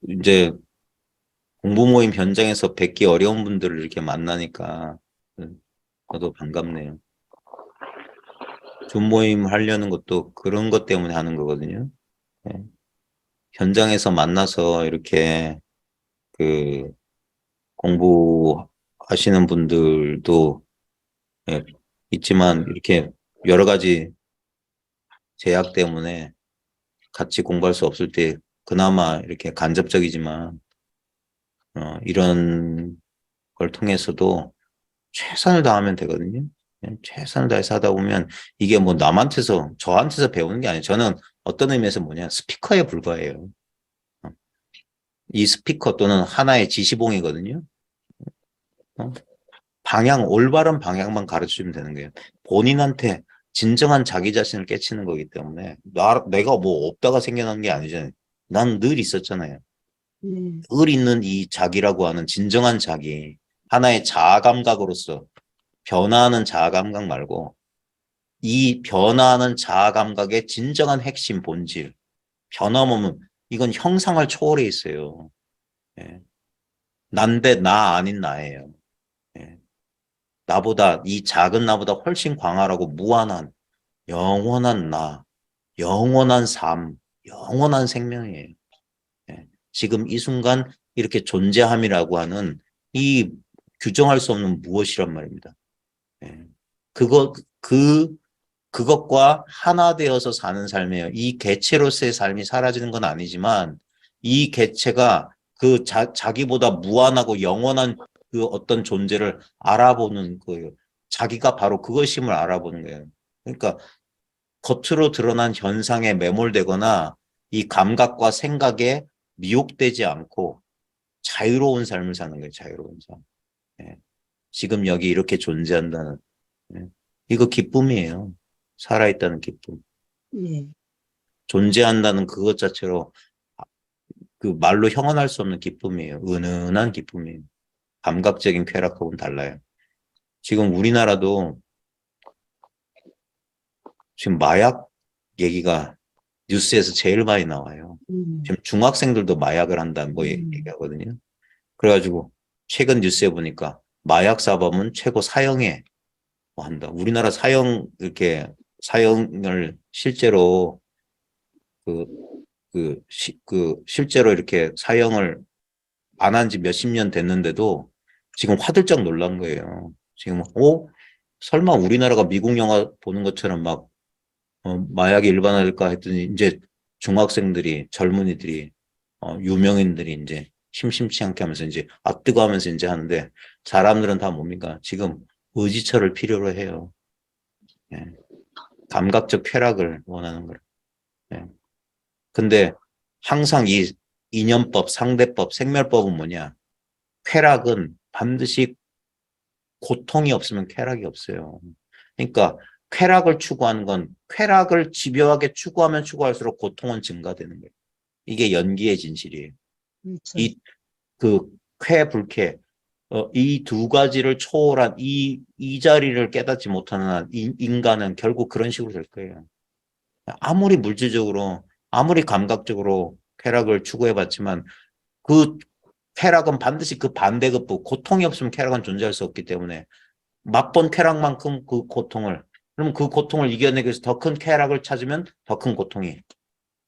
이제 공부 모임 현장에서 뵙기 어려운 분들을 이렇게 만나니까 저도 반갑네요. 줌 모임 하려는 것도 그런 것 때문에 하는 거거든요. 현장에서 만나서 이렇게 그 공부하시는 분들도 있지만 이렇게 여러 가지 제약 때문에 같이 공부할 수 없을 때 그나마 이렇게 간접적이지만 이런 걸 통해서도 최선을 다하면 되거든요. 최선을 다해서 하다 보면 이게 뭐 저한테서 배우는 게 아니에요. 저는 어떤 의미에서 스피커에 불과해요. 이 스피커 또는 하나의 지시봉이거든요. 올바른 방향만 가르쳐주면 되는 거예요. 본인한테 진정한 자기 자신을 깨치는 거기 때문에 내가 뭐 없다가 생겨난 게 아니잖아요. 난 늘 있었잖아요. 늘 있는 이 자기라고 하는 진정한 자기, 하나의 자아 감각으로서 변화하는 자아 감각 말고 이 변화하는 자아 감각의 진정한 핵심 본질, 변함없는 이건 형상을 초월해 있어요. 난데 나 아닌 나예요. 이 작은 나보다 훨씬 광활하고 무한한 영원한 나, 영원한 삶, 영원한 생명이에요. 지금 이 순간 이렇게 존재함이라고 하는 이 규정할 수 없는 무엇이란 말입니다. 그 그것과 하나 되어서 사는 삶이에요. 이 개체로서의 삶이 사라지는 건 아니지만 이 개체가 그 자기보다 무한하고 영원한 그 어떤 존재를 알아보는 거예요. 자기가 바로 그것임을 알아보는 거예요. 그러니까 겉으로 드러난 현상에 매몰되거나 이 감각과 생각에 미혹되지 않고 자유로운 삶을 사는 거예요. 자유로운 삶. 예. 지금 여기 이렇게 존재한다는, 예. 이거 기쁨이에요. 살아있다는 기쁨. 예. 존재한다는 그것 자체로 그 말로 형언할 수 없는 기쁨이에요. 은은한 기쁨이에요. 감각적인 쾌락하고는 달라요. 지금 우리나라도 지금 마약 얘기가 뉴스에서 제일 많이 나와요. 지금 중학생들도 마약을 한다 뭐 얘기하거든요. 그래가지고 최근 뉴스에 보니까 마약 사범은 최고 사형에 뭐 한다. 우리나라 사형 이렇게 사형을 실제로 실제로 이렇게 사형을 안 한 지 몇십 년 됐는데도 지금 화들짝 놀란 거예요. 지금 설마 우리나라가 미국 영화 보는 것처럼 막 마약이 일반화될까 했더니 이제 중학생들이 젊은이들이 유명인들이 이제 심심치 않게 하면서 이제 뜨거 하면서 이제 하는데 사람들은 다 뭡니까? 지금 의지처를 필요로 해요. 예. 감각적 쾌락을 원하는 거예요. 예. 근데 항상 이 인연법, 상대법, 생멸법은 뭐냐? 쾌락은 반드시 고통이 없으면 쾌락이 없어요. 그러니까 쾌락을 추구하는 건 쾌락을 집요하게 추구하면 추구할수록 고통은 증가되는 거예요. 이게 연기의 진실이에요. 그렇죠. 쾌, 불쾌, 이 두 가지를 초월한 이 자리를 깨닫지 못하는 한 인간은 결국 그런 식으로 될 거예요. 아무리 물질적으로, 아무리 감각적으로 쾌락을 추구해봤지만 그 쾌락은 반드시 그 반대급부, 고통이 없으면 쾌락은 존재할 수 없기 때문에 맛본 쾌락만큼 그 고통을, 그럼 그 고통을 이겨내기 위해서 더 큰 쾌락을 찾으면 더 큰 고통이.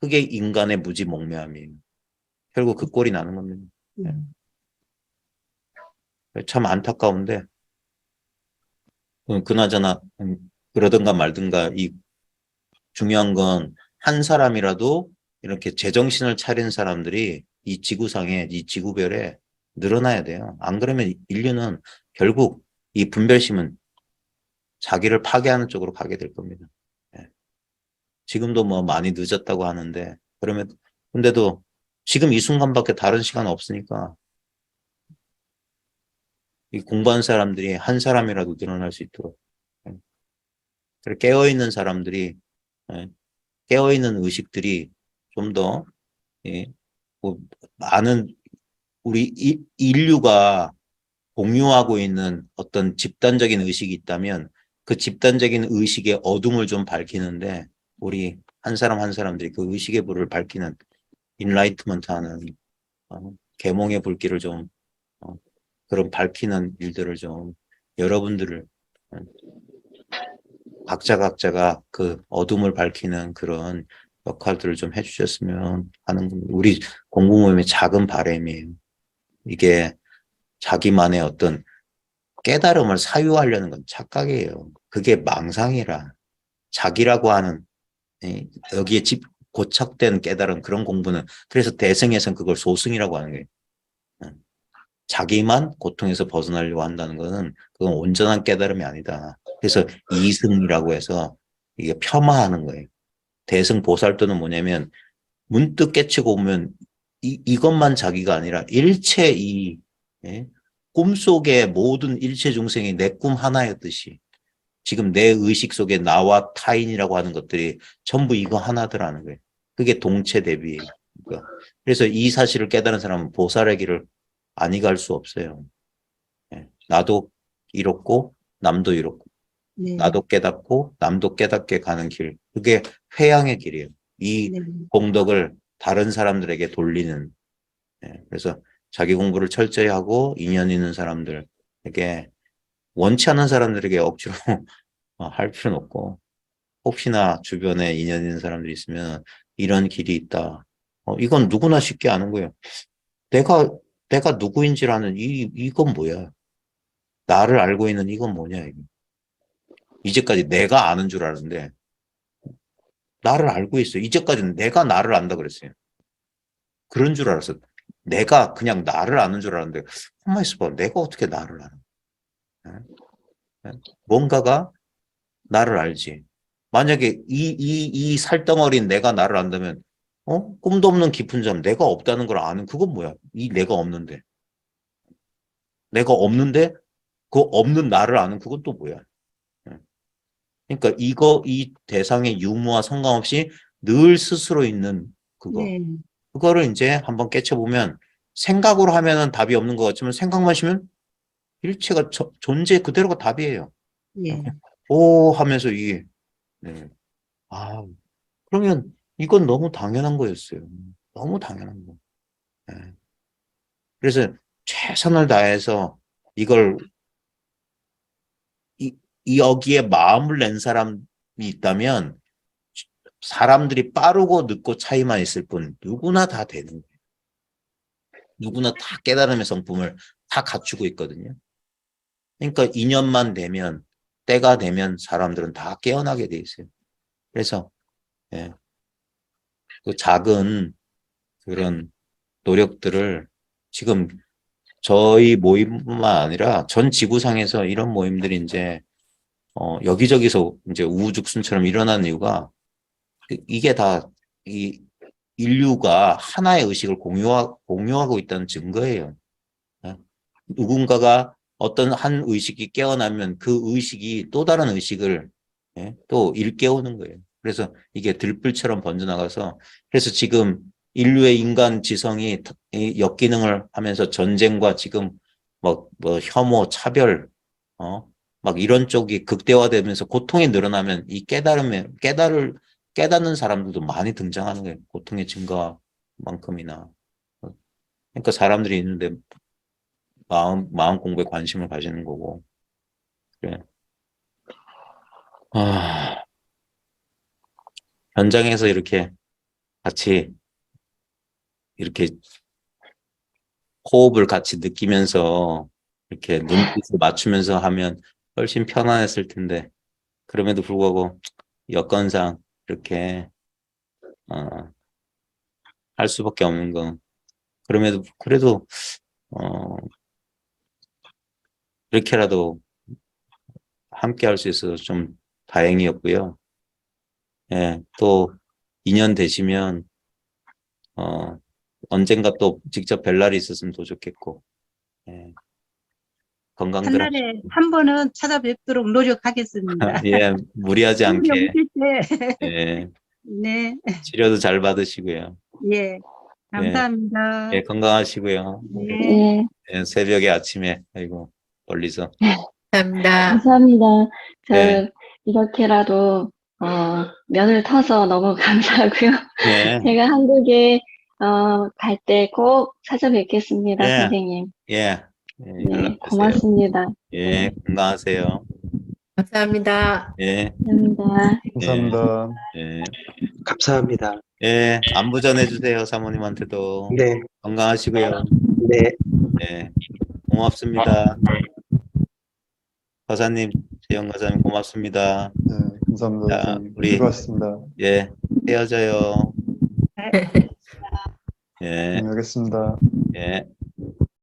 그게 인간의 무지몽매함이에요. 결국 그 꼴이 나는 겁니다. 참 안타까운데, 그나저나, 그러든가 말든가, 이 중요한 건 한 사람이라도 이렇게 제정신을 차린 사람들이 이 지구상에, 이 지구별에 늘어나야 돼요. 안 그러면 인류는 결국 이 분별심은 자기를 파괴하는 쪽으로 가게 될 겁니다. 예. 지금도 뭐 많이 늦었다고 하는데, 근데도 지금 이 순간밖에 다른 시간 없으니까 이 공부한 사람들이 한 사람이라도 늘어날 수 있도록. 예. 깨어있는 사람들이, 예. 깨어있는 의식들이 좀 더, 예. 많은 우리 인류가 공유하고 있는 어떤 집단적인 의식이 있다면 그 집단적인 의식의 어둠을 좀 밝히는데 우리 한 사람 한 사람들이 그 의식의 불을 밝히는 인라이트먼트 하는 계몽의 불길을 좀 그런 밝히는 일들을 좀 여러분들을 각자가 그 어둠을 밝히는 그런 역할들을 좀 해주셨으면 하는 우리 공부 모임의 작은 바람이에요. 이게 자기만의 어떤 깨달음을 사유하려는 건 착각이에요. 그게 망상이라. 자기라고 하는 여기에 고착된 깨달음 그런 공부는 그래서 대승에서는 그걸 소승이라고 하는 거예요. 자기만 고통에서 벗어나려고 한다는 것은 그건 온전한 깨달음이 아니다. 그래서 이승이라고 해서 이게 폄하하는 거예요. 대승 보살도는 뭐냐면 문득 깨치고 보면 이것만 자기가 아니라 일체 꿈속의 모든 일체 중생이 내 꿈 하나였듯이 지금 내 의식 속에 나와 타인이라고 하는 것들이 전부 이거 하나더라는 거예요. 그게 동체 대비예요. 그러니까 그래서 이 사실을 깨달은 사람은 보살의 길을 아니 갈 수 없어요. 나도 이롭고 남도 이롭고 네. 나도 깨닫고 남도 깨닫게 가는 길. 그게 회양의 길이에요. 이 네. 공덕을 다른 사람들에게 돌리는. 그래서 자기 공부를 철저히 하고 인연 있는 사람들에게 원치 않는 사람들에게 억지로 할 필요는 없고 혹시나 주변에 인연 있는 사람들이 있으면 이런 길이 있다. 이건 누구나 쉽게 아는 거예요. 내가 누구인지를 아는 이건 뭐야? 나를 알고 있는 이건 뭐냐? 이제까지 내가 아는 줄 알았는데 나를 알고 있어요. 이제까지는 내가 나를 안다 그랬어요. 그런 줄 알았어. 내가 그냥 나를 아는 줄 알았는데, 가만히 있어봐. 내가 어떻게 나를 알아? 예? 뭔가가 나를 알지. 만약에 이 살덩어리인 내가 나를 안다면, 꿈도 없는 깊은 잠, 내가 없다는 걸 아는 그건 뭐야? 이 내가 없는데. 내가 없는데, 그 없는 나를 아는 그건 또 뭐야? 예. 그러니까 이 대상의 유무와 상관없이 늘 스스로 있는 그거. 네. 그거를 이제 한번 깨쳐보면 생각으로 하면은 답이 없는 것 같지만 생각만 하시면 일체가 존재 그대로가 답이에요. 예. 오 하면서 이게 네. 아 그러면 이건 너무 당연한 거였어요. 너무 당연한 거. 네. 그래서 최선을 다해서 이걸 여기에 마음을 낸 사람이 있다면 사람들이 빠르고 늦고 차이만 있을 뿐 누구나 다 되는 거예요. 누구나 다 깨달음의 성품을 다 갖추고 있거든요. 그러니까 인연만 되면 때가 되면 사람들은 다 깨어나게 돼 있어요. 그래서 예, 그 작은 그런 노력들을 지금 저희 모임뿐만 아니라 전 지구상에서 이런 모임들이 이제 여기저기서 이제 우후죽순처럼 일어나는 이유가 이게 다 이 인류가 하나의 의식을 공유하고 있다는 증거예요. 누군가가 어떤 한 의식이 깨어나면 그 의식이 또 다른 의식을 또 일깨우는 거예요. 그래서 이게 들불처럼 번져나가서 그래서 지금 인류의 인간 지성이 역기능을 하면서 전쟁과 지금 뭐 혐오, 차별, 막 이런 쪽이 극대화되면서 고통이 늘어나면 이 깨닫는 사람들도 많이 등장하는 거예요. 고통의 증가만큼이나. 그러니까 사람들이 있는데 마음 공부에 관심을 가지는 거고. 그래. 현장에서 이렇게 같이 이렇게 호흡을 같이 느끼면서 이렇게 눈빛을 맞추면서 하면 훨씬 편안했을 텐데 그럼에도 불구하고 여건상 이렇게 할 수밖에 없는 건 그래도 이렇게라도 함께 할 수 있어서 좀 다행이었고요. 예, 또 2년 되시면 언젠가 또 직접 뵐 날이 있었으면 더 좋겠고 예, 한 건강들 달에 한 번은 찾아뵙도록 노력하겠습니다. 예, 무리하지 않게 오실 때. 예, 네. 치료도 잘 받으시고요. 예. 감사합니다. 예, 건강하시고요. 네. 예, 예, 새벽에 아침에 아이고 멀리서 감사합니다. 감사합니다. 저 네. 이렇게라도 면을 터서 너무 감사하고요. 예, 제가 한국에 갈 때 꼭 찾아뵙겠습니다, 예. 선생님. 예, 네, 연락 주세요. 고맙습니다. 예, 건강하세요. 감사합니다. 예, 감사합니다. 감사합니다. 예, 감사합니다. 예, 안부 전해주세요, 사모님한테도. 네, 건강하시고요. 네. 예, 고맙습니다. 과사님, 재영 과사님 고맙습니다. 네, 감사합니다. 자, 선생님. 우리 수고하셨습니다. 예, 헤어져요. 예, 안녕히 가겠습니다. 예.